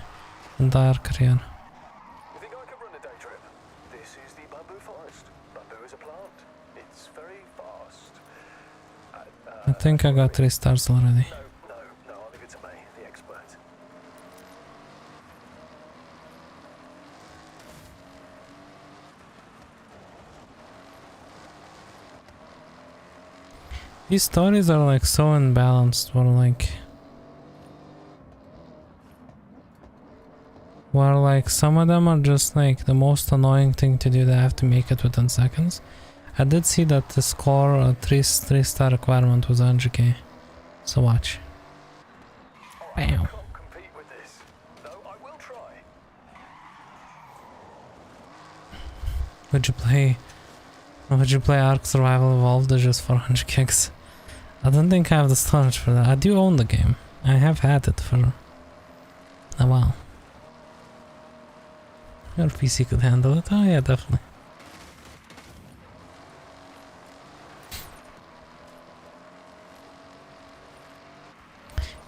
entire career. You think I could run a day trip? This is the bamboo forest. Bamboo is a plant. It's very fast. I think I got 3 stars already. No, I'll leave it to me, the expert. These stories are like so unbalanced, where like some of them are just like the most annoying thing to do, they have to make it within seconds. I did see that the score 3-star requirement was 100k, so watch. Bam. I can't compete with this. No, I will try. Would you play Ark Survival Evolved just for 100 gigs? I don't think I have the storage for that. I do own the game. I have had it for a while. Your PC could handle it. Oh yeah, definitely.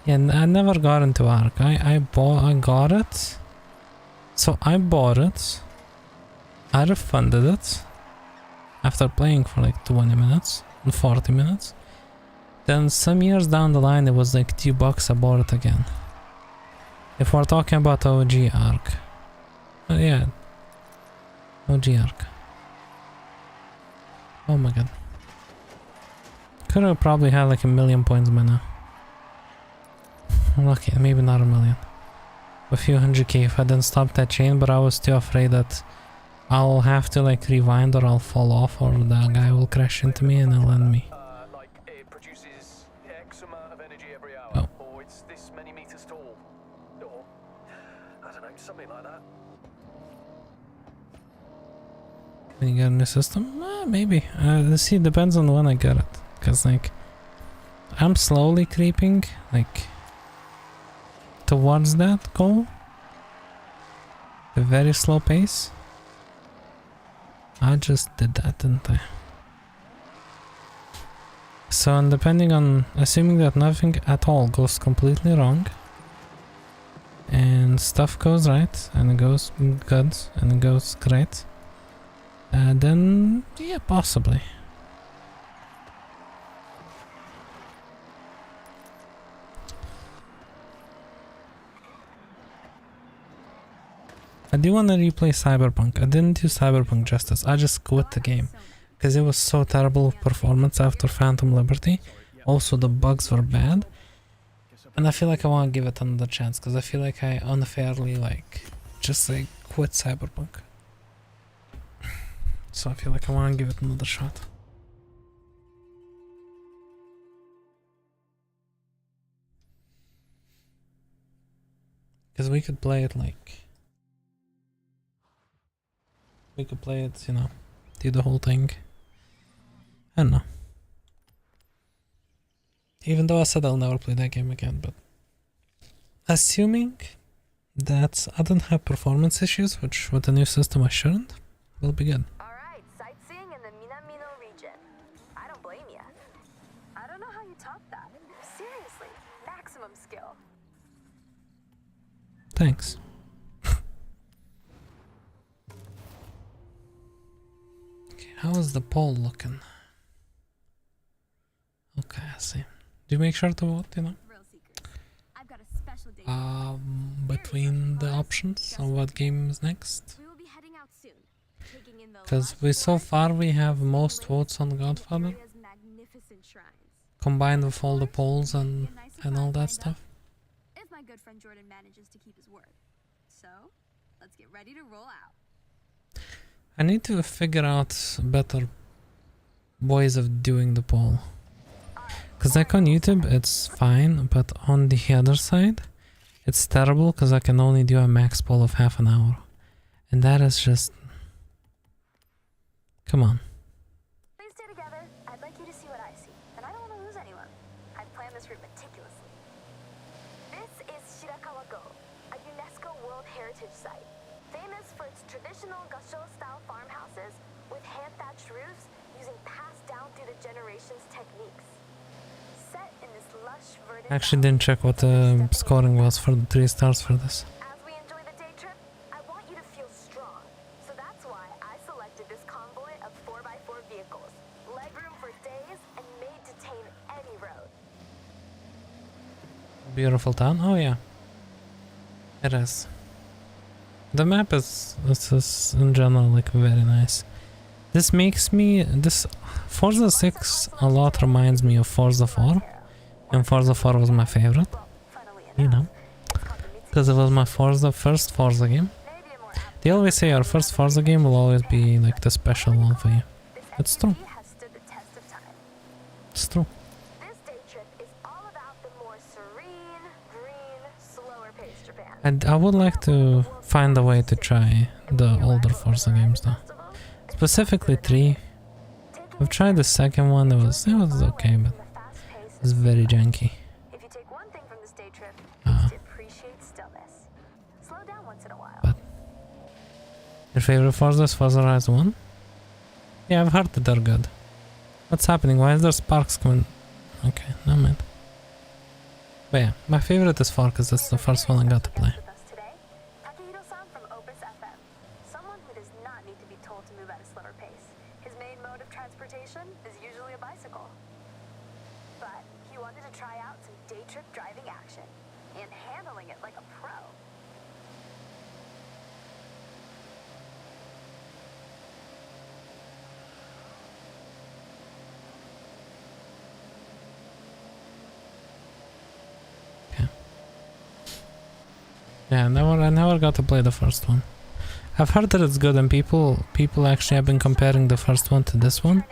Yeah, I never got into Ark. I got it. So I bought it. I refunded it after playing for like 20 minutes and 40 minutes. Then some years down the line it was like $2, I bought it again. If we're talking about OG Ark. Yeah. OG Ark. Oh my god. Could have probably had like 1,000,000 points by now. Lucky, maybe not 1,000,000. A few 100k if I didn't stop that chain, but I was too afraid that I'll have to like rewind or I'll fall off or the guy will crash into me and he'll end me. Like it produces X amount of energy every hour, Oh. or it's this many meters tall, or I don't know, something like that. Can you get a new system? Maybe. See, it depends on when I get it. Because like, I'm slowly creeping like towards that goal. A very slow pace. I just did that, didn't I? So, and depending on, assuming that nothing at all goes completely wrong, and stuff goes right, and it goes good, and it goes great, then, yeah, possibly. I do want to replay Cyberpunk. I didn't do Cyberpunk justice. I just quit the game because it was so terrible performance after Phantom Liberty. Also, the bugs were bad, and I feel like I want to give it another chance because I feel like I unfairly just quit Cyberpunk. So I feel like I want to give it another shot. Because we could play it like... We could play it, you know, do the whole thing. I don't know. Even though I said I'll never play that game again, but... Assuming that I don't have performance issues, which with the new system I shouldn't, will be good. Alright, sightseeing in the Minamino region. I don't blame you. I don't know how you top that. Seriously, maximum skill. Thanks. Okay, how is the poll looking? Okay, I see. Do you make sure to vote, you know? I've got a special date. Between the options on what game is next? We will be heading out soon. Taking in the Because lush so forest far we have and most votes on Godfather, area's magnificent shrines. combined with all the polls and all that stuff. If my good friend Jordan manages to keep his word. So, let's get ready to roll out. I need to figure out better ways of doing the poll. Because like on YouTube it's fine, but on the other side it's terrible because I can only do a max poll of half an hour. And that is just... Come on. Please stay together. I'd like you to see what I see. And I don't want to lose anyone. I've planned this route meticulously. This is Shirakawa-go, a UNESCO World Heritage Site. Famous for its traditional Gasho-style farmhouses with hand-thatched roofs using passed down through the generations techniques. Set in this lush verdant I actually didn't check what the scoring was for the 3 stars for this. As we enjoy the day trip, I want you to feel strong. So that's why I selected this convoy of 4x4 vehicles. Legroom for days and made to tame any road. Beautiful town? Oh yeah. It is. The map is in general like very nice. This makes me... this Forza 6 a lot reminds me of Forza 4. And Forza 4 was my favorite. You know. Because it was my first Forza game. They always say your first Forza game will always be like the special one for you. It's true. It's true. This day trip is all about the more serene, green, slower paced Japan. And I would like to find a way to try the older Forza games though. Specifically 3. I've tried the second one, it was okay, but it was very janky. If you take one thing from this day trip, it's to appreciate stillness. Slow down once in a while. But your favorite Forza is Forza Horizon 1? Yeah, I've heard that they're good. What's happening? Why is there sparks coming? Okay, never mind. But yeah, my favorite is 4 because that's the first one I got to play. With us today, Takehiro-san from Opus FM. Someone who does not need to be told to move at a slower pace. His main mode of transportation is usually a bicycle. But he wanted to try out some day trip driving action and handling it like a pro. Yeah, I never got to play the first one. I've heard that it's good and people actually have been comparing the first one to this one.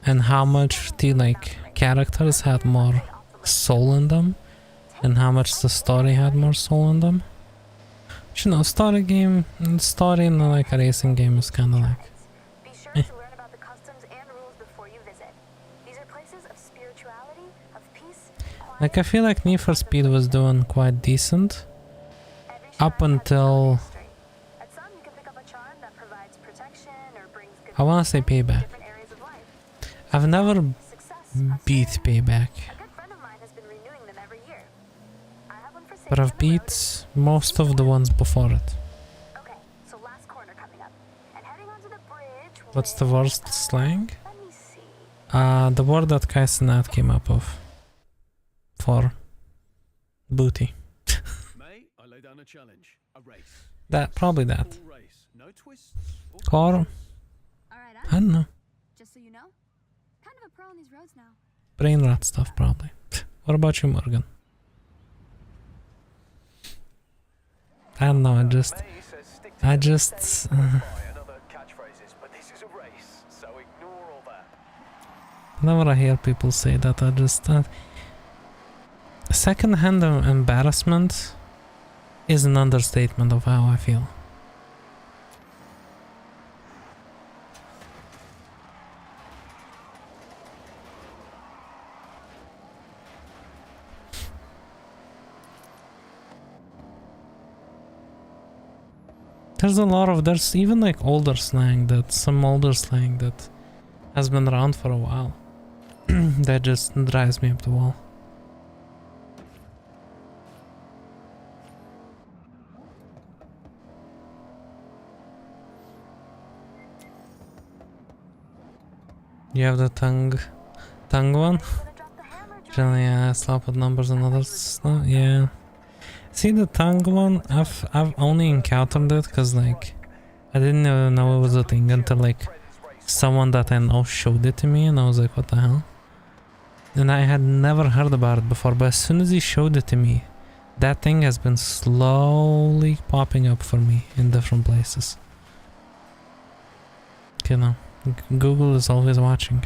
And how much the like characters had more soul in them. And how much the story had more soul in them. But, you know, story in like a racing game is kinda like... Be sure to learn about the customs and rules before you visit. These are places of spirituality, of peace, quiet. Like I feel like Need for Speed was doing quite decent. Up until... At some, you can pick up a charm that provides protection or brings good I wanna say fortune in Payback. different areas of life. I've never Success, beat Payback. a good friend of mine has been renewing them every year. I have one for sale But on I've the road. beat most of the ones before it. Okay, so last corner coming up. And heading onto the bridge. What's the worst slang? Let me see. The word that Kai Cenat came up with. For booty. May I lay down a challenge? A race. That, probably that. Full race. No twists. Or, Alright, I don't know. just so you know, kind of a pro on these roads now. Brain rot stuff, probably. What about you, Morgan? I don't know, May says stick to I the just, stage and other catchphrases, but this is a race, so ignore all that. whenever I hear people say that, I just, second-hand embarrassment is an understatement of how I feel. There's even like older slang that has been around for a while. That just drives me up the wall. You have the tongue one? Generally, I slap with numbers and others. No, yeah. See, the tongue one, I've only encountered it because like I didn't even know it was a thing until like someone that I know showed it to me, and I was like, what the hell? And I had never heard about it before, but as soon as he showed it to me, that thing has been slowly popping up for me in different places. You know, Google is always watching.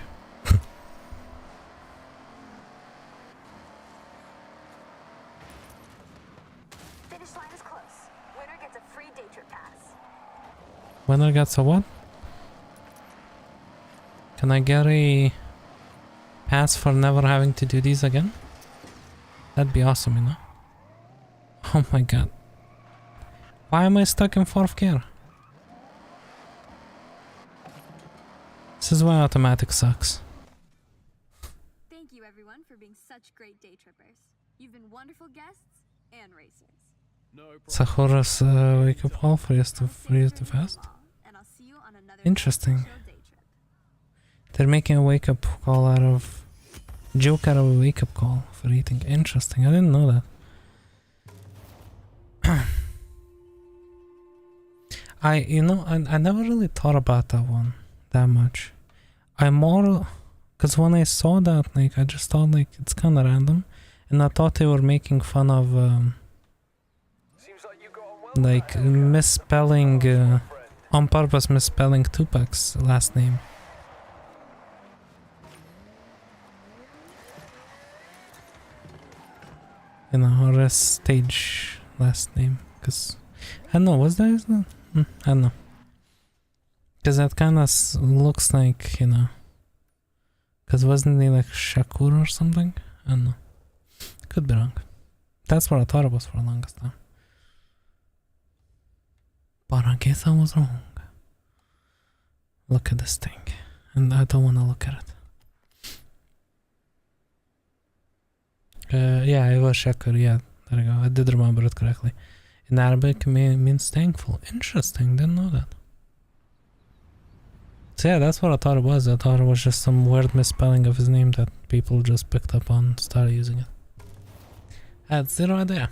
Winner gets a what? Can I get a pass for never having to do these again? That'd be awesome, you know? Oh my god. Why am I stuck in 4th gear? This is why automatic sucks. Thank you everyone for being such great day trippers. You've been wonderful guests and racers. Sakura's wake up call for you to fast? Interesting. They're making a wake up call out of a wake up call for eating. Interesting. I didn't know that. I never really thought about that one that much. Because when I saw that, like, I just thought like it's kind of random, and I thought they were making fun of like misspelling on purpose, misspelling Tupac's last name. You know, or a stage last name, because I don't know, was that his name? I don't know, because that kind of looks like, you know, because wasn't he like Shakur or something? I don't know, could be wrong. That's what I thought it was for the longest time, but I guess I was wrong. Look at this thing, and I don't want to look at it. Yeah, it was Shakur, yeah, there you go, I did remember it correctly. In Arabic means thankful. Interesting, didn't know that. So yeah, that's what I thought it was. I thought it was just some weird misspelling of his name that people just picked up on and started using it. I had zero idea.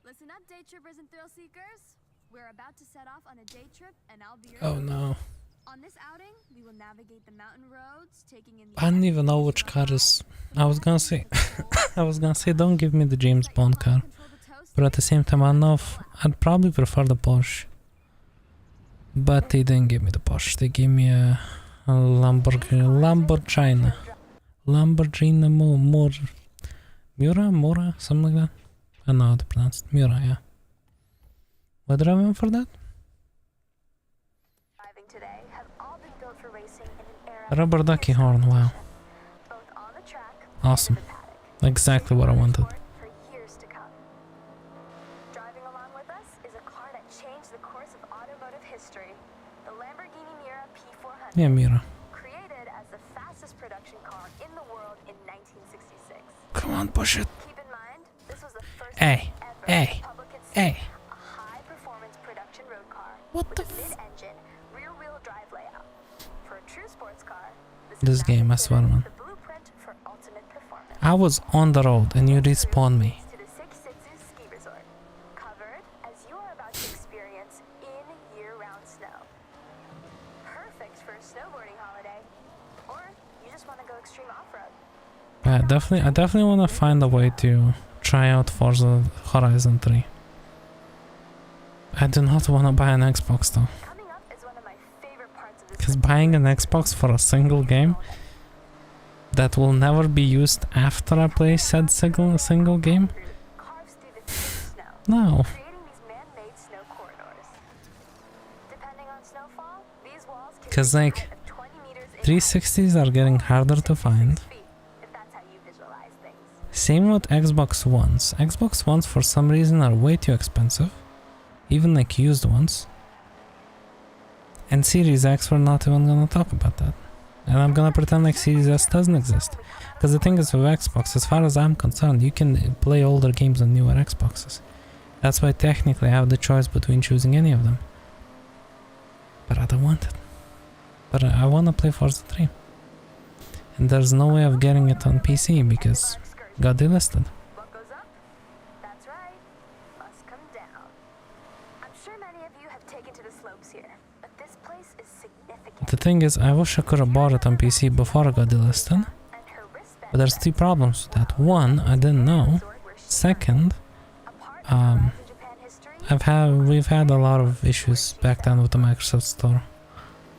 Listen up, day trippers and thrill seekers. We're about to set off on a day trip, and I'll be your Oh no. On this outing, we will navigate the mountain roads, taking in the I don't even know which car is. I was gonna say don't give me the James Bond car, but at the same time I don't know if I'd probably prefer the Porsche, but they didn't give me the Porsche. They gave me a Lamborghini Mura, something like that. I don't know how to pronounce it. Mura, yeah. What did I win for that? Rubber ducky horn, wow. Awesome. Exactly what I wanted. Driving along with us is a car that changed the course of automotive history. The Lamborghini Miura P400. Yeah, Mira. Created as the fastest production car in the world in 1966. Come on, push it. Keep in mind, this was the first Hey, hey, hey. a high-performance production road car What with the a mid-engine, rear-wheel drive layout. For a true sports car, This game, I swear, man. the blueprint for ultimate performance. I was on the road and you respawned me. To the Six Senses Ski Resort, covered as you are about to experience in year-round snow. Perfect for a snowboarding holiday, or you just want to go extreme off-road. I definitely want to find a way to try out Forza Horizon 3. I do not want to buy an Xbox though, Coming up is one of my favorite parts of this because buying an Xbox for a single game that will never be used after I play said single game? Carves through the thick snow, No. creating these man-made snow corridors. Depending on snowfall, these walls can 'Cause, reach a like, height of 20 meters in height. 360s are getting harder to find. 66 feet, if that's how you visualize things. Same with Xbox Ones. Xbox Ones for some reason are way too expensive. Even like used ones. And Series X, we're not even gonna talk about that. And I'm gonna pretend like Series S doesn't exist. Because the thing is with Xbox, as far as I'm concerned, you can play older games on newer Xboxes. That's why technically I have the choice between choosing any of them. But I don't want it. But I wanna play Forza 3. And there's no way of getting it on PC because it got delisted. What goes up? That's right. Must come down. I'm sure many of you have taken to the slopes here, but this place is significant. The thing is, I wish I could have bought it on PC before it got delisted. And her wristband But there's two problems with that. One, I didn't know. resort where she Second, apart from her rise in Japan history, we've had a lot of issues back then with the Microsoft Store.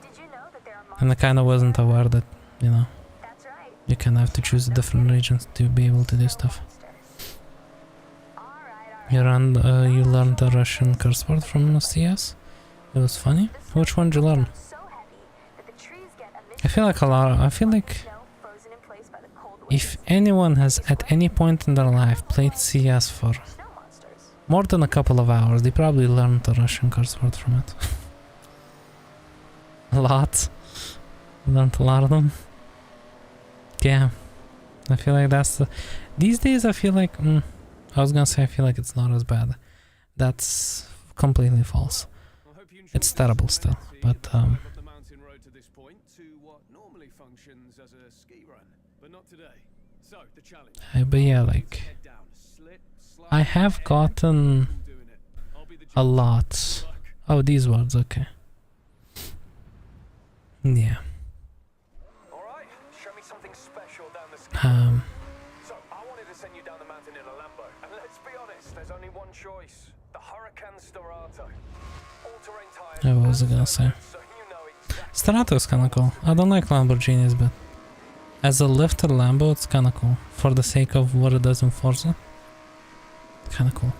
did you know that there are And I kinda wasn't aware that, you know, That's right. you kinda have to choose different regions to be able to do stuff. You learned the Russian curse word from CS? It was funny? Which one did you learn? So heavy that the trees get I feel like I feel like snow frozen in place by the cold if anyone has at any point in their life played CS for snow monsters. more than a couple of hours, they probably learned the Russian curse word from it. A lot. Learned a lot of them. Yeah. I feel like that's the... These days I feel like... I was gonna say I feel like it's not as bad. That's completely false. I hope you enjoyed It's this terrible short still, entry but, drive up the mountain road to this point to what normally functions as a ski run, but not today. So, the challenge. But yeah, like... Head down, slip, slide, I have gotten doing it. I'll be the a judge. lot. Good luck. Oh, these words, okay. Yeah. All right, show me something special down the ski. So, I wanted to send you down the mountain in a Lambo. And let's be honest, there's only one choice. The Hurricane Storato. All-terrain tires. What was I gonna say? So you know exactly. Storato is kinda cool. I don't like Lamborghinis, but as a lifted Lambo, it's kinda cool. For the sake of what it does in Forza. Kinda cool.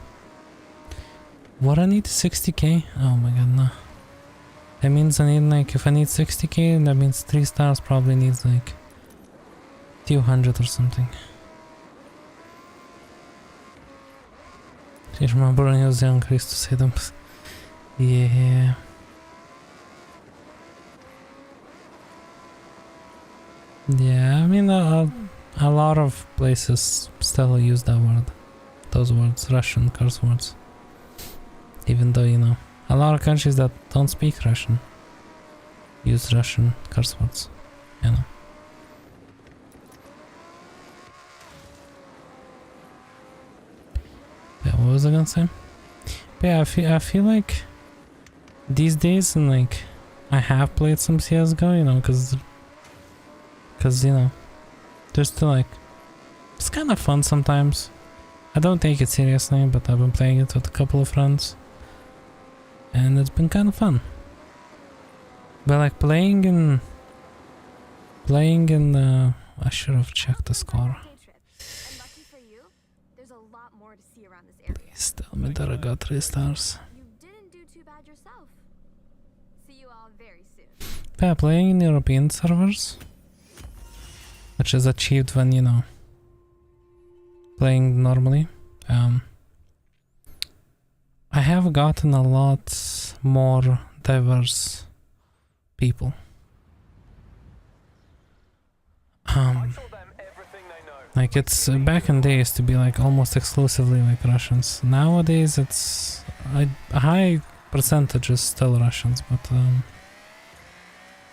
What I need 60k? Oh my god, no. That means I need like, if I need 60k, that means 3 stars probably needs like 200 or something. Do you remember when I was young, I used to say them? Yeah. Yeah, I mean, a lot of places still use that word. Those words, Russian curse words. Even though, you know, a lot of countries that don't speak Russian use Russian curse words, you know. Yeah, what was I gonna say? But yeah, I feel like these days, and like, I have played some CSGO, you know, cause you know, just to like, it's kind of fun sometimes. I don't take it seriously, but I've been playing it with a couple of friends, and it's been kind of fun. But like playing in, I should have checked the score. Day trip. And lucky for you, there's a lot more to see around this area. Please tell me that I got 3 stars. You didn't do too bad yourself. See you all very soon. Yeah, playing in European servers, which is achieved when, you know, playing normally. I have gotten a lot more diverse people. I told them everything they know. Like it's back in days to be like almost exclusively like Russians. Nowadays it's a high percentage is still Russians, but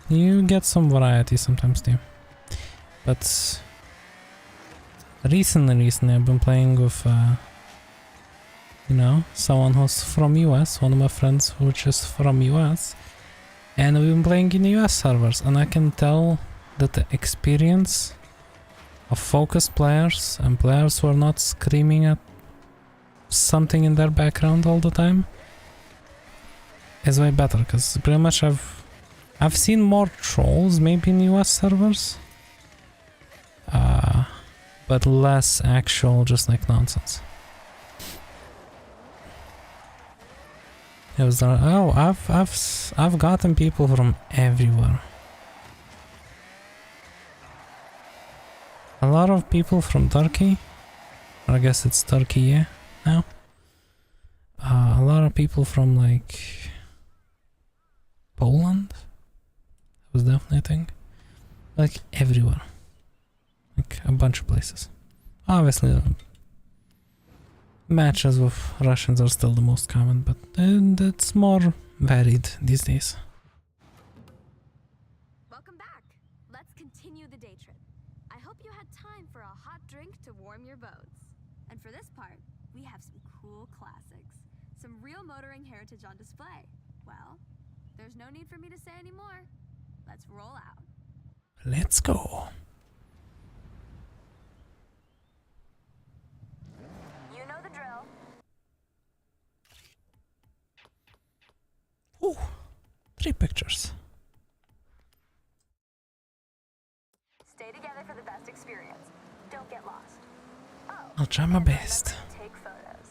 you get some variety sometimes too. But recently I've been playing with you know, someone who's from US, one of my friends which is from US, and we've been playing in US servers, and I can tell that the experience of focused players and players who are not screaming at something in their background all the time is way better, because pretty much I've seen more trolls maybe in US servers, but less actual, just like nonsense. It was like, oh, I've gotten people from everywhere. A lot of people from Turkey. I guess it's Turkey, yeah, now. A lot of people from like Poland. That was definitely a thing. Like everywhere. Like a bunch of places. Obviously, matches with Russians are still the most common, but it's more varied these days. Welcome back. Let's continue the day trip. I hope you had time for a hot drink to warm your boats. And for this part, we have some cool classics. Some real motoring heritage on display. Well, there's no need for me to say any more. Let's roll out. Let's go. You know the drill. Ooh, 3 pictures. Stay together for the best experience. Don't get lost. Oh, I'll try my and best. remember to take photos.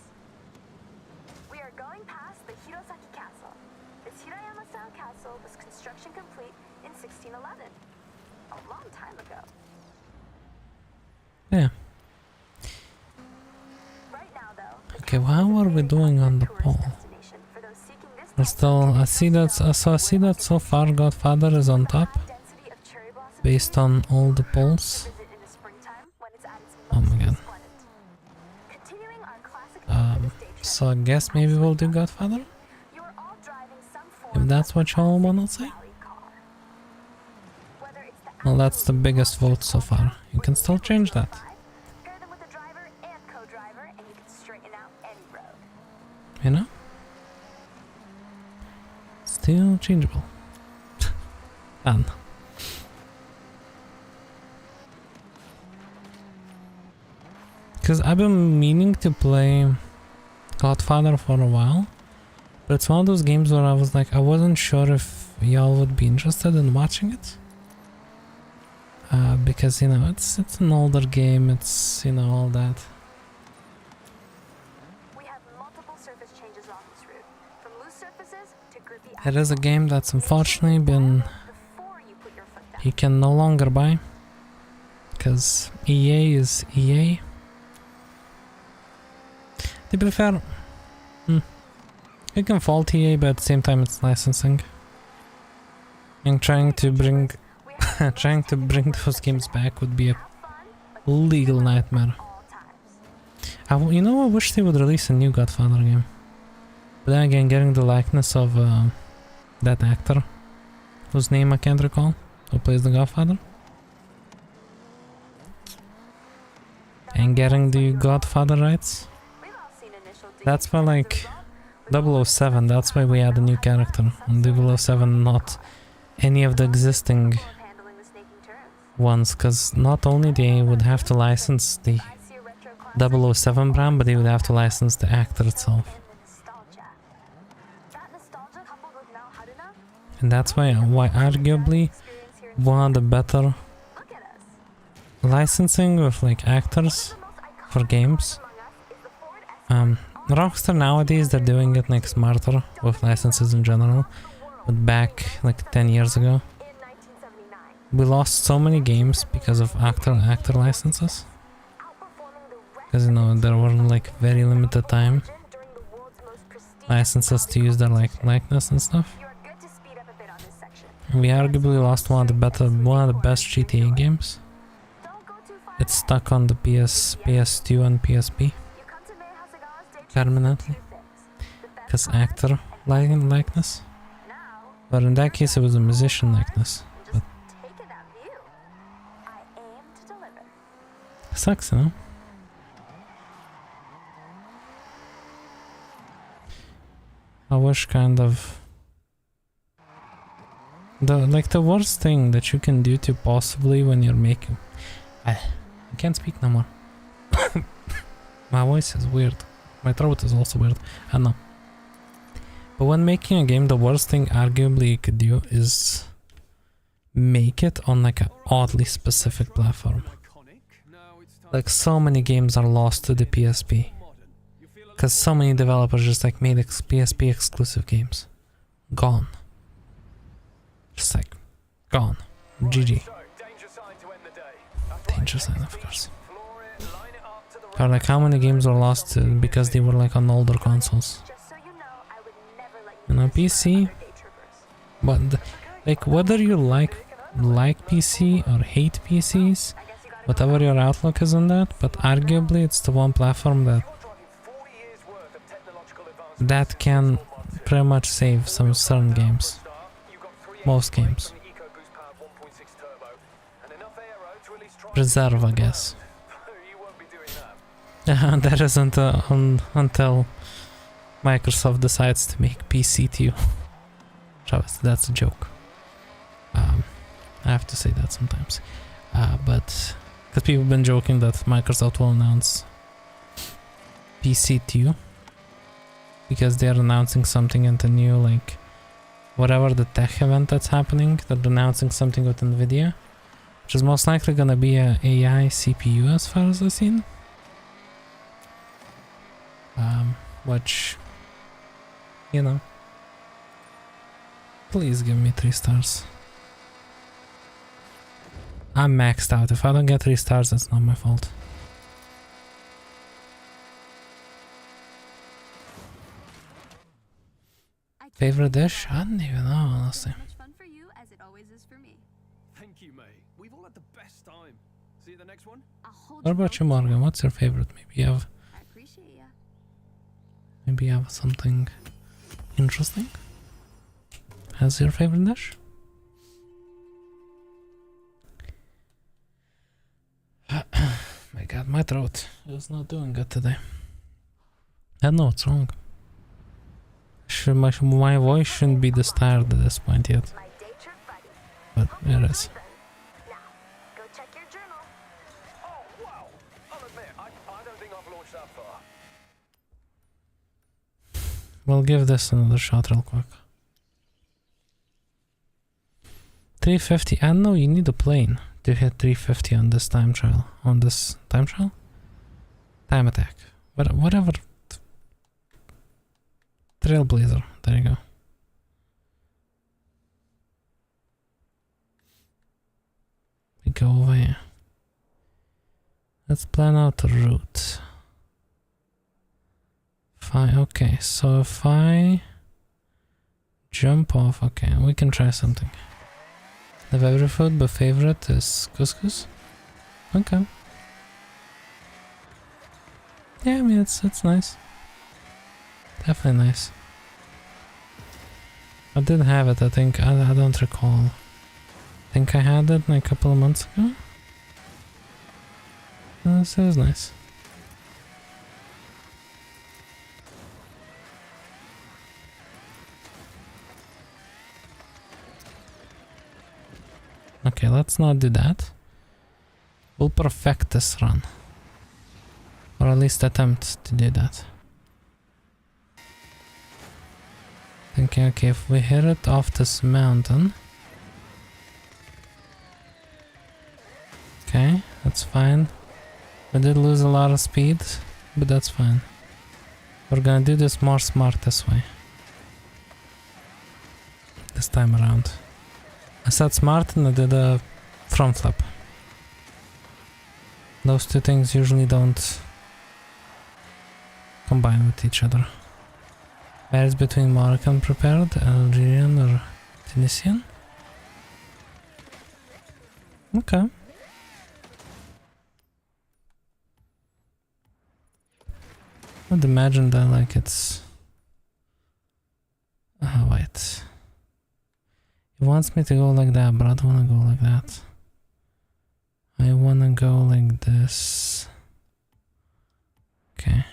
We are going past the Hirosaki Castle. This Hirayama-style castle was construction complete in 1611. A long time ago. Yeah. Right now, though, the Okay, castle how is a are we very doing on the popular poll? tourist destination for those seeking this We're type still, of I see that, so I see that so far Godfather is on top, high density of cherry blossom based trees. on all the To polls. visit in the springtime when it's at its Oh my most god. resplendent. Continuing our classic theme for this day trip, So I guess maybe we'll do Godfather? you are all driving some If form that's of what y'all classic wanna say. rally car. Whether it's the Well, that's the absolute biggest classic vote so far. You Corsair can still change that. 205, pair them with a driver and co-driver, and you can straighten out any road. You know? Still changeable. Fun. Because I've been meaning to play Godfather for a while, but it's one of those games where I was like, I wasn't sure if y'all would be interested in watching it. Because, you know, it's an older game, it's, you know, all that. We have multiple surface changes on this route, from loose surfaces to grippy It is a game that's unfortunately been, before you put your foot down. you can no longer buy, because EA is EA. To be fair, you can fault EA, but at the same time it's licensing. And trying to bring trying to bring those games back would be a legal nightmare. You know, I wish they would release a new Godfather game. But then again, getting the likeness of that actor, whose name I can't recall, who plays the Godfather, and getting the Godfather rights. That's why, like, 007, that's why we had a new character on 007, not any of the existing ones, because not only they would have to license the 007 brand, but they would have to license the actor itself. And that's why arguably one of the better licensing with like actors for games. Rockstar nowadays, they're doing it like smarter with licenses in general, but back like 10 years ago we lost so many games because of actor licenses, because, you know, there were like very limited time licenses to use their like likeness and stuff. We arguably lost one of the best GTA games. It's stuck on the PS2 and PSP permanently, because actor likeness. But in that case it was a musician likeness. But sucks, you know? I wish kind of the worst thing that you can do to possibly when you're making I can't speak no more. My voice is weird. My throat is also weird. I know. But when making a game, the worst thing arguably you could do is make it on like an oddly specific platform. Like so many games are lost to the PSP. Because so many developers just like made PSP exclusive games. Gone. Just like, gone. GG. Danger sign, of course. Or like how many games were lost because they were like on older consoles. You know, PC, but like whether you like PC or hate PCs, whatever your outlook is on that, but arguably it's the one platform that can pretty much save some certain games. Most games. Preserve, I guess. That isn't until Microsoft decides to make PC to you. Travis, that's a joke. I have to say that sometimes. But because people have been joking that Microsoft will announce PC to you because they're announcing something in the new, like, whatever the tech event that's happening, they're announcing something with NVIDIA, which is most likely gonna be a AI CPU as far as I've seen. Which, you know, please give me 3 stars. I'm maxed out. If I don't get 3 stars, that's not my fault. Favorite dish? I don't even know, honestly. Much fun for you as it always is for me. Thank you, mate. We've all had the best time. See you at the next one? What about you, Morgan? What's your favorite? Maybe you have... I appreciate ya. Maybe you have something interesting? As your favorite dish? My god, my throat is not doing good today. I don't know what's wrong. My voice shouldn't be this tired at this point yet. But it is. Now, go check your journal. Oh, wow! I'll admit, I don't think I've launched that far. We'll give this another shot real quick. 350. I know you need a plane to hit 350 on this time trial. On this time trial? Time attack. Whatever. Trailblazer. There you go. We go over here. Let's plan out the route. Fine. Okay, so if I jump off, okay, we can try something. The favorite food, but favorite is couscous. Okay. Yeah, I mean it's nice. Definitely nice. I did have it, I think. I don't recall. I think I had it a couple of months ago. So it was nice. Okay, let's not do that. We'll perfect this run. Or at least attempt to do that. Thinking, okay, if we hit it off this mountain. Okay, that's fine. We did lose a lot of speed, but that's fine. We're gonna do this more smart this way. This time around. I said smart and I did a front flip. Those two things usually don't combine with each other. Varies between Moroccan prepared, Algerian or Tunisian. Okay. I'd imagine that like it's... Oh, wait. It wants me to go like that, but I don't want to go like that. I want to go like this. Okay.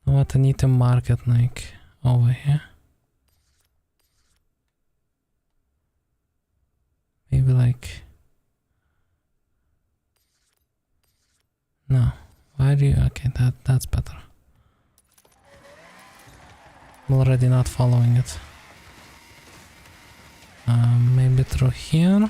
You know what, I need to mark it like over here. Maybe like... No. Why do you... Okay, that's better. I'm already not following it. Maybe through here.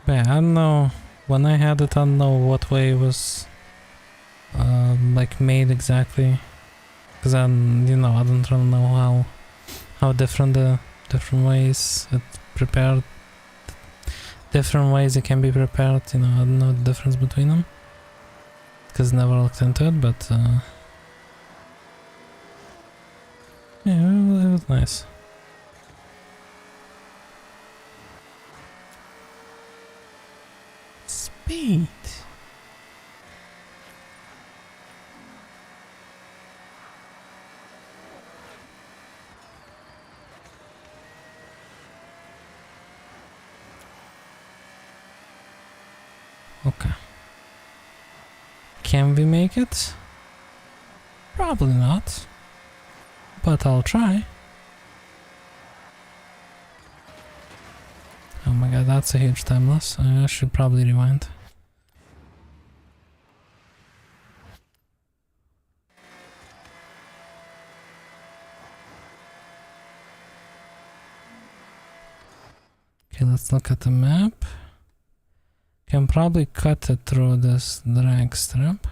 But yeah, I don't know. When I had it, I don't know what way it was like made exactly. Because I don't really know how different the different ways it prepared. Different ways it can be prepared. I don't know the difference between them. Because I never looked into it, but yeah, it was nice. Speed. Okay. Can we make it? Probably not. But I'll try. Oh my god, that's a huge time loss. I should probably rewind. Okay, let's look at the map. Can probably cut it through this drag strip.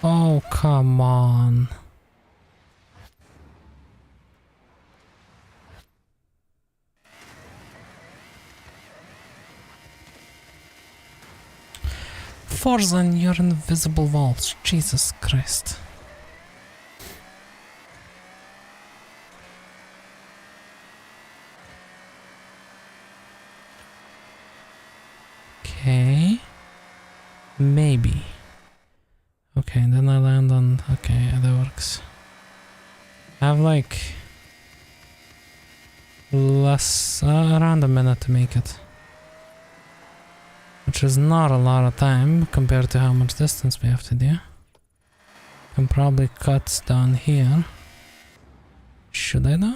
Oh, come on. Forza and your invisible walls. Jesus Christ. Okay. Maybe. Okay, and then I land on... Okay, that works. I have like... around a minute to make it. Which is not a lot of time compared to how much distance we have to do. Can probably cut down here. Should I though?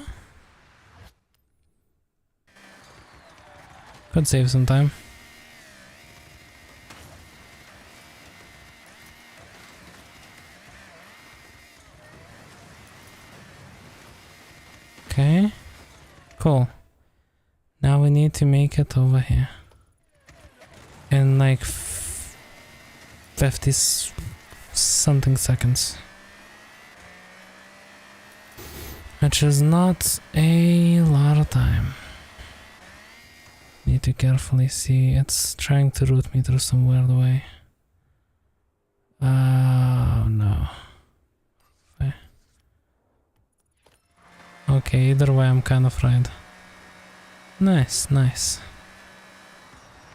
Could save some time. Okay, cool. Now we need to make it over here. In like 50 something seconds. Which is not a lot of time. Need to carefully see. It's trying to route me through some weird way. Oh no. Okay, either way I'm kind of right. Nice, nice.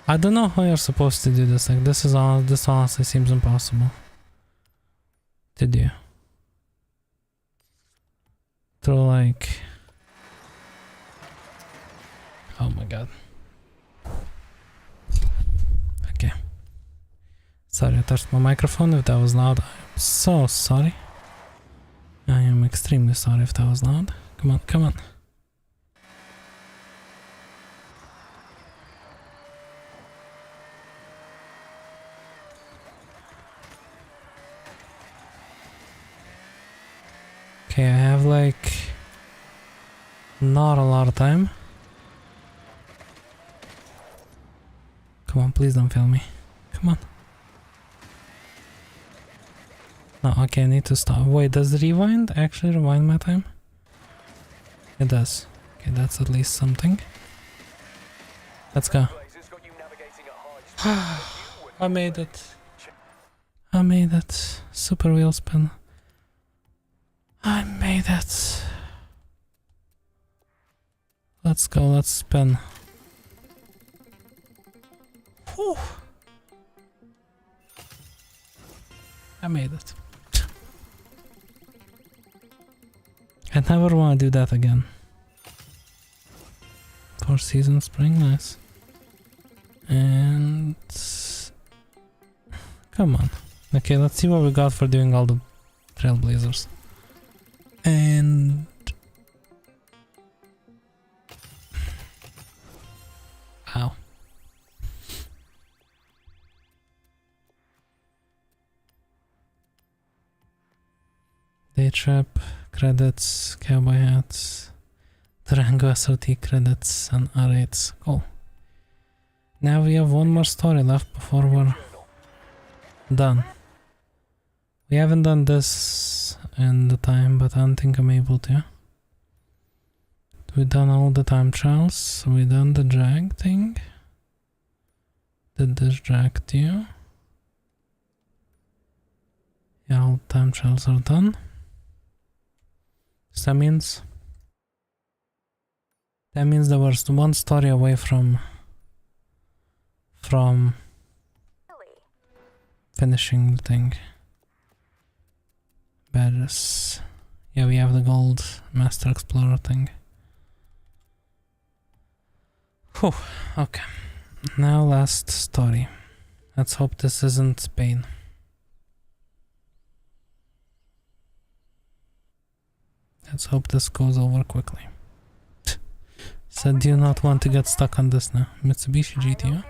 I don't know how you're supposed to do this. Like this honestly seems impossible to do. Through like... Oh my god. Okay. Sorry, I touched my microphone if that was loud. I'm so sorry. I am extremely sorry if that was loud. Come on, come on. Okay, I have like not a lot of time. Come on, please don't fail me. Come on. No, okay, I need to stop. Wait, does the rewind actually rewind my time? It does. Okay, that's at least something. Let's go. I made it. I made it. Super wheel spin. I made it. Let's go, let's spin. Whew. I made it. I never want to do that again. 4 seasons spring, nice. And... Come on. Okay, let's see what we got for doing all the trailblazers. And... Ow. trip credits, cowboy hats, Durango SRT credits, and R8s. Cool. Now we have one more story left before we're done. We haven't done this in the time, but I don't think I'm able to. We've done all the time trials. We done the drag thing. Did this drag too? Yeah, all time trials are done. So that means there was one story away from finishing the thing. Badges. Yeah, we have the gold Master Explorer thing. Whew, okay. Now last story. Let's hope this isn't Spain. Let's hope this goes over quickly. Said do you not want to get stuck on this now? Mitsubishi GTO?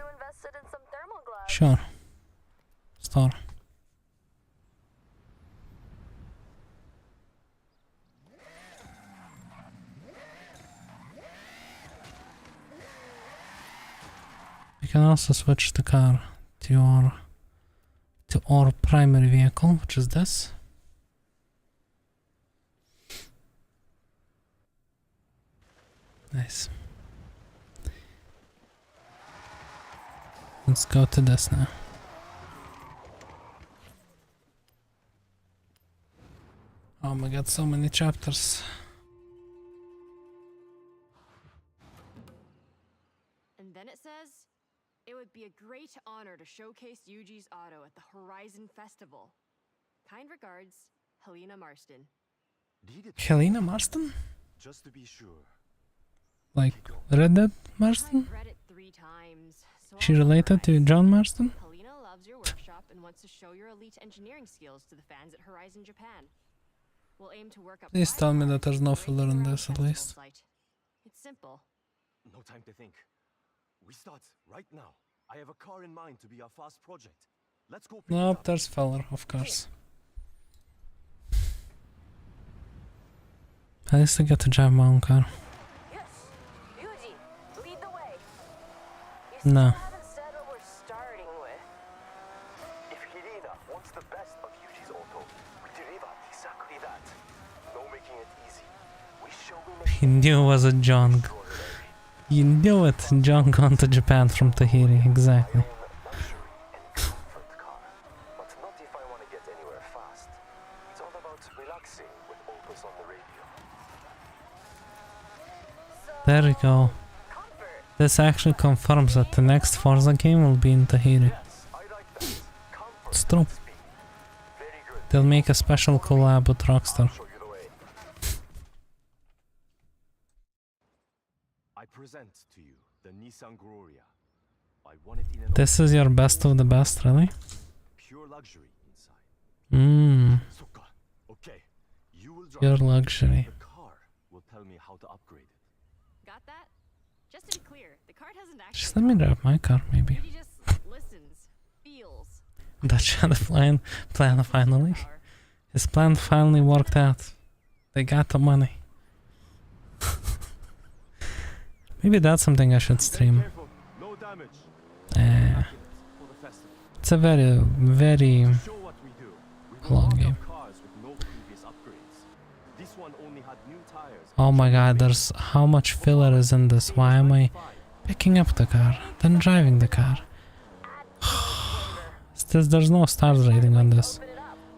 Sure. Store. You can also switch the car to our primary vehicle, which is this. Nice. Let's go to this now. Oh my god, so many chapters. And then it says, it would be a great honor to showcase Yuji's auto at the Horizon Festival. Kind regards, Helena Marston. Helena Marston? Just to be sure. Like Red Dead Marston? I've read it 3 times. So She I'll related to summarize. John Marston? Helena loves your workshop and wants to show your elite engineering skills to the fans at Horizon Japan. We'll aim to work up. Please tell me that there's no filler in this at least. It's simple. No time to think. We start right now. I have a car in mind to be our fast project. Let's go. pick it Nope, up. there's filler, of course. At least I get to drive my own car. Yes, Yuji, lead the way. You still No. haven't said what we're starting with. If Helena wants the best of Yuji's auto, we deliver exactly that. No making it easy. We show He knew it was a John. You knew it, John gone to Japan from Tahiri, exactly. luxury and comfort car. But not if I want to get anywhere fast. It's all about relaxing with Opus on the radio. There we go. Comfort. This actually confirms that the next Forza game will be in Tahiri. Yes, I like that. Comfort It's true. and speed. Very good. They'll make a special collab with Rockstar. Show you the way. I present to you the Nissan Gloria. I want it in an This is your best of the best, really? pure luxury inside. Mmm, Suka. Okay. You will drive. pure luxury. The car will tell me how to upgrade it. Got that? Just to be clear, the card hasn't actually. Just let me drive my car, maybe. Yuji just listens, feels. That had a plan finally. His plan finally worked out. They got the money. Maybe that's something I should stream. Careful. No damage. For the festival. It's a very Show what we do. We long will game. cars with no previous upgrades. This one only had new tires. Oh my god, there's how much filler is in this. Why am I picking up the car, then driving the car? There's no stars rating on this.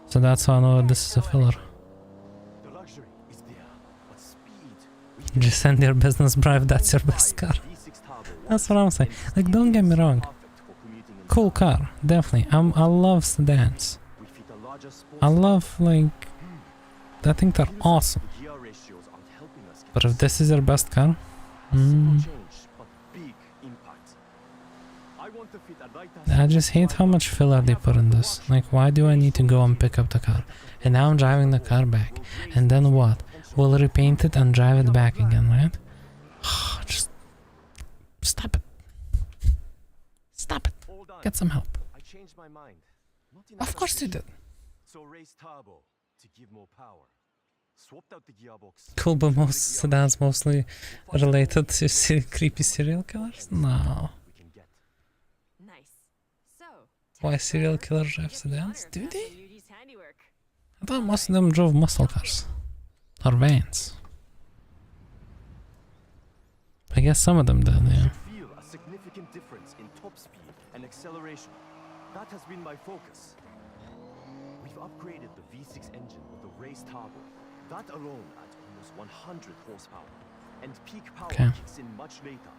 So that's how I know this is a filler. The luxury is there, but speed. Just send your business bribe, that's your best car. That's what I'm saying. Like, don't get me wrong. Cool car, definitely. I love sedans. I love, like, I think they're awesome. But if this is your best car, I just hate how much filler they put in this. Like, why do I need to go and pick up the car? And now I'm driving the car back. And then what? We'll repaint it and drive it back again, right? Just stop it. Stop it. Get some help. I changed my mind. Not Of course you did. So raise turbo to give more power. Swapped out the gearbox. Cool, but most sedans mostly related to creepy serial killers? No. We can get. Nice. So, Why serial killers drive sedans? Do they? Yuji's handiwork. I thought most of them drove muscle cars. Or vans. I guess some of them did, yeah. Feel a significant difference in top speed and acceleration. That has been my focus. We've upgraded the V6 engine with the race turbo. That alone adds almost 100 horsepower. And peak power kicks in much later.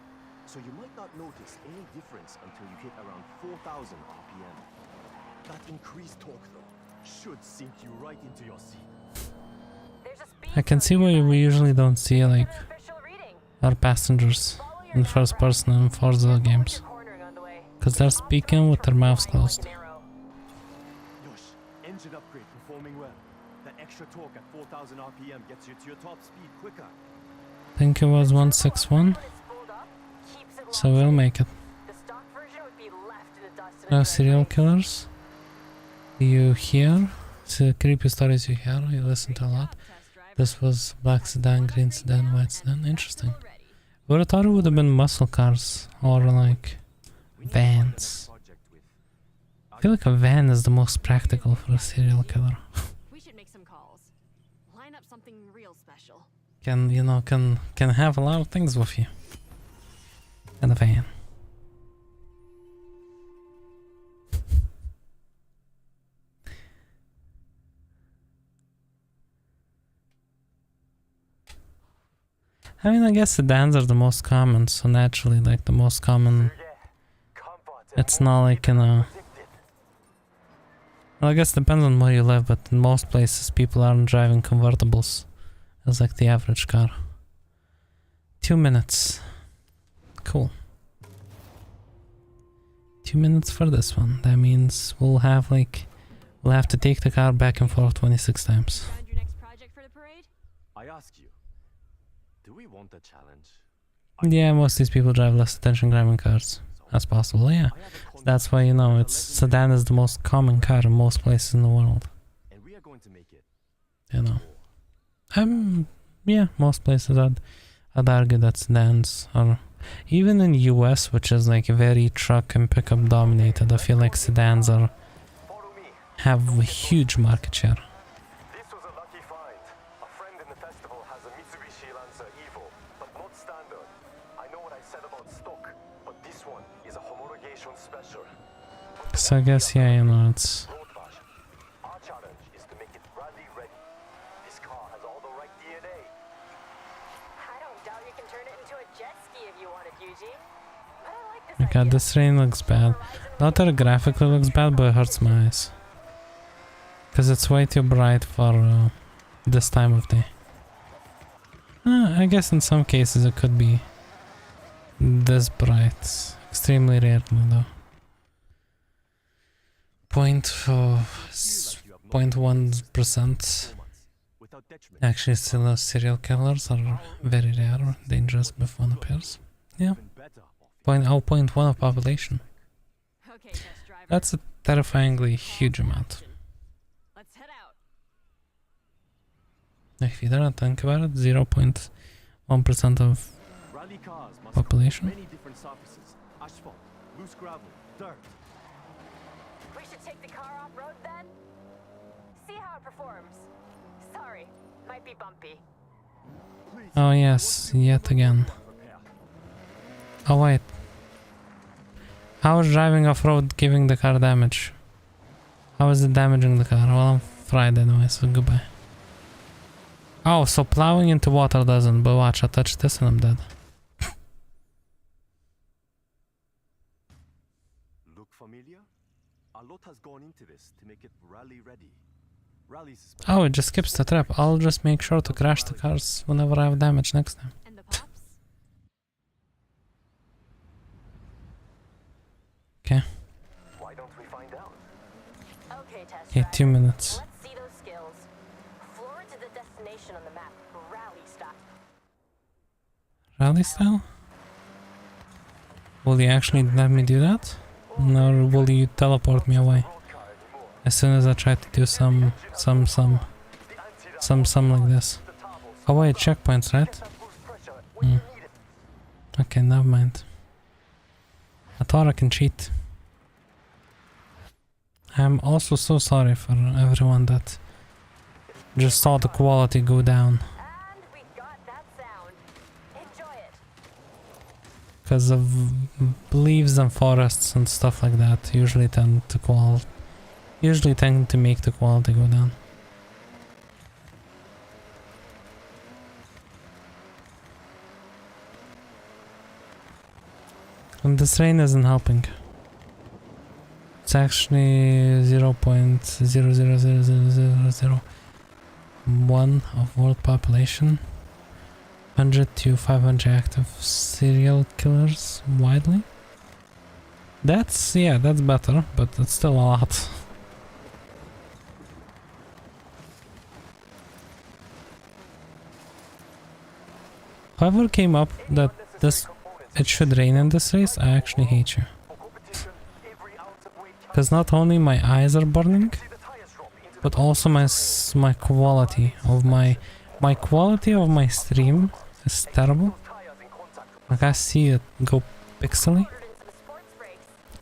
So you might not notice any difference until you hit around 4,000 RPM. That increased torque though should sink you right into your seat. I can see why we usually don't see like our passengers in first person in Forza games. Because they're speaking with their mouths closed. Yosh, engine upgrade performing well. That extra torque at 4,000 RPM gets you to your top speed quicker. I think it was 161. So we'll make it. No serial killers. You hear? The creepy stories you hear, you listen to a lot. This was black sedan, green sedan, white sedan. Interesting. Would have thought it would have been muscle cars or like vans. I feel like a van is the most practical for a serial killer. We should make some calls. Line up something real special. Can have a lot of things with you. And a van. I mean, I guess sedans are the most common, so naturally, like the most common. It's not like well, I guess it depends on where you live, but in most places people aren't driving convertibles as like the average car. 2 minutes. Cool. 2 minutes for this one. That means we'll have to take the car back and forth 26 times. Found your next project for the parade? I ask you, do we want a challenge? Yeah, most of these people drive less attention grabbing cars as possible, yeah. That's why, sedan is the most common car in most places in the world. And we are going to make it. Yeah, most places I'd argue that sedans are, even in US, which is like very truck and pickup dominated, I feel like sedans have a huge market share. This was a lucky find. A friend in the festival has a Mitsubishi Lancer Evo, but not standard. I know what I said about stock, but this one is a homologation special. So I guess, yeah, it's... Road version. Our challenge is to make it rally ready. This car has all the right DNA. I don't doubt you can turn it into a jet ski if you want it, Yuji. But I like this My god, this rain looks bad. Not that it graphically looks bad, but it hurts my eyes. Because it's way too bright for this time of day. I guess in some cases it could be this bright. Extremely rarely though. 0.1%. Actually, still serial killers are very rare, dangerous if one appears. Yeah. 0.1 of population. Okay, test driver. That's a terrifyingly huge amount. Let's head out. If you don't think about it, 0.1% of Rally cars must population. many different surfaces. Asphalt, loose gravel, dirt. We should take the car off-road then? See how it performs. Sorry, might be bumpy. Oh yes, yet again. Oh wait. How is driving off-road giving the car damage? How is it damaging the car? Well, I'm fried anyway, so goodbye. Oh, so plowing into water doesn't, but watch, I touch this and I'm dead. Look familiar? A lot has gone into this to make it rally ready. Rallies Oh, it just skips the trap. I'll just make sure to crash the cars whenever I have damage next time. And the pops? Okay. Why don't we find out? Okay, test Okay, driver. 2 minutes. Let's see those skills. Floor to the destination on the map. Rally stop. Rally style? Will you actually let me do that? Or will you teleport me away? As soon as I try to do some... The anti-rally Some like this. Oh wait, checkpoints, right? Okay, never mind. I thought I can cheat. I'm also so sorry for everyone that just saw the quality go down. And we got that sound. Enjoy it. Because of leaves and forests and stuff like that usually tend to make the quality go down. And this rain isn't helping. It's actually 0.000001 of world population. 100 to 500 active serial killers widely. That's better, but it's still a lot. Whoever came up that it should rain in this race, I actually hate you. Because not only my eyes are burning, but also my quality of my stream is terrible. Like I see it go pixely.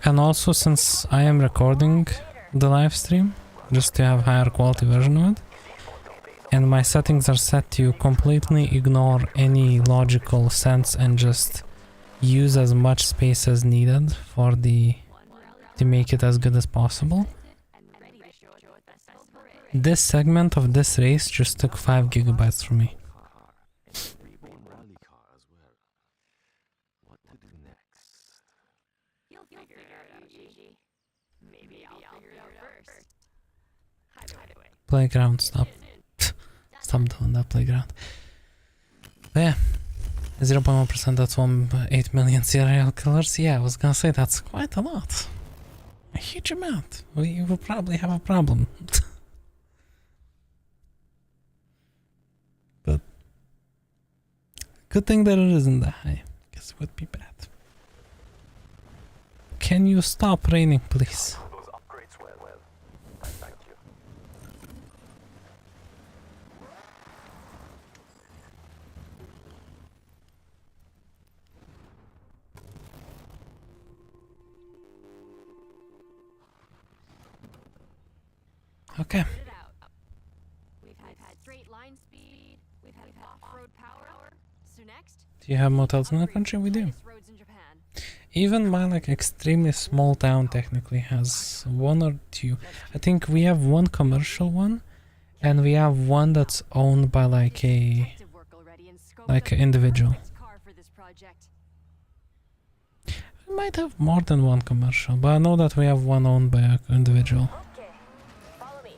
And also since I am recording the live stream just to have higher quality version of it, and my settings are set to completely ignore any logical sense and just use as much space as needed to make it as good as possible. This segment of this race just took 5 gigabytes from me. Playground, stop. Stop doing that, playground. But yeah, 0.1%, that's 8 million serial killers. Yeah, I was gonna say that's quite a lot. A huge amount. We will probably have a problem. But good thing that it isn't that high. Guess it would be bad. Can you stop raining, please? Okay. We've had straight line speed. We've had off-road power. So next, Do you have motels in the country? We do. roads in Japan. Even my like extremely small town technically has 1 or 2. I think we have 1 commercial one, and we have one that's owned by like an individual. We might have more than 1 commercial, but I know that we have 1 owned by an individual. Okay, follow me.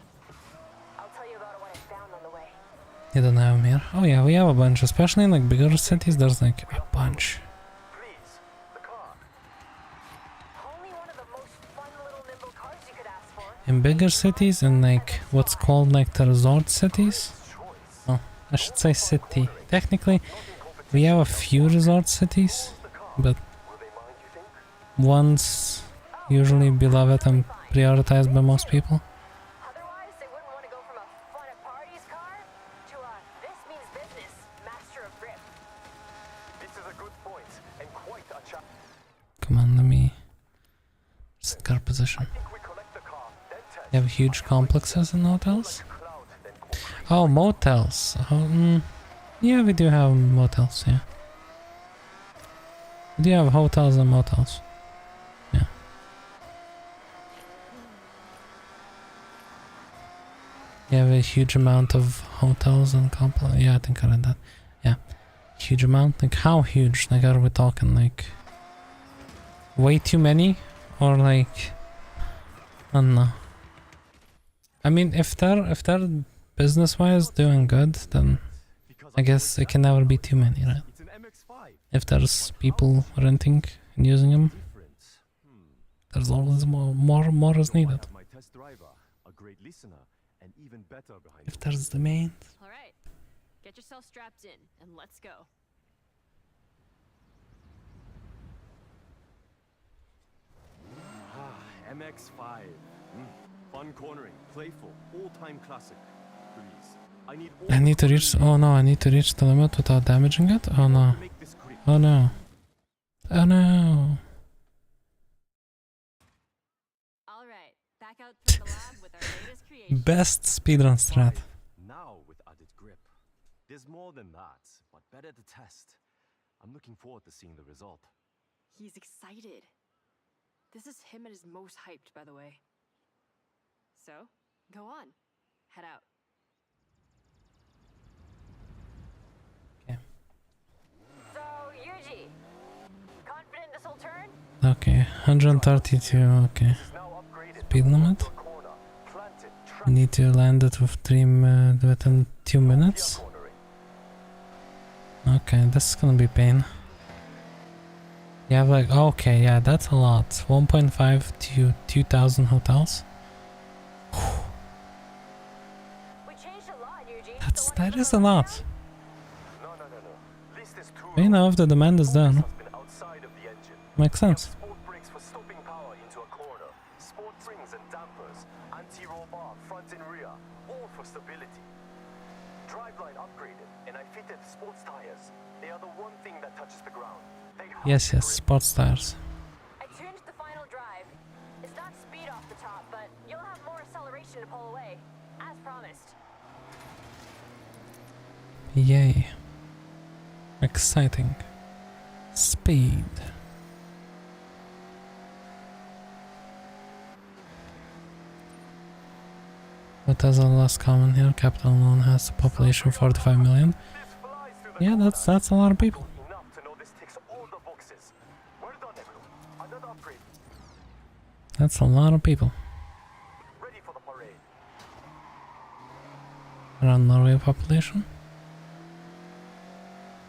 I'll tell you about what I found on the way. You don't have them here? Oh yeah, we have a bunch, especially in like bigger cities. There's like a bunch. Only one of the most fun little nimble cars you could ask for. In bigger cities, in like what's called like the resort cities. Oh, I should say city. Technically, we have a few resort cities, but one's usually beloved and prioritized by most people. Otherwise, they wouldn't want to go from a fun at parties car to a this means business master of grip. This is a good point and quite a challenge. Come on, let me set car position. You have huge complexes and hotels? Oh, motels. Oh, yeah, we do have motels, yeah. We do have hotels and motels. Yeah. You have a huge amount of hotels and complexes. Yeah, I think I read that. Yeah. Huge amount? Like, how huge? Like, are we talking, like, way too many? Or, like, I don't know. I mean, if they're business-wise doing good, then I guess it can never be too many, right? If there's people renting and using them, there's always more is needed. If there's demand. All right, get yourself strapped in and let's go. MX5. Fun cornering, playful, all-time classic. Breeze. I need to reach. Oh no, I need to reach the limit without damaging it? Oh no. Oh no. Oh no. Alright, back out to the lab with our latest creation. Best speedrun strat. Now with added grip. There's more than that, but better to test. I'm looking forward to seeing the result. He's excited. This is him at his most hyped, by the way. So, go on. Head out. Okay. So, Yuji, confident this will turn? Okay, 132, okay. Speed limit. I need to land it with within 2 minutes. Okay, this is gonna be pain. You have like, okay, yeah, that's a lot. 1.5 to 2,000 hotels. That is a lot. You know, if the demand is there, no? Makes sense. Yes, yes, sports tires. I tuned the final drive. It's not speed off the top, but you'll have more acceleration to pull away, as promised. Yay. Exciting. Speed. What has a less common here? Capital alone has a population of 45 million. Yeah, that's a lot of people. That's a lot of people. Around Norway population?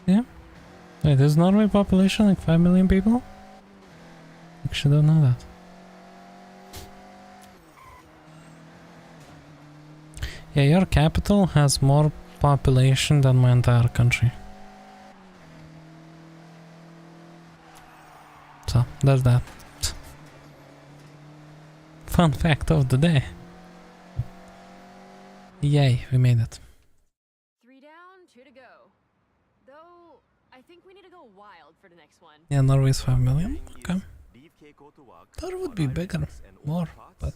Yeah. Wait, is Norway population like 5 million people? Actually don't know that. Yeah, your capital has more population than my entire country. So, there's that. Fun fact of the day. Yay, we made it. 3 down, 2 to go. Though, I think we need to go wild for the next one. Yeah, Norway is 5 million. Okay. Thought it would be bigger, more, but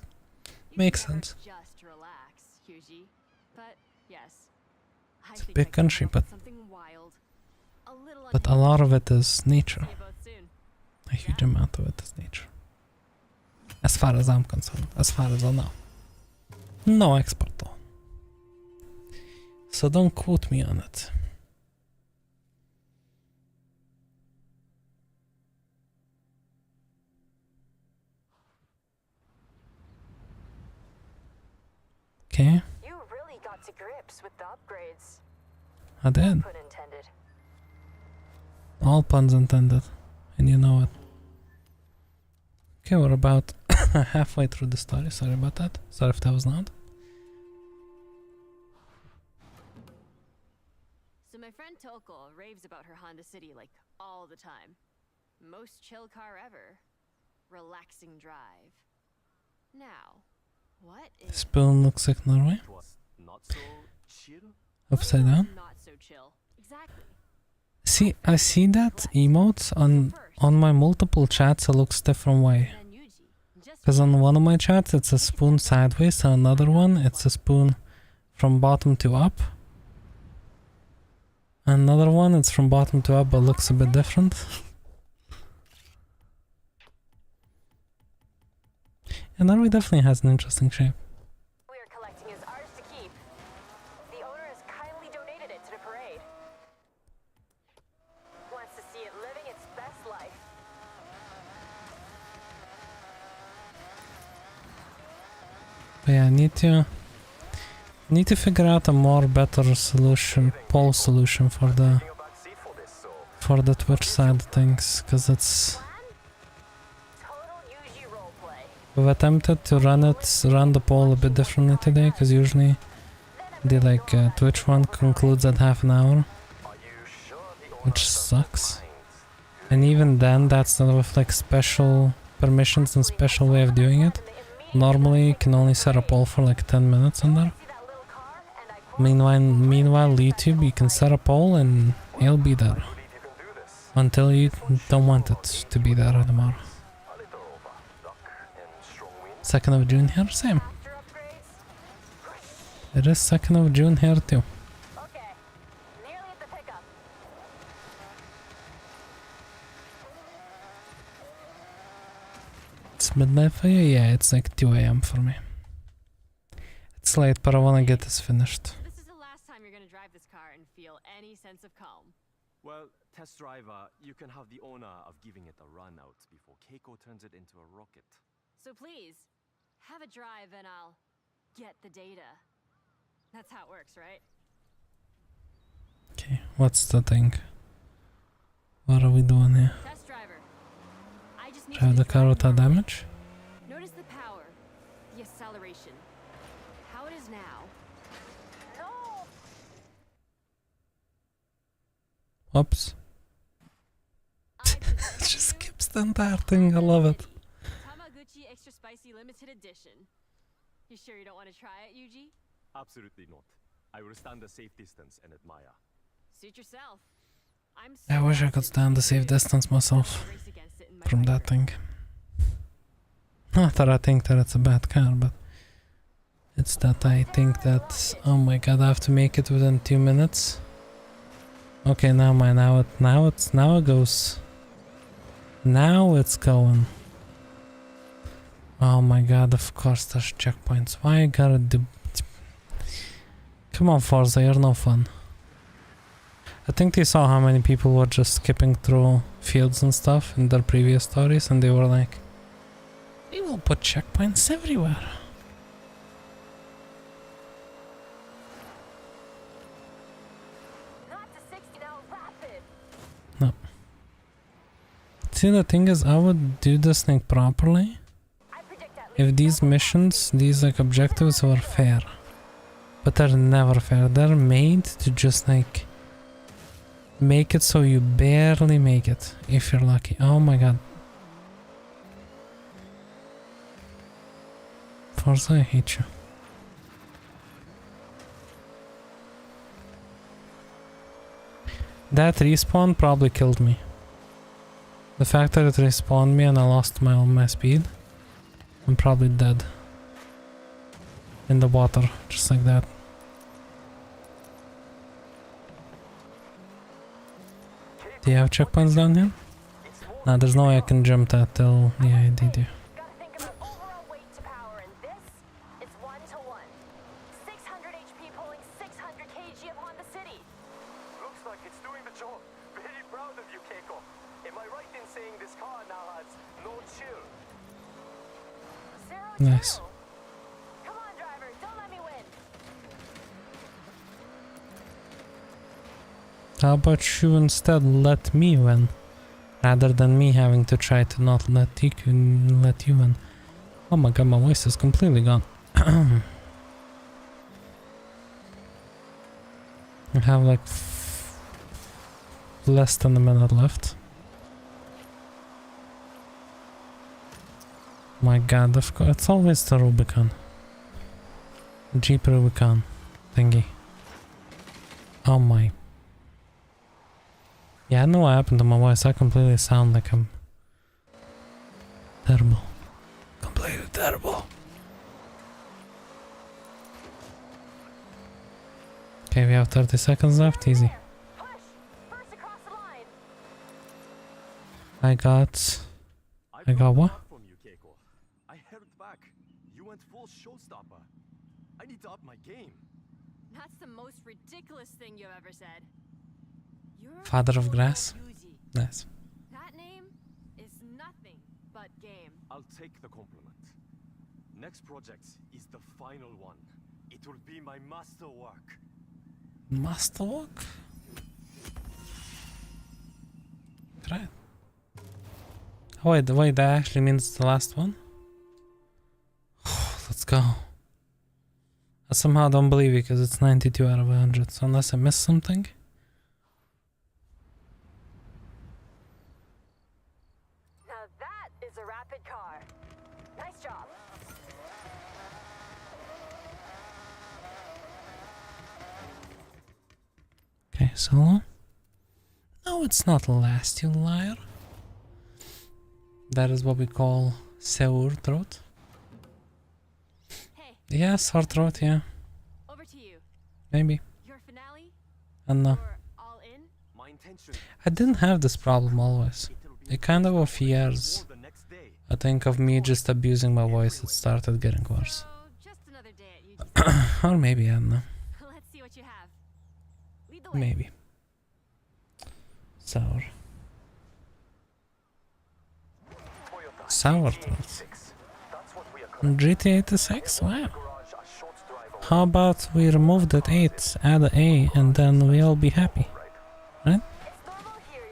makes sense. Just relax, Yuji. But yes, It's a big country, but a lot of it is nature. A huge amount of it is nature. As far as I'm concerned, as far as I know. No expert though. So don't quote me on it. Okay. You really got to grips with the upgrades. I did. Pun intended. All puns intended. And you know it. Okay, we're about halfway through the story. Sorry about that. Sorry if that was loud. So my friend Toko raves about her Honda City like all the time. Most chill car ever. Relaxing drive. Now, what is Spoon looks like Norway. Upside down. not so chill? Exactly. See, I see that emote on my multiple chats. It looks different way. Because on one of my chats it's a spoon sideways, and another one it's a spoon from bottom to up. Another one it's from bottom to up, but looks a bit different. And Norway definitely has an interesting shape. We are collecting is ours to keep. The owner has kindly donated it to the parade. Wants to see it living its best life. But yeah, I need to figure out a more better solution, poll solution for the Twitch side of things, because it's we've attempted to run the poll a bit differently today, because usually the Twitch one concludes at half an hour, which sucks. And even then, that's not with like special permissions and special way of doing it. Normally you can only set a poll for like 10 minutes on there. Meanwhile, YouTube, you can set a poll and it'll be there. Until you don't want it to be there anymore. 2nd of June here, same. It is 2nd of June here too. Okay, nearly at the pickup. It's midnight for you? Yeah, it's like 2 AM for me. It's late, but I wanna get this finished. This is the last time you're gonna drive this car and feel any sense of calm. Well, test driver, you can have the honor of giving it a run out before Keiko turns it into a rocket. So please, have a drive and I'll get the data. That's how it works, right? Okay, what's the thing? What are we doing here? Test driver. I just need Drive the car without damage? Notice the power, the acceleration. How it is now. No! Whoops. It just skips the entire thing, I love it. Tamaguchi Extra Spicy Limited Edition. You sure you don't want to try it, Yuji? Absolutely not. I will stand a safe distance and admire. Suit yourself. I'm I so wish I could stand the safe distance myself race against it in my from that record. thing. Not that I think that it's a bad car, but it's that I think that, oh my god, I have to make it within 2 minutes. Okay, now it goes. Now it's going. Oh my god, of course there's checkpoints. Why I gotta do... Come on, Forza, you're no fun. I think they saw how many people were just skipping through fields and stuff in their previous stories, and they were like, we will put checkpoints everywhere. Not to 60 now, rapid. No. See, the thing is, I would do this thing properly I predict at if least these missions, these like objectives were fair. But they're never fair. They're made to just like make it so you barely make it if you're lucky. Oh my god. Forza, I hate you. That respawn probably killed me. The fact that it respawned me and I lost my speed, I'm probably dead. In the water, just like that. Do you have checkpoints down here? Nah, there's no way I can jump that till... Yeah, I did. Gotta think about overall weight to power, and this is 1-to-1. 600 HP pulling 600 kg of Honda City. Looks like it's doing the job. Very proud of you, Keiko. Am I right in saying this car now has no chill? 0-2. Nice. Come on, driver, don't let me win. How about you instead let me win? Rather than me having to try to not let you win. Oh my god, my voice is completely gone. I have like less than a minute left. My god, of course, it's always the Rubicon. Jeep Rubicon thingy. Oh my. Yeah, I know what happened to my voice. I completely sound like I'm terrible. Completely terrible. Okay, we have 30 seconds left. Easy. Push! First across the line. I got what? From you, Keiko. I held back. You went full showstopper. I need to up my game. That's the most ridiculous thing you've ever said. You're Father of Kyoto Grass. Yuji. Nice. That name is nothing but game. I'll take the compliment. Next project is the final one. It will be my masterwork. Masterwork? Right. Oh, wait, that actually means it's the last one? Let's go. I somehow don't believe it because it's 92 out of 100, so unless I missed something. Now that is a rapid car. Nice job. solo. No, it's not last, you liar. That is what we call sore throat. Hey, Yeah, sore throat, yeah. over to you. Maybe. Your finale? And no. Or all in? My intention I didn't have this problem always. It kind of of years, the next day. I think, of me just abusing my voice, it started getting worse. So, just another day at UG. Or maybe, I don't know. Let's see what you have. Lead the way. Maybe. Sour. Sour throat. GT86? Wow. How about we remove that 8, add a A, and then we'll be happy. Right? It's normal here,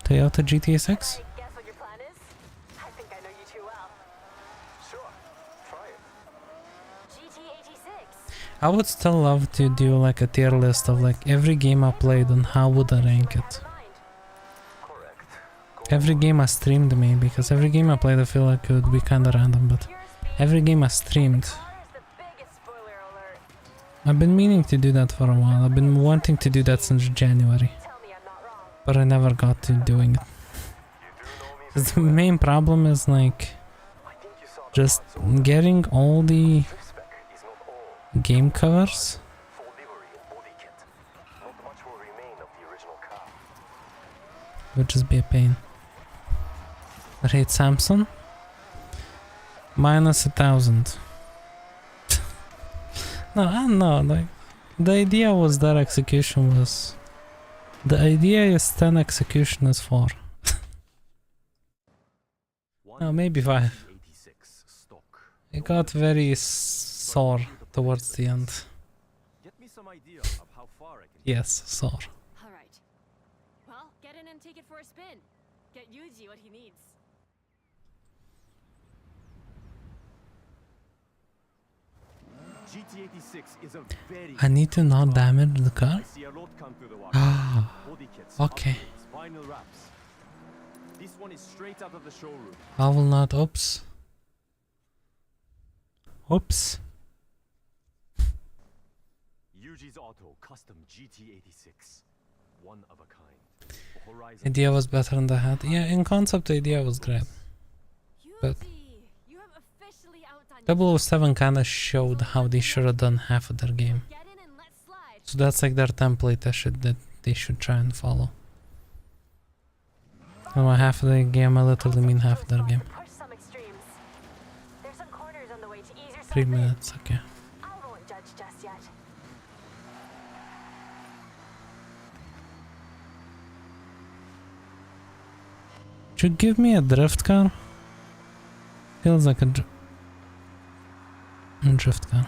Yuji. Toyota GT6? Can I guess what your plan is? I think I know you too well. Sure, try it. GT86. I would still love to do like a tier list of like every game I played and how would I rank it. Every game I streamed maybe, because every game I played I feel like it would be kinda random, but every game I streamed. Connor's the biggest spoiler alert. I've been meaning to do that for a while. I've been wanting to do that since January, Tell me I'm not wrong. but I never got to doing it. 'Cause the main problem is like just getting all the game covers. Would just be a pain. Rate Samsung minus 1,000. No, I don't know. Like the idea was that execution was. The idea is 10, execution is 4. No, maybe 5. It got very sore towards the end. Get me some idea of how far I can Yes, sore. All right. Well, get in and take it for a spin. Get Yuji what he needs. GT86 is a very I need to not damage the car. I see a lot come through the wire. Ah, Body kits, okay. upgrades, vinyl wraps. This one is straight out of the showroom. I will not. Oops. Oops. Yuji's Auto Custom GT86. One of a kind. Horizon. Idea was better than the hat. Yeah, in concept the idea was great. But Yuji, you have officially outdone 007 kinda showed how they should have done half of their game. Get in and let's slide. So that's like their template that they should try and follow. And by half of the game I literally mean half of their game. Push some extremes. There's some corners on the way to ease yourself 3 in. minutes, okay. I won't judge just yet. Should give me a drift car? Feels like a drift car.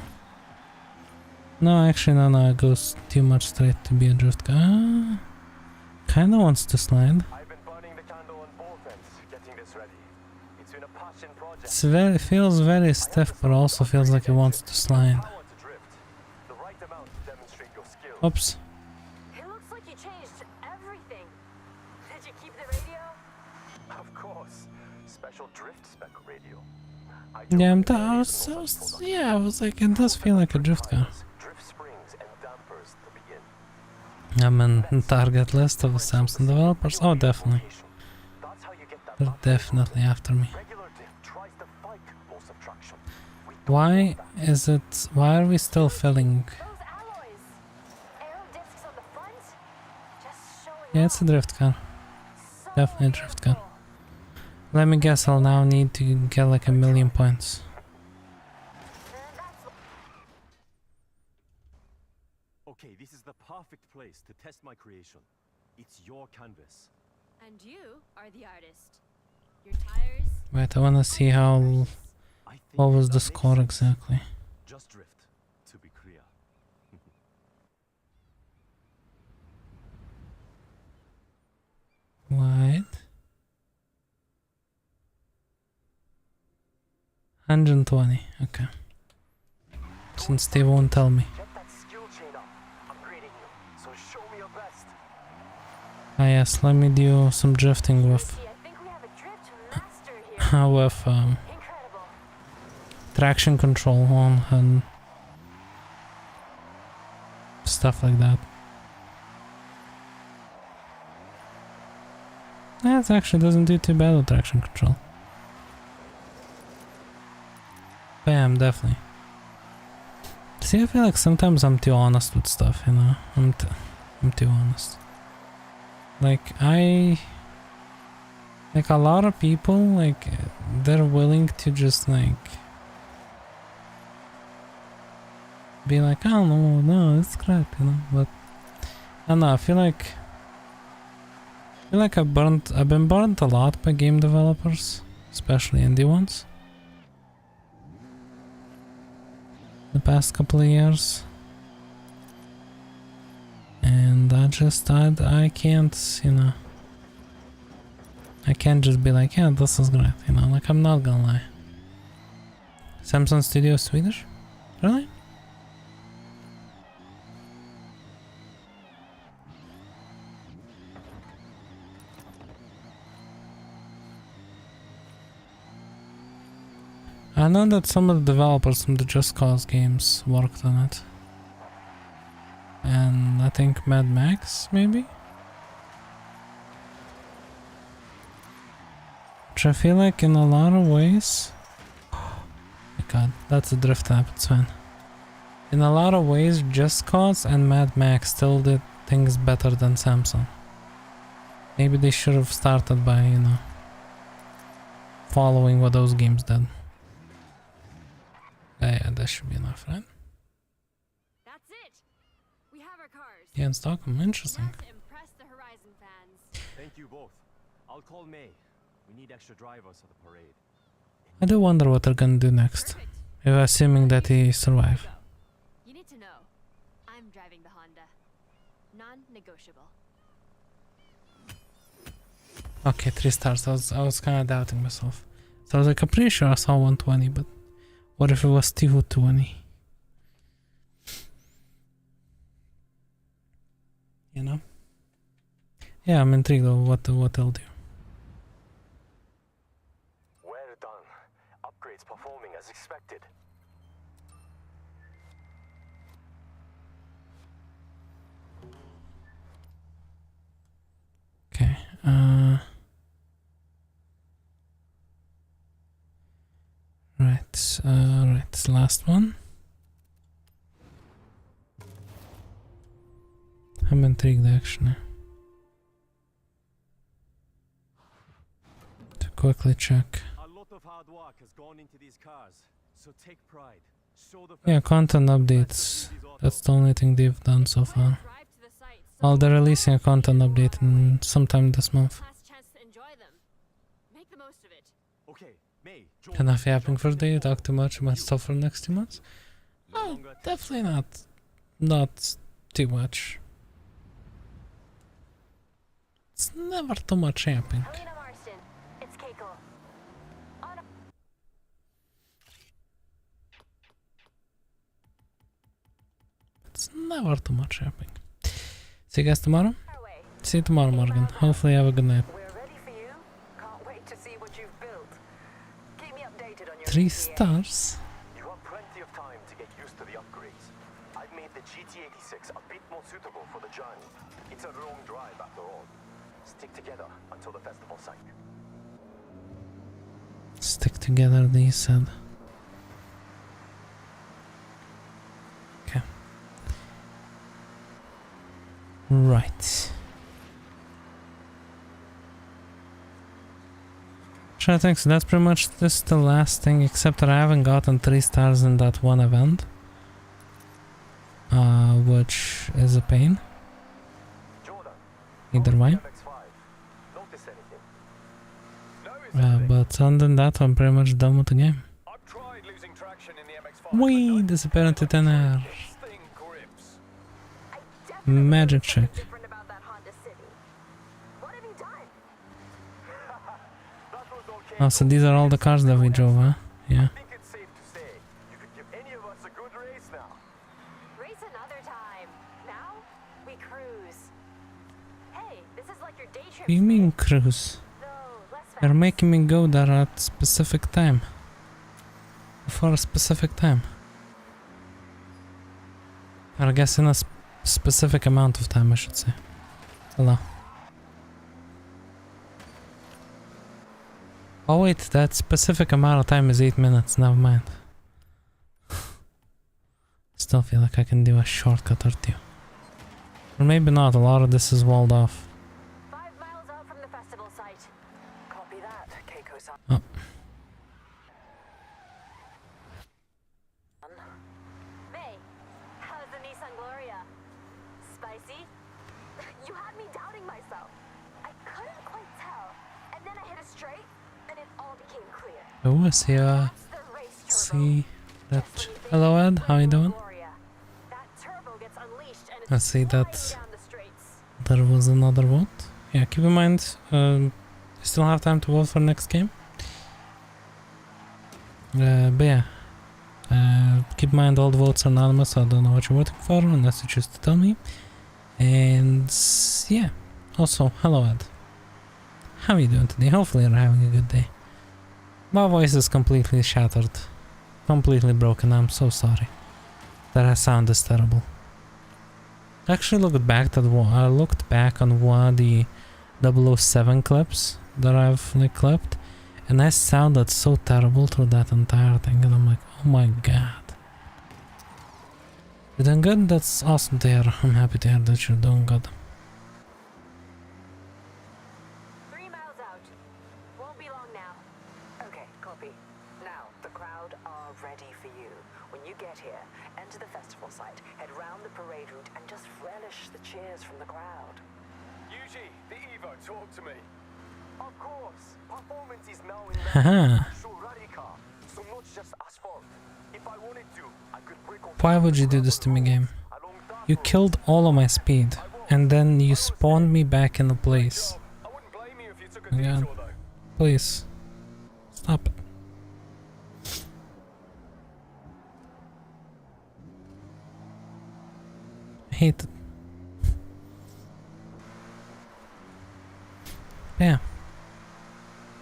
No, actually no, it goes too much straight to be a drift car. Ah, kinda wants to slide. I've been burning the candle on both ends, getting this ready. It's been a passion project. It's very, feels very stiff, but also feels like it wants to slide. Power to drift. The right amount to demonstrate your skill. Oops. It looks like you changed everything. Did you keep the radio? Of course. Special drift spec radio. Yeah, I was like, it does feel like a drift car. Drift springs and dampers to begin. I'm in target list of Samsung developers. Oh, definitely. That's how you get that They're definitely after me. regular diff tries to fight loss of traction. Why are we still filling? Those alloys. Aero discs on the front. Just showing Yeah, it's a drift car. so Definitely a drift car. beautiful. Let me guess, I'll now need to get like 1,000,000 points. That's Okay, this is the perfect place to test my creation. It's your canvas. And you are the artist. Your tires. Wait, I wanna see how. I think What was that the makes score sense. exactly? Just drift, to be clear. Wait. 120, okay. Since they won't tell me. Get that skill chain up. I'm grading you, so show me your best. Ah yes, let me do some drifting with See, I think we have a drift master here. with Incredible. traction control on and stuff like that. That actually doesn't do too bad with traction control. Bam, definitely. See, I feel like sometimes I'm too honest with stuff, you know? I'm too honest. Like, like a lot of people, like, they're willing to just, like, be like, oh no, it's crap, you know? But, I don't know, I feel like I've been burnt a lot by game developers, especially indie ones, the past couple of years. And I can't, you know, I can't just be like, yeah, this is great, you know, like, I'm not gonna lie. Samsung Studio Swedish? Really? I know that some of the developers from the Just Cause games worked on it. And I think MATREXX, maybe? Which I feel like in a lot of ways... Oh my god, that's a drift app, it's fine. In a lot of ways, Just Cause and MATREXX still did things better than Samsung. Maybe they should have started by, you know, following what those games did. Yeah, that should be enough, right? That's it. We have our cars. Yeah, in Stockholm, interesting. Let's impress the Horizon fans. Thank you both. I'll call May. We need extra drivers for the parade. I do wonder what they're gonna do next, Perfect. if assuming that he survive. You need to know, I'm driving the Honda. Non-negotiable. Okay, 3 stars. I was kind of doubting myself. So I was like, I'm pretty sure I saw 120, but what if it was 220? You know? Yeah, I'm intrigued of what they'll do. Well done. Upgrades performing as expected. Okay, right, last one. I'm intrigued actually. To quickly check. A lot of hard work has gone into these cars, so take pride. Show the Yeah, content updates. That's the only thing they've done so far. Drive to the site. Well, they're releasing a content update in sometime this month. Last chance to enjoy them. Make the most of it. Okay, May, join Enough yapping for the day. Talk too much about stuff for the next 2 months. Oh, definitely not too much. It's never too much yapping. Helena Marston, it's Keiko. On a It's never too much yapping. See you guys tomorrow. our way. See you tomorrow, Morgan. Hopefully you have a good night. We're ready for you. Can't wait to see what you've built. Keep me updated on your 3 GTA. stars. You have plenty of time to get used to the upgrades. I've made the GT86 a bit more suitable for the journey. It's a long drive after all. Stick together until the festival site. Stick together, they said. Okay. Right. Sure, thanks. So that's pretty much this the last thing, except that I haven't gotten 3 stars in that one event. Which is a pain. Jordan, Either way. notice anything? But other than that, I'm pretty much done with the game. I've tried losing traction in the MX-5. Whee! Disappear into thin air. This thing grips. I definitely Magic noticed something trick. different about that Honda City. What have you done? That was okay. Oh, so these are all the cars that we drove, huh? Yeah. I think it's safe to say you could give any of us a good race now. Race another time. Now, we cruise. Hey, this is like your day trip. What do you mean cruise? Though less You're fast. making me go there at specific time. For a specific time. Or I guess in a specific amount of time, I should say. Hello. Oh wait, that specific amount of time is 8 minutes, never mind. Still feel like I can do a shortcut or two. Or maybe not, a lot of this is walled off. 5 miles out from the festival site. Copy that, Keiko-san. Oh. May, how's the Nissan Gloria? Spicy? You had me doubting myself. I couldn't quite tell. And then I hit a straight, and it all became clear. Oh, I see, That's the race turbo. see that. Hello Ed, how you doing? Gloria. That turbo gets unleashed and I it's see that flying down the straights. there was another vote. Yeah, keep in mind, you still have time to vote for next game. But yeah, keep in mind all the votes are anonymous, so I don't know what you're voting for unless you choose to tell me. And yeah, also, hello Ed. How are you doing today? Hopefully you're having a good day. My voice is completely shattered. Completely broken, I'm so sorry. That sound is terrible. I actually looked back on one of the 007 clips that I've like clipped, and I sounded so terrible through that entire thing, and I'm like, oh my god. You're doing good? That's awesome to hear. I'm happy to hear that you're doing good. 3 miles out. Won't be long now. Okay, copy. Now, the crowd are ready for you. When you get here, enter the festival site, head round the parade route, and just relish the cheers from the crowd. Yuji, the Evo, talk to me. Of course, performance is now in Haha. Shure car, so not just asphalt. If I wanted to, I could break off. Why would you do this to me, game? You killed all of my speed, and then you spawned me back in the place. I wouldn't blame you if you took a Yeah. detour though. Please. Stop it. I hate it. Yeah.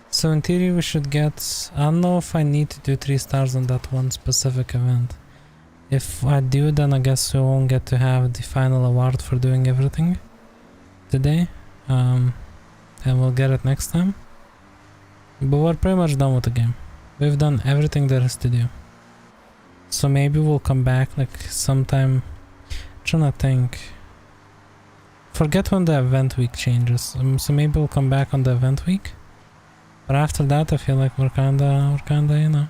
So in theory we should get... I don't know if I need to do 3 stars on that one specific event. If I do, then I guess we won't get to have the final award for doing everything today. And we'll get it next time. But we're pretty much done with the game. We've done everything there is to do. So maybe we'll come back like sometime... trying to think. Forget when the event week changes. So maybe we'll come back on the event week. But after that I feel like we're kinda, you know.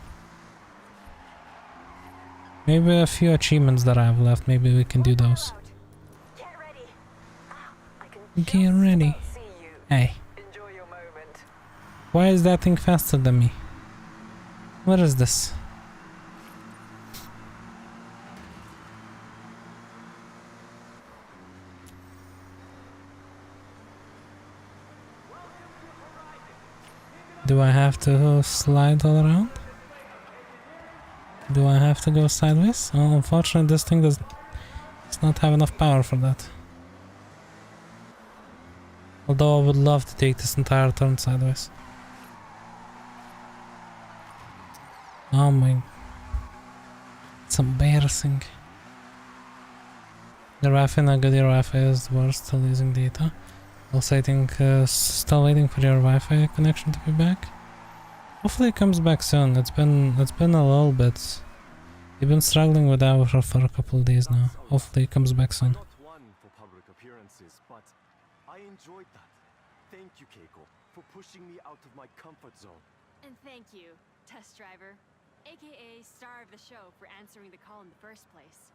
Maybe a few achievements that I have left, maybe we can do those. Get ready. I can Get just ready. about see you. Hey, Enjoy your moment. why is that thing faster than me? What is this? Do I have to slide all around? Do I have to go sideways? Oh, unfortunately this thing does not have enough power for that. Although I would love to take this entire turn sideways. Oh my... It's embarrassing. The Wi-Fi, not good, your Wi-Fi is worse, still using data. Also I think still waiting for your Wi-Fi connection to be back. Hopefully it comes back soon. It's been a little bit. You've been struggling with that for a couple of days now. Hopefully it comes back soon. I'm not one for public appearances, but I enjoyed that. Thank you, Keiko, for pushing me out of my comfort zone. And thank you, test driver, aka star of the show, for answering the call in the first place.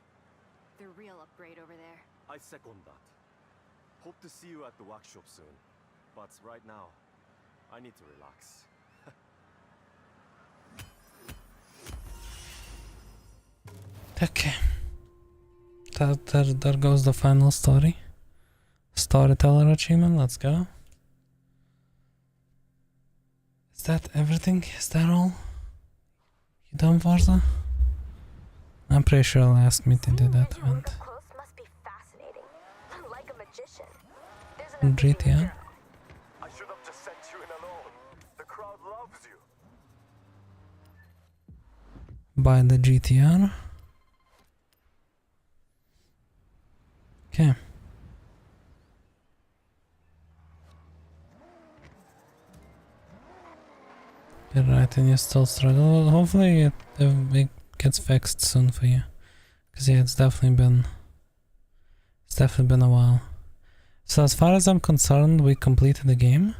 The real upgrade over there. I second that. Hope to see you at the workshop soon. But right now, I need to relax. Okay. There goes the final story. Storyteller achievement, let's go. Is that everything? Is that all? You done, Forza? I'm pretty sure I'll ask me to do that event. Up close must be fascinating. Like a magician. There's an GTA? I should have just sent you in alone. The crowd loves you. By the GTR. Okay. You're right, and you still struggle. Hopefully it gets fixed soon for you. Because yeah, it's definitely been a while. So as far as I'm concerned, we completed the game.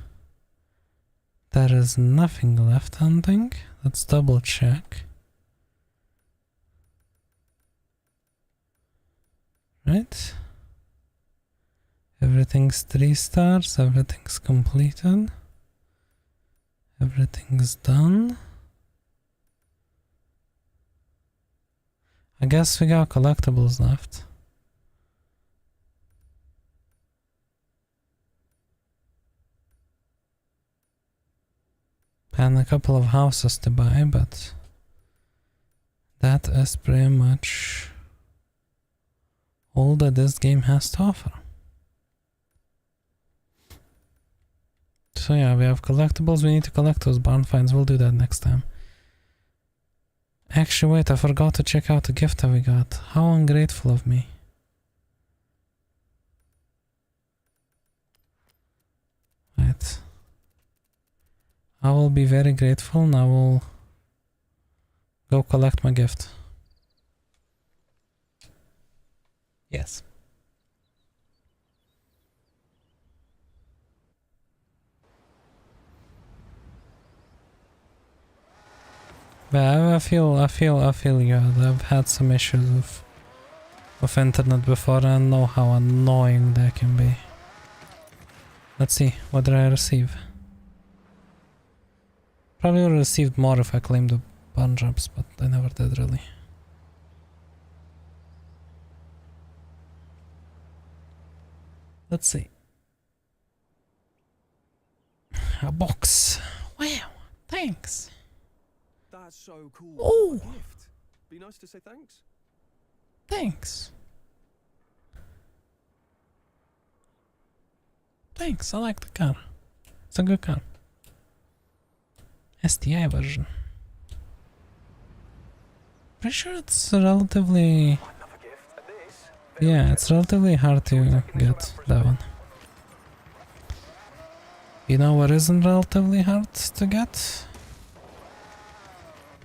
There is nothing left, I don't think. Let's double check. Right? Everything's 3 stars, everything's completed. Everything's done. I guess we got collectibles left. And a couple of houses to buy, but that is pretty much all that this game has to offer. So yeah, we have collectibles, we need to collect those barn finds, we'll do that next time. Actually wait, I forgot to check out the gift that we got. How ungrateful of me. Right. I will be very grateful and I will go collect my gift. Yes. But I feel you. I've had some issues with internet before and I know how annoying that can be. Let's see, what did I receive? Probably would have received more if I claimed the barn jobs, but I never did really. Let's see. A box. Wow, thanks. That's so cool. Oh. A gift. Be nice to say thanks. Thanks. Thanks, I like the car. It's a good car. STI version. Pretty sure it's relatively... Yeah, it's relatively hard to get that one. You know what isn't relatively hard to get?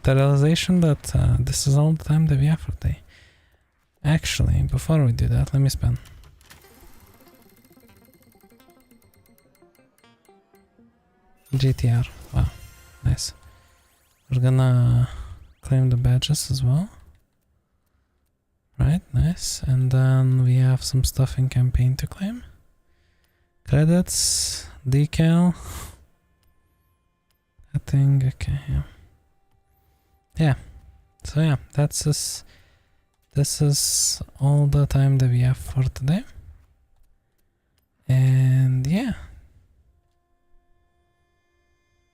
The realization that this is all the time that we have for day. Actually, before we do that, let me spin. GTR, wow, nice. We're gonna claim the badges as well. Right, nice. And then we have some stuff in campaign to claim. Credits, decal. I think, okay, yeah. Yeah, so yeah, this is all the time that we have for today. And yeah.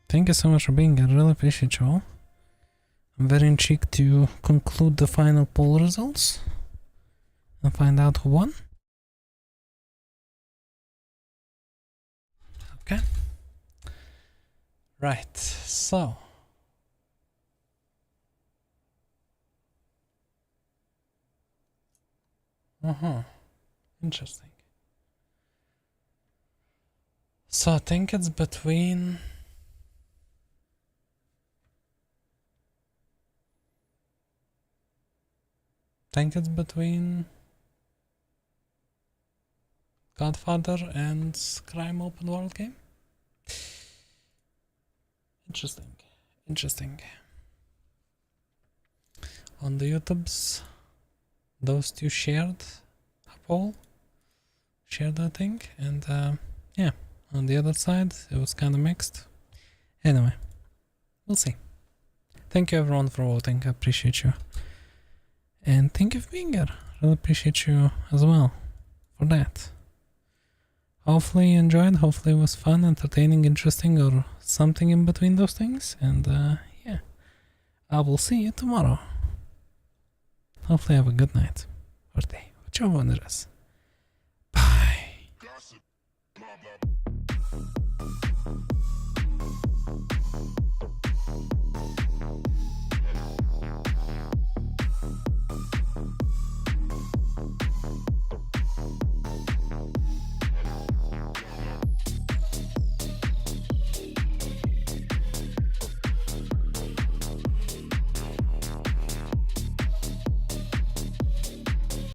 Thank you so much for being here, I really appreciate you all. I'm very intrigued to conclude the final poll results and find out who won. Okay. Right, so. Interesting. So I think it's between... Godfather and Crime open world game. Interesting. Interesting. On the YouTubes, those two shared a poll. Shared that thing. And yeah, on the other side, it was kind of mixed. Anyway, we'll see. Thank you everyone for voting. I appreciate you. And thank you for being here. Really appreciate you as well for that. Hopefully you enjoyed, hopefully it was fun, entertaining, interesting, or something in between those things. And yeah, I will see you tomorrow. Hopefully have a good night or day, whichever one it is. Bye.